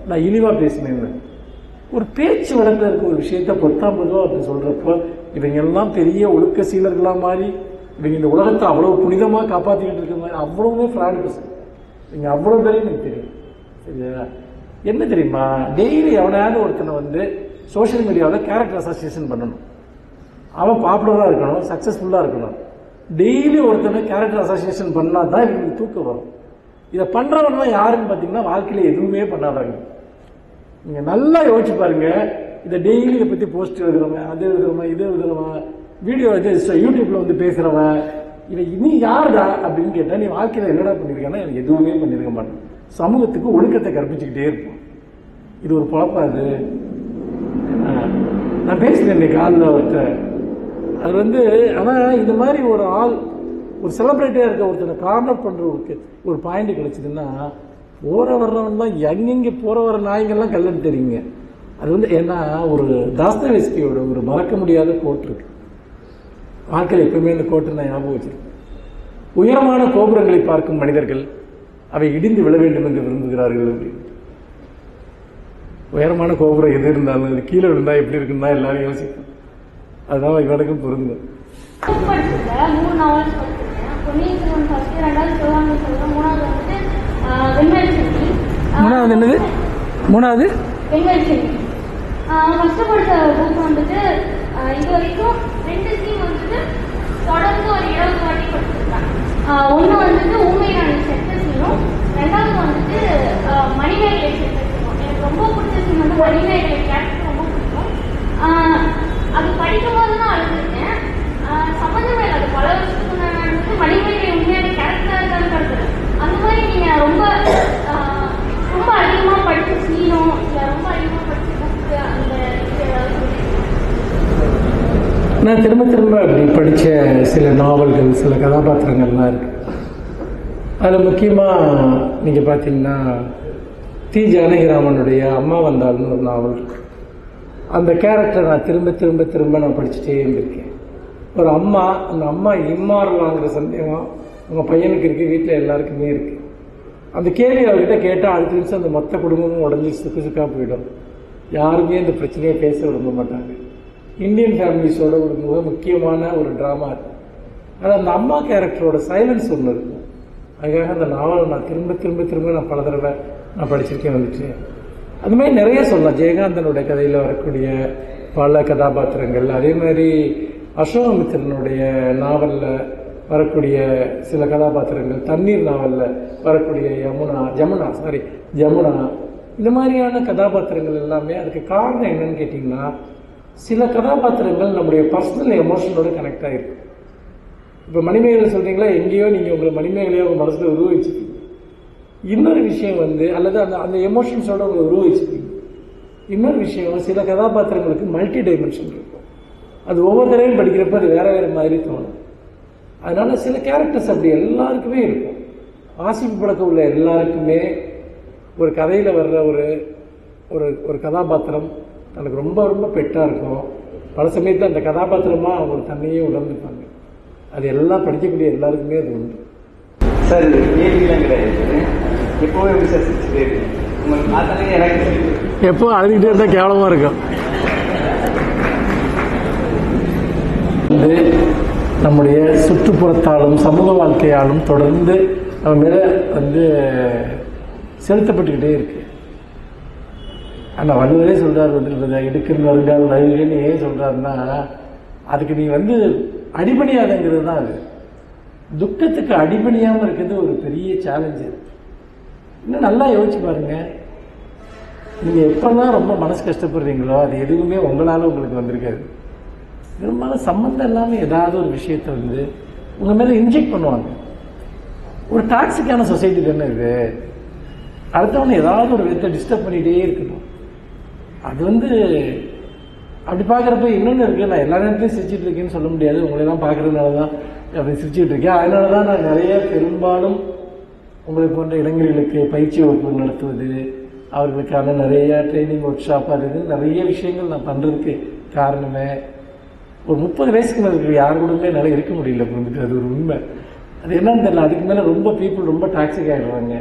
நான் இழிவாக பேசினேன்னு ஒரு பேச்சு வழக்கில் இருக்க ஒரு விஷயத்தை 19 அப்படி சொல்கிறப்போ இவங்க எல்லாம் பெரிய ஒழுக்க சீலர்களாக மாறி இவங்க இந்த உலகத்தை அவ்வளோ புனிதமாக காப்பாற்றிக்கிட்டு இருக்க மாதிரி அவ்வளோவே ஃப்ராடு பர்சன் இவங்க அவ்வளோ பேரையும் எனக்கு தெரியும். சரியா? என்ன தெரியுமா, டெய்லி எவனையாவது ஒருத்தனை வந்து சோஷியல் மீடியாவில் கேரக்டர் அசோசியேஷன் பண்ணணும். அவன் பாப்புலராக இருக்கணும், சக்ஸஸ்ஃபுல்லாக இருக்கணும். டெய்லி ஒருத்தனை கேரக்டர் அசோசியேஷன் பண்ணால் தான் இவங்களுக்கு தூக்கம் வரும். இதை பண்ணுறவங்கலாம் யாருன்னு பார்த்தீங்கன்னா வாழ்க்கையில் எதுவுமே பண்ணாதாங்க. நீங்கள் நல்லா யோசிச்சு பாருங்க. இதை டெய்லி இதை பற்றி போஸ்ட் எழுதுறவன், அது எழுதுறவன், இது எழுதுறவன், வீடியோ இது யூடியூப்பில் வந்து பேசுகிறவன், இதை நீ யாருடா அப்படின்னு கேட்டால் நீ வாழ்க்கையில் என்னடா பண்ணியிருக்கேன்னா எனக்கு எதுவுமே பண்ணியிருக்க மாட்டேன். சமூகத்துக்கு ஒழுக்கத்தை கற்பிச்சுக்கிட்டே இருப்போம். இது ஒரு பொழப்பா அது. நான் பேசுகிறேன் இன்னைக்கு காலில் ஒருத்தர், அது வந்து ஆனால் இது மாதிரி ஒரு ஆள், ஒரு செலிப்ரிட்டியாக இருக்க ஒருத்தனை கார்னர் பண்ணுற ஒரு பாயிண்ட் கிடைச்சிதுன்னா போகிற வர்றவன்லாம் எங்கெங்கே போகிற வர நாய்கள்லாம் கல்லெடுத்து தெரியுங்க. அது வந்து ஏன்னா ஒரு தாஸ்தவேஸ்கியோட ஒரு மறக்க முடியாத கோட் இருக்கு வாழ்க்கையில். எப்பவுமே இந்த கோட்டை நான் ஞாபகம் வச்சிருக்கேன். உயரமான கோபுரங்களை பார்க்கும் மனிதர்கள் அவை இடிந்து விழ வேண்டும் என்று விரும்புகிறார்கள் அப்படின்னு. உயரமான கோபுரம் எது இருந்தாலும் அது கீழே விழுந்தா எப்படி இருக்குன்னு தான் எல்லாரும் யோசிக்கும். அதுதான் இவனுக்கும் பொருந்தும்.
3 நாவல்ஸ் படிச்சிருக்கேன். பொன்னியின் செல்வன் ஃபர்ஸ்ட், 2வது சிவகாமி செல்வன், 3வது வந்துட்டு வெண்மதி செல்வி.
3வது என்னது? 3வது
வெண்மதி செல்வி. ஃபர்ஸ்ட் படித்த புக் வந்துட்டு இது வரைக்கும் 2 சீன் வந்துட்டு தொடர்ந்து ஒரு 20 வாட்டி படிச்சிருக்கேன். ஒன்று வந்துட்டு ஊமை ராணி செத்த சீனும், 2வது வந்துட்டு மணிமேகலை செத்த சீனும். எனக்கு ரொம்ப பிடிச்ச சீன் வந்து மணிமேகலை கேரக்டர் ரொம்ப பிடிக்கும். அது படிக்கும் போது தான் அழுதுருக்கேன். சம்மந்தமே இல்லை. அது பல வருஷத்துக்கு முன்னாடி மணிமேகலை உண்மையான கேரக்டராக தான் கருதுறேன். அந்த மாதிரி நீங்கள் ரொம்ப அதிகமாக படித்த சீனோ இல்லை ரொம்ப அதிகமாக படித்த புக்கு அந்த
நான் திரும்ப அப்படி படித்த சில நாவல்கள், சில கதாபாத்திரங்கள்லாம் இருக்கு. அதில் முக்கியமாக நீங்கள் பார்த்தீங்கன்னா தி ஜானகிராமனுடைய அம்மா வந்தாள்னு ஒரு நாவல் இருக்கு. அந்த கேரக்டரை நான் திரும்ப நான் படிச்சுட்டே இருந்திருக்கேன். ஒரு அம்மா, அந்த அம்மா இம்மாறலாங்கிற சந்தேகம் உங்கள் பையனுக்கு இருக்குது, வீட்டில் எல்லாருக்குமே இருக்குது. அந்த கேள்வி அவர்கிட்ட கேட்டால் அடுத்த நிமிஷம் அந்த மொத்த குடும்பமும் உடஞ்சி சுக்காக போயிடும். யாருமே அந்த பிரச்சனையை பேச விரும்ப மாட்டாங்க. இந்தியன் ஃபேமிலிஸோட ஒரு மிக முக்கியமான ஒரு ட்ராமா இருக்கும். ஆனால் அந்த அம்மா கேரக்டரோட சைலன்ஸ் ஒன்று இருக்கும். அதுக்காக அந்த நாவலை நான் திரும்ப நான் பல தடவை நான் படிச்சிருக்கேன் வந்துட்டு. அது மாதிரி நிறைய சொல்லலாம். ஜெயகாந்தனுடைய கதையில் வரக்கூடிய பல கதாபாத்திரங்கள், அதே மாதிரி அசோகமித்திரனுடைய நாவலில் வரக்கூடிய சில கதாபாத்திரங்கள், தண்ணீர் நாவலில் வரக்கூடிய ஜமுனா, இந்த மாதிரியான கதாபாத்திரங்கள் எல்லாமே அதுக்கு காரணம் என்னன்னு கேட்டிங்கன்னா, சில கதாபாத்திரங்கள் நம்முடைய பர்சனல் எமோஷனோட கனெக்ட் ஆகிருக்கு. இப்போ மணிமேகலை சொல்கிறீங்களா, எங்கேயோ நீங்கள் உங்களை மணிமேகலையோ உங்கள் மனசில் உருவகிச்சுப்பீங்க. இன்னொரு விஷயம் வந்து அல்லது அந்த எமோஷன்ஸோட உங்களை உருவகிச்சுப்பீங்க. இன்னொரு விஷயம், சில கதாபாத்திரங்களுக்கு மல்டி டைமென்ஷன் இருக்கும். அது ஒவ்வொரு தடவையும் படிக்கிறப்ப அது வேறு மாதிரி தோணும். அதனால சில கேரக்டர்ஸ் அப்படி எல்லாருக்குமே இருக்கும். வாசிப்பு பழக்கம் உள்ள எல்லாருக்குமே ஒரு கதையில் வர்ற ஒரு கதாபாத்திரம் தனக்கு ரொம்ப பெட்டாக இருக்கும். பல சமயத்தில் அந்த கதாபாத்திரமாக அவங்க தன்னையே உணர்ந்துப்பாங்க. அது எல்லாம் படிக்கக்கூடிய எல்லாருக்குமே அது உண்டு.
சார் கேள்விலாம் கிடையாது, எப்போவே விசாரிச்சுட்டே இருக்கு. உங்களுக்கு பார்த்தாலே எனக்கு
எப்போ அழுதுகிட்டே இருந்தால் கேவலமாக இருக்கும். வந்து நம்முடைய சுற்றுப்புறத்தாலும் சமூக வாழ்க்கையாலும் தொடர்ந்து நம்ம மேலே வந்து செலுத்தப்பட்டுக்கிட்டே இருக்கு. ஆனால் வள்ளுவரே சொல்கிறார் வந்து இடுக்கல் வருங்கால் நல்குன்னு ஏன் சொல்கிறாருன்னா, அதுக்கு நீ வந்து அடிபணியாதங்கிறது தான். அது துக்கத்துக்கு அடிபணியாமல் இருக்கிறது ஒரு பெரிய சேலஞ்சு. இன்னும் நல்லா யோசிச்சு பாருங்க. நீங்கள் எப்போல்லாம் ரொம்ப மனசு கஷ்டப்படுறீங்களோ அது எதுவுமே உங்களால் உங்களுக்கு வந்திருக்காது. பெரும்பாலும் சம்மந்தம் இல்லாமல் ஏதாவது ஒரு விஷயத்தை வந்து உங்கள் மேலே இன்ஜெக்ட் பண்ணுவாங்க. ஒரு டாக்ஸிக்கான சொசைட்டி தானே இது. அடுத்தவனை ஏதாவது ஒரு விதத்தை டிஸ்டர்ப் பண்ணிகிட்டே இருக்கணும். அது வந்து அப்படி பார்க்குறப்ப இன்னொன்று இருக்குது. நான் எல்லா நேரத்தையும் சிரிச்சிட்டு இருக்கேன்னு சொல்ல முடியாது. உங்களெல்லாம் பார்க்குறதுனால தான் அப்படி சிரிச்சுட்டு இருக்கேன். அதனால தான் நான் நிறைய பெரும்பாலும் உங்களை போன்ற இளைஞர்களுக்கு பயிற்சி வகுப்பு நடத்துவது, அவர்களுக்கான நிறைய ட்ரைனிங் ஒர்க் ஷாப், அது இது நிறைய விஷயங்கள் நான் பண்ணுறதுக்கு காரணமே ஒரு 30 வயசுக்கு மேலே இருக்கிற யாரு கூடமே என்னால் இருக்க முடியல. வந்துட்டு அது ஒரு உண்மை. அது என்னன்னு தெரியல. அதுக்கு மேலே ரொம்ப பீப்புள் ரொம்ப டாக்ஸிக் ஆகிடுவாங்க.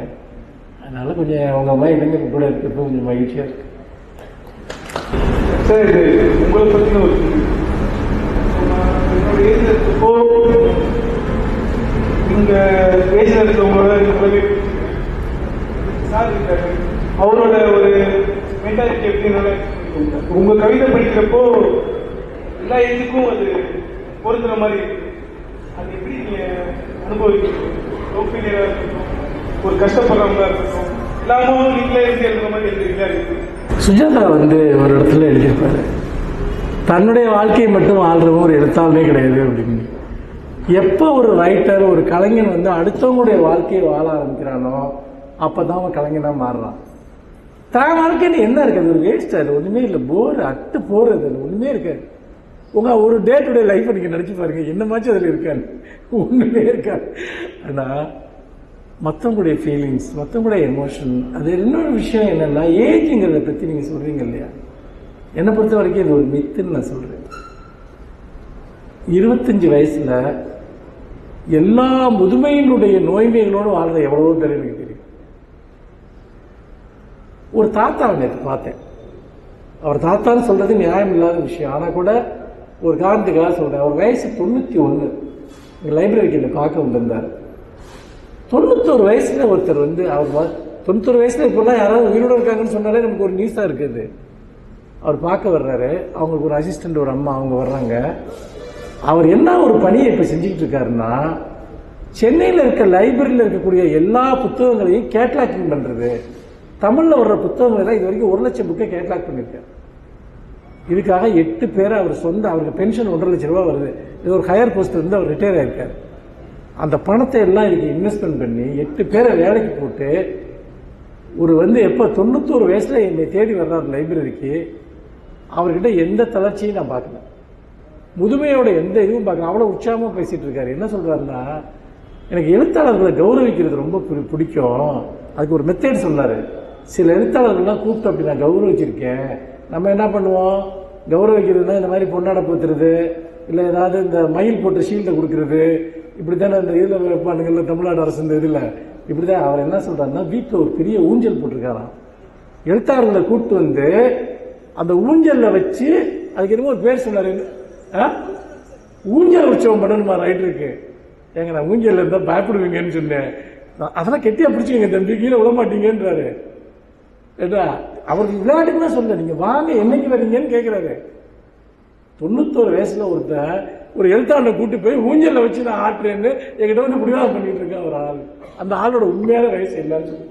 அதனால கொஞ்சம் அவங்க மாதிரி இளைஞர்கள் கூட இருக்கிறப்ப கொஞ்சம் மகிழ்ச்சியாக இருக்குது.
சார், இது உங்களை பற்றின ஒரு என்னோட ஏஜில் இருக்கப்போ இங்கே ஏஜில் இருக்கிறவங்களோட சார் இருக்காரு, அவரோட ஒரு மென்டாலிட்டி எப்படின்னு உங்கள் கவிதை படிக்கிறப்போ எல்லா ஏஜுக்கும் அது பொருந்துற மாதிரி அது எப்படி நீங்கள் அனுபவிக்கிறீங்க? லோ ஃபீலியராக இருக்கட்டும், ஒரு கஷ்டப்படுறவங்களா இருக்கட்டும் எல்லாமும் நீங்களே இருந்து எழுதுற மாதிரி எழுதுறீங்களா இருக்கு.
சுஜாதா ஒரு இடத்துல எழுதியிருப்பாரு, தன்னுடைய வாழ்க்கையை மட்டும் வாழ்றவங்க ஒரு எழுத்தாளனே கிடையாது அப்படின்னு. எப்போ ஒரு ரைட்டர் ஒரு கலைஞன் அடுத்தவங்களுடைய வாழ்க்கையை வாழ ஆரம்பிக்கிறானோ அப்பதான் அவன் கலைஞனா மாறுறான். தான் வாழ்க்கைன்னு என்ன இருக்குது? ஒரு வேஸ்ட், அது ஒண்ணுமே இல்லை, போர், அட்டு போறது, அது ஒண்ணுமே இருக்காது. உங்க ஒரு டே டு டே லைஃப்பை நீங்க நினைச்சு பாருங்க, என்னமாச்சும் அதுல இருக்காது, ஒண்ணுமே இருக்காது. ஆனா மற்றவங்களுடைய ஃபீலிங்ஸ், மற்றவங்களுடைய எமோஷன், அது இன்னொரு விஷயம் என்னன்னா ஏஜுங்கிறத பத்தி நீங்க சொல்றீங்க இல்லையா, என்னை பொறுத்த வரைக்கும் இது ஒரு மித்துன்னு நான் சொல்றேன். 25 வயசுல எல்லா முதுமையினுடைய நோய்மைகளோடு வாழ்ற எவ்வளவோ பேர் எனக்கு தெரியும். ஒரு தாத்தாவை நேற்று பார்த்தேன். அவர் தாத்தான்னு சொல்றது நியாயம் இல்லாத விஷயம், ஆனா கூட ஒரு காரணத்துக்காக சொல்றேன். அவர் வயசு 91. எங்க லைப்ரரிக்கு என்னை பார்க்க வந்திருந்தார். 91 வயசுல ஒருத்தர் அவர் 91 வயசுல இப்பெல்லாம் யாராவது உயிரோடு இருக்காங்கன்னு சொன்னாலே நமக்கு ஒரு நியூஸா இருக்குது. அவர் பார்க்க வர்றாரு, அவங்களுக்கு ஒரு அசிஸ்டன்ட், ஒரு அம்மா, அவங்க வர்றாங்க. அவர் என்ன ஒரு பணியை இப்ப செஞ்சுக்கிட்டு இருக்காருன்னா, சென்னையில் இருக்க லைப்ரரியில் இருக்கக்கூடிய எல்லா புத்தகங்களையும் கேட்லாக்கிங் பண்றது. தமிழ்ல வர்ற புத்தகங்கள் எல்லாம் இது வரைக்கும் 1 லட்சம் புக்கை கேட்லாக் பண்ணிருக்காரு. இதுக்காக 8 பேரை அவருக்கு பென்ஷன் 1.5 லட்சம் ரூபாய் வருது. இது ஒரு ஹையர் போஸ்ட் அவர் ரிட்டையர் ஆயிருக்காரு. அந்த பணத்தை எல்லாம் இதுக்கு இன்வெஸ்ட்மெண்ட் பண்ணி 8 பேரை வேலைக்கு போட்டு ஒரு எப்ப 91 வயசுல என்னை தேடி வர்றாரு லைப்ரரிக்கு. அவர்கிட்ட எந்த தளர்ச்சியும் நான் பார்க்கல, முதுமையோட எந்த இதுவும் பார்க்கல. அவ்வளவு உற்சாகமா பேசிட்டு இருக்காரு. என்ன சொல்றாருன்னா, எனக்கு எழுத்தாளர்களை கௌரவிக்கிறது ரொம்ப பிடிக்கும். அதுக்கு ஒரு மெத்தட் சொன்னாரு. சில எழுத்தாளர்கள்லாம் கூப்பிட்டு அப்படி நான் கௌரவிச்சிருக்கேன். நம்ம என்ன பண்ணுவோம், கௌரவிக்கிறதுனா இந்த மாதிரி பொன்னாட போத்துறது, இல்லை ஏதாவது இந்த மயில் போட்ட ஷீல்டை கொடுக்கறது, இப்படித்தானே இந்த இதில் வைப்பானுங்கள்ல தமிழ்நாடு அரசு இந்த இதில் இப்படிதான். அவர் என்ன சொல்றாருன்னா, வீட்டில் ஒரு பெரிய ஊஞ்சல் போட்டிருக்காராம். எழுத்தாளர்களை கூப்பிட்டு அந்த ஊஞ்சல்ல வச்சு, அதுக்கு என்னமோ ஒரு பேர் சொன்னாரு, ஊஞ்சல் உற்சவம் பண்ணணுமா ரைட்டருக்கு. ஏங்க நான் ஊஞ்சல் இருந்தா பயப்படுவீங்கன்னு சொன்னேன். அதெல்லாம் கெட்டியா பிடிச்சிங்க தம்பி, கீழே விட மாட்டீங்கன்றாரு. அவருக்கு விளையாட்டுக்குலாம் சொல்ல, நீங்க வாங்க என்னைக்கு வரீங்கன்னு கேட்கிறாரு. 91 வயசுல ஒரு எழுத்தாளனை கூட்டு போய் ஊஞ்சல்ல வச்சு நான் ஆட்டுறேன்னு என்கிட்ட முடிவாக பண்ணிட்டு இருக்கேன் ஒரு ஆள். அந்த ஆளோட உண்மையான வயசு என்னன்னு சொல்லி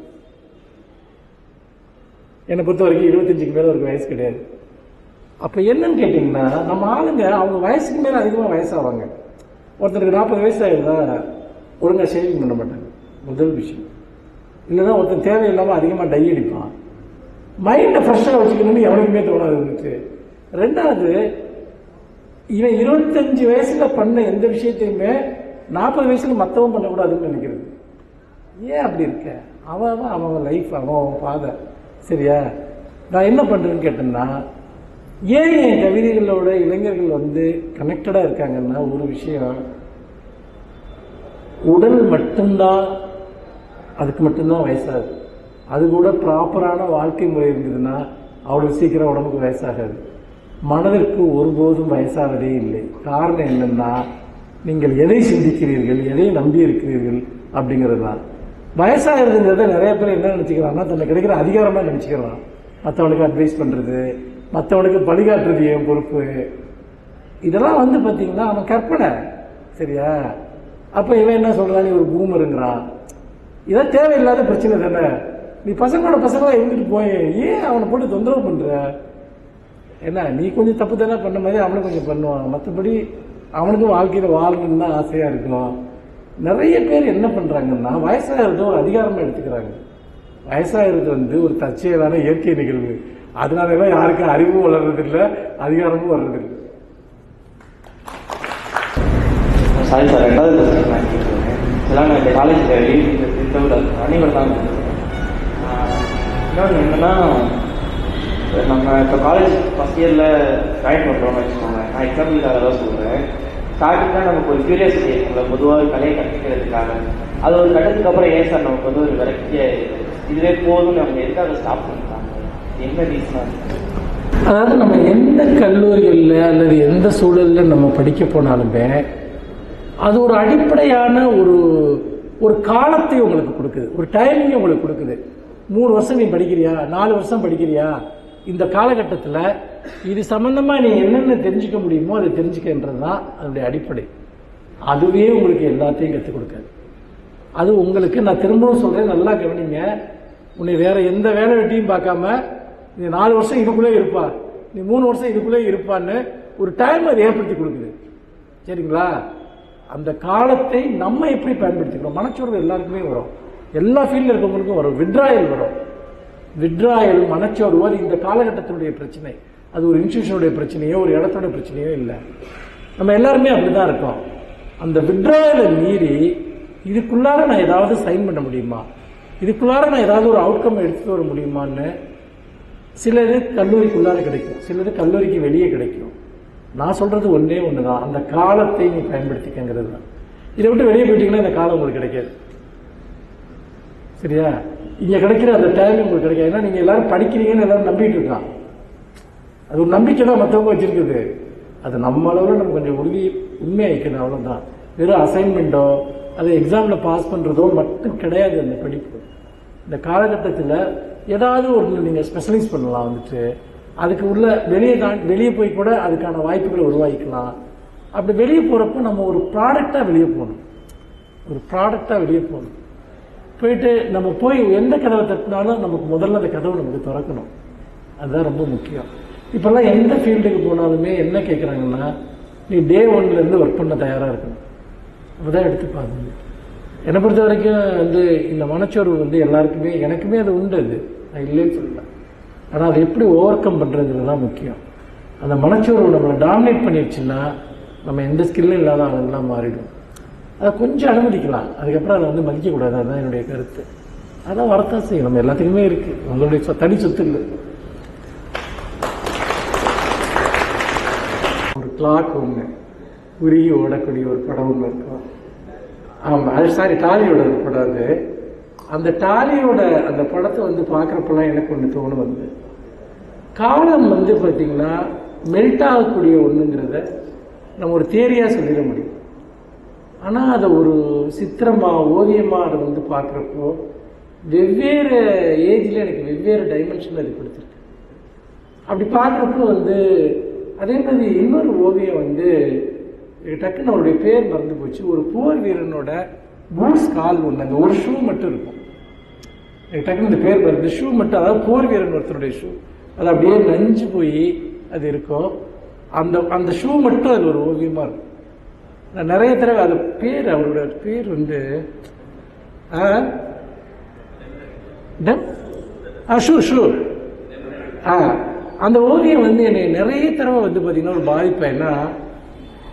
என்னை பொறுத்த வரைக்கும் 25க்கு மேல ஒரு வயசு கிடையாது. அப்ப என்னன்னு கேட்டீங்கன்னா, நம்ம ஆளுங்க அவங்க வயசுக்கு மேல அதிகமா வயசாவாங்க. ஒருத்தருக்கு 40 வயசு ஆயிருந்தா ஒழுங்கா ஷேவிங் பண்ண மாட்டாங்க, முதல் விஷயம். இல்லைன்னா ஒருத்தர் தேவையில்லாம அதிகமா டை அடிப்பான். மைண்டை ஃப்ரெஷ்ஷாக வச்சுக்கணும்னு எவனுக்குமே தோணாது இருந்துச்சு. 2வது, இவன் 25 வயசுல பண்ண எந்த விஷயத்தையுமே 40 வயசுல மற்றவன் பண்ணக்கூடாதுன்னு நினைக்கிறது. ஏன் அப்படி இருக்க? அவன் லைஃப், அவன் பாதை, சரியா? நான் என்ன பண்றேன்னு கேட்டேன்னா, ஏன் என் கவிதைகளோட இளைஞர்கள் கனெக்டடா இருக்காங்கன்னா, ஒரு விஷயம், உடல் மட்டும்தான், அதுக்கு மட்டும்தான் வயசாகுது. அது கூட ப்ராப்பரான வாழ்க்கை முறை இருந்ததுன்னா அவ்வளவு சீக்கிரம் உடம்புக்கு வயசாகாது. மனதிற்கு ஒருபோதும் வயசாவதே இல்லை. காரணம் என்னன்னா, நீங்கள் எதை சிந்திக்கிறீர்கள், எதை நம்பி இருக்கிறீர்கள் அப்படிங்கிறது தான். வயசாகிறதுங்கிறத நிறைய பேர் என்ன நினைச்சுக்கிறாங்கன்னா, தன்னை கிடைக்கிற அதிகாரமா நினைச்சுக்கிறான். மற்றவனுக்கு அட்வைஸ் பண்றது, மற்றவனுக்கு பழிகாட்டுறது என் பொறுப்பு, இதெல்லாம் பார்த்தீங்கன்னா அவன் கற்பனை, சரியா? அப்ப இவன் என்ன சொல்றான், நீ ஒரு பூமருங்கிறான். இதான் தேவையில்லாத பிரச்சனை தானே. நீ பசங்களா இருந்துட்டு போய் ஏன் அவனை போட்டு தொந்தரவு பண்ற? என்ன, நீ கொஞ்சம் தப்பு தானே பண்ண மாதிரி அவனும் கொஞ்சம் பண்ணுவான். மற்றபடி அவனுக்கும் வாழ்க்கையில வாழணும்னு தான் ஆசையா இருக்கும். நிறைய பேர் என்ன பண்றாங்கன்னா, வயசாகிறது ஒரு அதிகாரமா எடுத்துக்கிறாங்க. வயசாகிறது ஒரு தற்செயலான இயற்கை நிகழ்வு. அதனாலதான் யாருக்கும் அறிவும் வளர்றதில்லை, அதிகாரமும் வர்றதில்லை.
சாரி சார், 2வது கொஸ்டின் நான் கேட்குறேன். இதெல்லாம் நான் இந்த காலேஜில் அனைவர் தான். இன்னொன்று என்னன்னா, நம்ம இப்போ காலேஜ் ஃபஸ்ட் இயரில் ஜாயின் பண்ணுறோம்னு வச்சுக்கோங்க. நான் எக்ஸாம்பிளுக்காக தான் சொல்கிறேன். ஸ்டார்டிங்காக நமக்கு ஒரு கியூரியாசிட்டி இருக்குல்ல, பொதுவாக கலையை கற்றுக்கிறதுக்காக. அது ஒரு கட்டத்துக்கு அப்புறம் ஏன் சார் நமக்கு ஒரு விரக்திய இதுவே போதும்னு அவங்க எதுக்காக ஸ்டாப் பண்ணிட்டாங்க? என்ன ரீசனாக இருக்கு?
அதாவது நம்ம எந்த கல்லூரிகளில் அல்லது எந்த சூழலில் நம்ம படிக்க போனாலுமே அது ஒரு அடிப்படையான ஒரு காலத்தை உங்களுக்கு கொடுக்குது, ஒரு டைமிங் உங்களுக்கு கொடுக்குது. 3 வருஷம் நீ படிக்கிறியா, 4 வருஷம் படிக்கிறியா, இந்த காலகட்டத்தில் இது சம்பந்தமா நீ என்னென்ன தெரிஞ்சுக்க முடியுமோ அதை தெரிஞ்சுக்கின்றது தான் அதனுடைய அடிப்படை. அதுவே உங்களுக்கு எல்லாத்தையும் கற்றுக் கொடுக்காது. அது உங்களுக்கு நான் திரும்பவும் சொல்கிறேன், நல்லா கவனிங்க. உன்னை வேற எந்த வேலை வெட்டியும் பார்க்காம நீ 4 வருஷம் இதுக்குள்ளே இருப்பா, நீ 3 வருஷம் இதுக்குள்ளே இருப்பான்னு ஒரு டைம் அது ஏற்படுத்தி கொடுக்குது. சரிங்களா? அந்த காலத்தை நம்ம எப்படி பயன்படுத்திக்கிறோம்? மனச்சோர்வு எல்லாருக்குமே வரும், எல்லா ஃபீல்டில் இருக்கவங்களுக்கும் வரும். விட்ராயல் வரும். விட்ராயல், மனச்சோர்வு அது இந்த காலகட்டத்தினுடைய பிரச்சனை. அது ஒரு இன்ஸ்டியூஷனுடைய பிரச்சனையோ ஒரு இடத்தோட பிரச்சனையோ இல்லை. நம்ம எல்லாருமே அப்படிதான் இருக்கோம். அந்த விட்ராயலை மீறி இதுக்குள்ளார நான் ஏதாவது சைன் பண்ண முடியுமா, இதுக்குள்ளார நான் ஏதாவது ஒரு அவுட்கம் எடுத்துட்டு வர முடியுமான்னு சிலது கல்லூரிக்குள்ளார கிடைக்கும், சிலது கல்லூரிக்கு வெளியே கிடைக்கும். நான் சொல்றது ஒன்றே ஒன்று தான், அந்த காலத்தை நீ பயன்படுத்திக்கிறது தான். இதை விட்டு வெளியே போயிட்டீங்கன்னா இந்த காலம் உங்களுக்கு கிடைக்காது. சரியா? இங்கே கிடைக்கிற அந்த டைம் உங்களுக்கு கிடைக்காது. ஏன்னா நீங்கள் எல்லாரும் படிக்கிறீங்கன்னு எல்லாரும் நம்பிட்டு இருக்கான். அது ஒரு நம்பிக்கை தான் மற்றவங்க வச்சிருக்குது. அது நம்ம அளவில் நம்ம கொஞ்சம் உண்மையாயிக்கணும், அவ்வளோதான். வெறும் அசைன்மெண்ட்டோ அதை எக்ஸாமில் பாஸ் பண்ணுறதோ மட்டும் கிடையாது அந்த படிப்பு. இந்த காலகட்டத்தில் ஏதாவது ஒரு நீங்கள் ஸ்பெஷலைஸ் பண்ணலாம். வந்துட்டு அதுக்கு உள்ள வெளியே போய் கூட அதுக்கான வாய்ப்புகளை உருவாக்கிக்கலாம். அப்படி வெளியே போகிறப்போ நம்ம ஒரு ப்ராடக்டாக வெளியே போகணும். போயிட்டு நம்ம போய் எந்த கதவை தட்டினாலும் நமக்கு முதல்ல அந்த கதவை நமக்கு திறக்கணும். அதுதான் ரொம்ப முக்கியம். இப்போல்லாம் எந்த ஃபீல்டுக்கு போனாலுமே என்ன கேட்குறாங்கன்னா, நீ டே 1லேருந்து ஒர்க் பண்ண தயாராக இருக்கணும். அப்போதான் எடுத்துப்பாங்க. என்னை பொறுத்த வரைக்கும் இந்த மனச்சோர்வு எல்லாருக்குமே, எனக்குமே அது உண்டு. அது நான் இல்லைன்னு சொல்லல. ஆனால் அதை எப்படி ஓவர் கம் பண்ணுறதுங்கிறது தான் முக்கியம். அந்த மனச்சோர்வு நம்மளை டாமினேட் பண்ணிடுச்சுன்னா நம்ம எந்த ஸ்கில்லும் இல்லாத அதெல்லாம் மாறிடும். அதை கொஞ்சம் அனுமதிக்கலாம், அதுக்கப்புறம் அதை மதிக்கக்கூடாது. அதுதான் என்னுடைய கருத்து. அதான் வரத்தான் செய்யும், நம்ம எல்லாத்துக்குமே இருக்குது. உங்களுடைய தனி சொத்து இல்லை. ஒரு கிளாக் ஒன்று உருகி ஓடக்கூடிய ஒரு படம் ஒன்று இருக்கும். ஆமாம், அது டாலியோட படம். அது அந்த டாலியோட அந்த படத்தை பார்க்குறப்பெல்லாம் எனக்கு ஒன்று தோணும். காலம் பார்த்தீங்கன்னா மெல்ட் ஆகக்கூடிய ஒன்றுங்கிறத நம்ம ஒரு தியரியாக சொல்லிட முடியும். ஆனால் அதை ஒரு சித்திரமாக ஓவியமாக அதை பார்க்குறப்போ வெவ்வேறு ஏஜில் எனக்கு வெவ்வேறு டைமென்ஷன் அது கொடுத்துருக்கு. அப்படி பார்க்குறப்போ அதே மாதிரி இன்னொரு ஓவியம் டக்குன்னு அவருடைய பேர் மறந்து போச்சு. ஒரு போர் வீரனோட பூட்ஸ் கால் ஒன்று, அந்த ஒரு ஷூ மட்டும் இருக்கும். எனக்கு டக்குன்னு இந்த பேர் மறந்து, ஷூ மட்டும், அதாவது போர் வீரன் ஒருத்தருடைய ஷூ, அது அப்படியே நஞ்சு போய் அது இருக்கும். அந்த ஷூ மட்டும் அது ஒரு ஓவியமாக இருக்கும். நான் நிறைய தடவை அது பேர், அவரோட பேர் ஷூ அந்த ஓவியம் என்னை நிறைய தடவை பார்த்தீங்கன்னா ஒரு பாதிப்பேன்னா,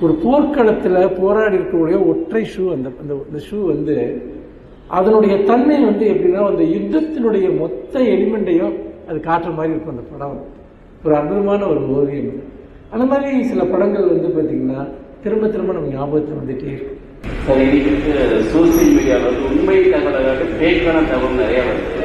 ஒரு போர்க்களத்தில் போராடி இருக்கக்கூடிய ஒற்றை ஷூ, அந்த ஷூ அதனுடைய தன்மை எப்படின்னா அந்த யுத்தத்தினுடைய மொத்த எலிமெண்ட்டையும் அது காட்டுற மாதிரி இருக்கும். அந்த படம் ஒரு அற்புதமான ஒரு ஓவியம். அந்த மாதிரி சில படங்கள் பார்த்தீங்கன்னா திரும்ப திரும்ப நம்ம ஞாபகத்தில் வந்துட்டே இருக்கு.
சார், இன்னைக்கு சோசியல் மீடியாவில் உண்மை தகவலாக பேக்கான தகவல் நிறையா வருது.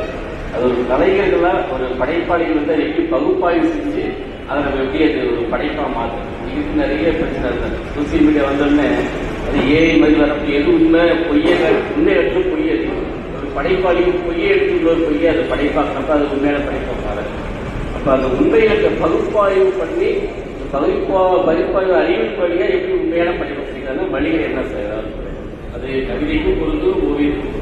அது ஒரு கலைஞர்களாக ஒரு படைப்பாளிகள் அதை எப்படி பகுப்பாய்வு செஞ்சு அதை நம்ம எப்படி அது ஒரு படைப்பாக மாற்றணும். இதுக்கு நிறைய பிரச்சனை இருக்காது. சோசியல் மீடியா வந்தோடனே அது ஏஐ மாதிரி வரப்போ எது உண்மை உண்மை எடுத்து பொய் அதிகம். ஒரு படைப்பாளியும் பொய்யை எடுத்துள்ள ஒரு பொய்யை அதை படைப்பாக்குறப்ப அது உண்மையான படைப்பாக மாறுது. அப்போ அந்த உண்மையை பகுப்பாய்வு பண்ணி பகுப்பாய்வு அறிவிப்பு வழியாக எப்படி உண்மையான படைப்பாக வழிகள் என்ன செய்யலாம்? அது கவிதைக்கும் பொருந்தும், ஓவியத்துக்கும்.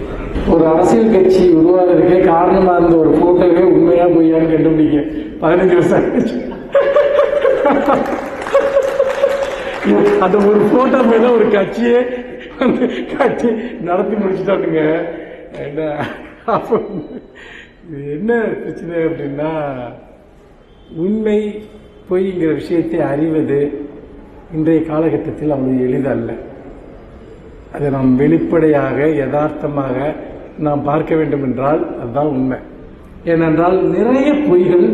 ஒரு அரசியல் கட்சி உருவாகிறதுக்கே காரணமாக இருந்த ஒரு போட்டோவே உண்மையா பொய்யான்னு கண்டுபிடிக்க 15 வருஷம் ஆயிடுச்சு. அந்த ஒரு போட்டோ மேல ஒரு கட்சியே கட்சி நடத்தி முடிச்சுட்டானுங்க. என்ன பிரச்சனை அப்படின்னா, உண்மை பொய்ங்கிற விஷயத்தை அறிவது இன்றைய காலகட்டத்தில் அவ்வளவு எளிதல்ல. அதை நாம் வெளிப்படையாக யதார்த்தமாக நாம் பார்க்க வேண்டும் என்றால் அதுதான் உண்மை. ஏனென்றால் நிறைய பொய்கள்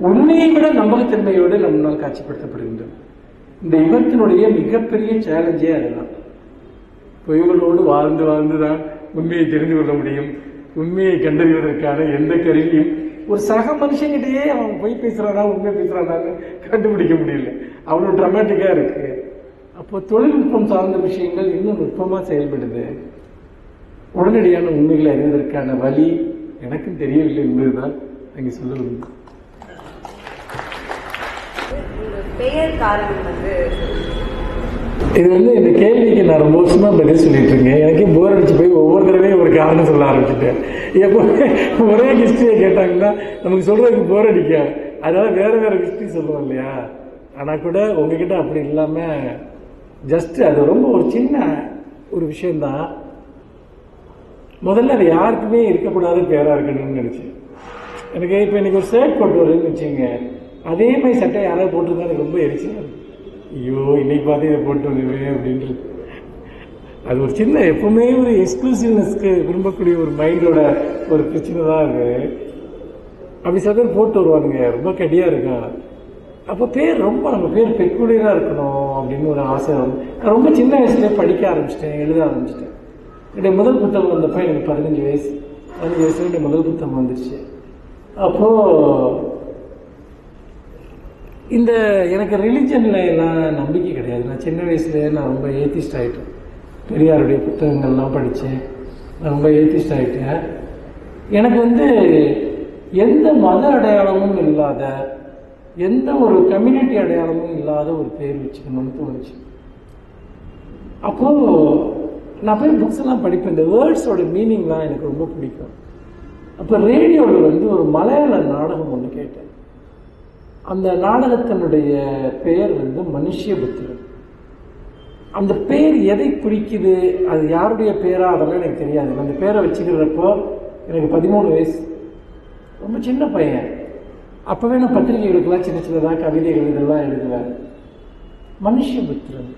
உண்மையை விட நம்பகத்தன்மையோடு நம்மால் காட்சிப்படுத்தப்படுகின்றன. இந்த யுகத்தினுடைய மிகப்பெரிய சேலஞ்சே அதுதான். பொய்களோடு வாழ்ந்துதான் உண்மையை தெரிந்து கொள்ள முடியும். உண்மையை கண்டறிவதற்கான எந்த கருவியும் ஒரு சக மனுஷங்கிட்டேயே அவன் பொய் பேசுறானா உண்மை பேசுறானான்னு கண்டுபிடிக்க முடியல. அவ்வளோ ட்ரமாட்டிக்கா இருக்கு. அப்போ தொழில்நுட்பம் சார்ந்த விஷயங்கள் இன்னும் நுட்பமாக செயல்படுது. உடனடியான உண்மைகளை அறிவதற்கான வழி எனக்கும் தெரியவில்லை என்பதுதான் அங்கே சொல்ல வேண்டும்.
பெயர் காரணம்
இது வந்து இந்த கேள்விக்கு நான் ரொம்ப வருஷமாக பதில் சொல்லிட்டு இருக்கேன். எனக்கே போர் அடிச்சு போய் ஒவ்வொரு தடவையும் ஒரு காரணம் சொல்ல ஆரம்பிச்சுட்டேன். எப்போ ஒரே ஹிஸ்ட்ரியை கேட்டாங்கன்னா நமக்கு சொல்கிறதுக்கு போர் அடிக்கும். அதனால வேறு வேறு ஹிஸ்ட்ரி சொல்லுவோம் இல்லையா. ஆனால் கூட உங்ககிட்ட அப்படி இல்லாமல் ஜஸ்ட் அது ரொம்ப ஒரு சின்ன ஒரு விஷயந்தான். முதல்ல அது யாருக்குமே இருக்கக்கூடாத பேராக இருக்கணும்னு நினச்சேன். எனக்கு இப்போ இன்றைக்கி ஒரு ஷர்ட் போட்டு வரேன்னு வச்சுங்க, அதே மாதிரி சட்டை யாராவது போட்டிருந்தா எனக்கு ரொம்ப எரிச்சலாக இருக்கும். ஐயோ இன்னைக்கு பார்த்து இதை போட்டு வந்துடுவேன் அப்படின்றது. அது ஒரு சின்ன எப்பவுமே ஒரு எக்ஸ்க்ளூசிவ்னஸ்க்கு விரும்பக்கூடிய ஒரு மைண்டோட ஒரு பிரச்சனை தான் அது. அப்படி சில பேர் போட்டு வருவானுங்க, ரொம்ப கடியாக இருக்கும். அப்போ பேர் ரொம்ப நம்ம பேர் பெக்குலியராக இருக்கணும் அப்படின்னு ஒரு ஆசை வந்து நான் ரொம்ப சின்ன வயசுலேயே படிக்க ஆரம்பிச்சிட்டேன், எழுத ஆரம்பிச்சிட்டேன். என்னுடைய முதல் புத்தகம் வந்தப்போ எனக்கு 15 வயசுல என்னுடைய முதல் புத்தகம் வந்துடுச்சு. அப்போது இந்த எனக்கு ரிலிஜனில் எல்லாம் நம்பிக்கை கிடையாது. நான் சின்ன வயசுலேயே நான் ரொம்ப ஏத்திஸ்ட் ஆகிட்டேன். பெரியாருடைய புத்தகங்கள்லாம் படித்தேன், நான் ரொம்ப ஏத்திஸ்ட் ஆகிட்டேன். எனக்கு வந்து எந்த மத அடையாளமும் இல்லாத, எந்த ஒரு கம்யூனிட்டி அடையாளமும் இல்லாத ஒரு பேர் வச்சுக்கணும்னு தோணுச்சு. அப்போது நான் போய் புக்ஸ் எல்லாம் படிப்பேன். இந்த வேர்ட்ஸோட மீனிங்லாம் எனக்கு ரொம்ப பிடிக்கும். அப்போ ரேடியோவில் வந்து ஒரு மலையாள நாடகம் ஒன்று கேட்டேன். அந்த நாடகத்தினுடைய பெயர் வந்து மனுஷ்யபுத்திரன். அந்த பேர் எதை குறிக்குது, அது யாருடைய பேரா அதெல்லாம் எனக்கு தெரியாது. அந்த பேரை வச்சுக்கிறப்போ எனக்கு 13 வயசு, ரொம்ப சின்ன பையன். அப்போவே நான் பத்திரிகைகளுக்கெல்லாம் சின்ன சின்னதாக கவிதைகள் இதெல்லாம் எழுதுவேன். மனுஷ்யபுத்திரன்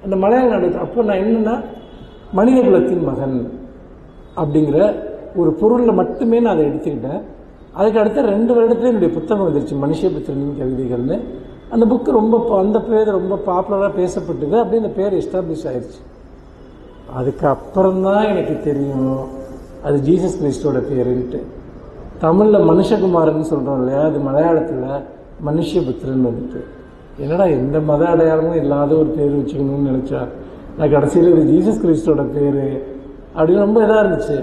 அந்த மலையாள நாடகத்தில். அப்போ நான் என்னென்னா மனித குலத்தின் மகன் அப்படிங்கிற ஒரு பொருளில் மட்டுமே நான் அதை எடுத்துக்கிட்டேன். அதுக்கு அடுத்த 2 வருடத்துல என்னுடைய புத்தகம் வந்துருச்சு, மனுஷ்யபுத்திரனின் கவிதைகள்னு. அந்த புக்கு ரொம்ப அந்த பேர் ரொம்ப பாப்புலராக பேசப்பட்டது. அப்படியே அந்த பேர் எஸ்டாப்ளிஷ் ஆயிடுச்சு. அதுக்கப்புறம்தான் எனக்கு தெரியும் அது ஜீசஸ் கிறிஸ்டோட பேருன்ட்டு. தமிழில் மனுஷகுமாரன் சொல்கிறோம் இல்லையா, அது மலையாளத்தில் மனுஷ்யபுத்திரன் வந்துட்டு. என்னடா எந்த மத அடையாளமும் இல்லாத ஒரு பேர் வச்சுக்கணும்னு நினச்சா, நான் கடைசியில் இது ஜீசஸ் கிறிஸ்டோட பேர் அப்படின்னு ரொம்ப இதாக இருந்துச்சு.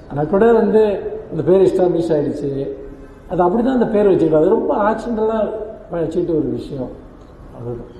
ஆனால் கூட வந்து அந்த பேர் எஸ்டாப்ளிஷ் ஆகிடுச்சு. அது அப்படி தான் அந்த பேர் வச்சுக்கிட்டோம். அது ரொம்ப ஆக்சிடென்டலாக வச்சுக்கிட்ட ஒரு விஷயம். அவ்வளோதான்.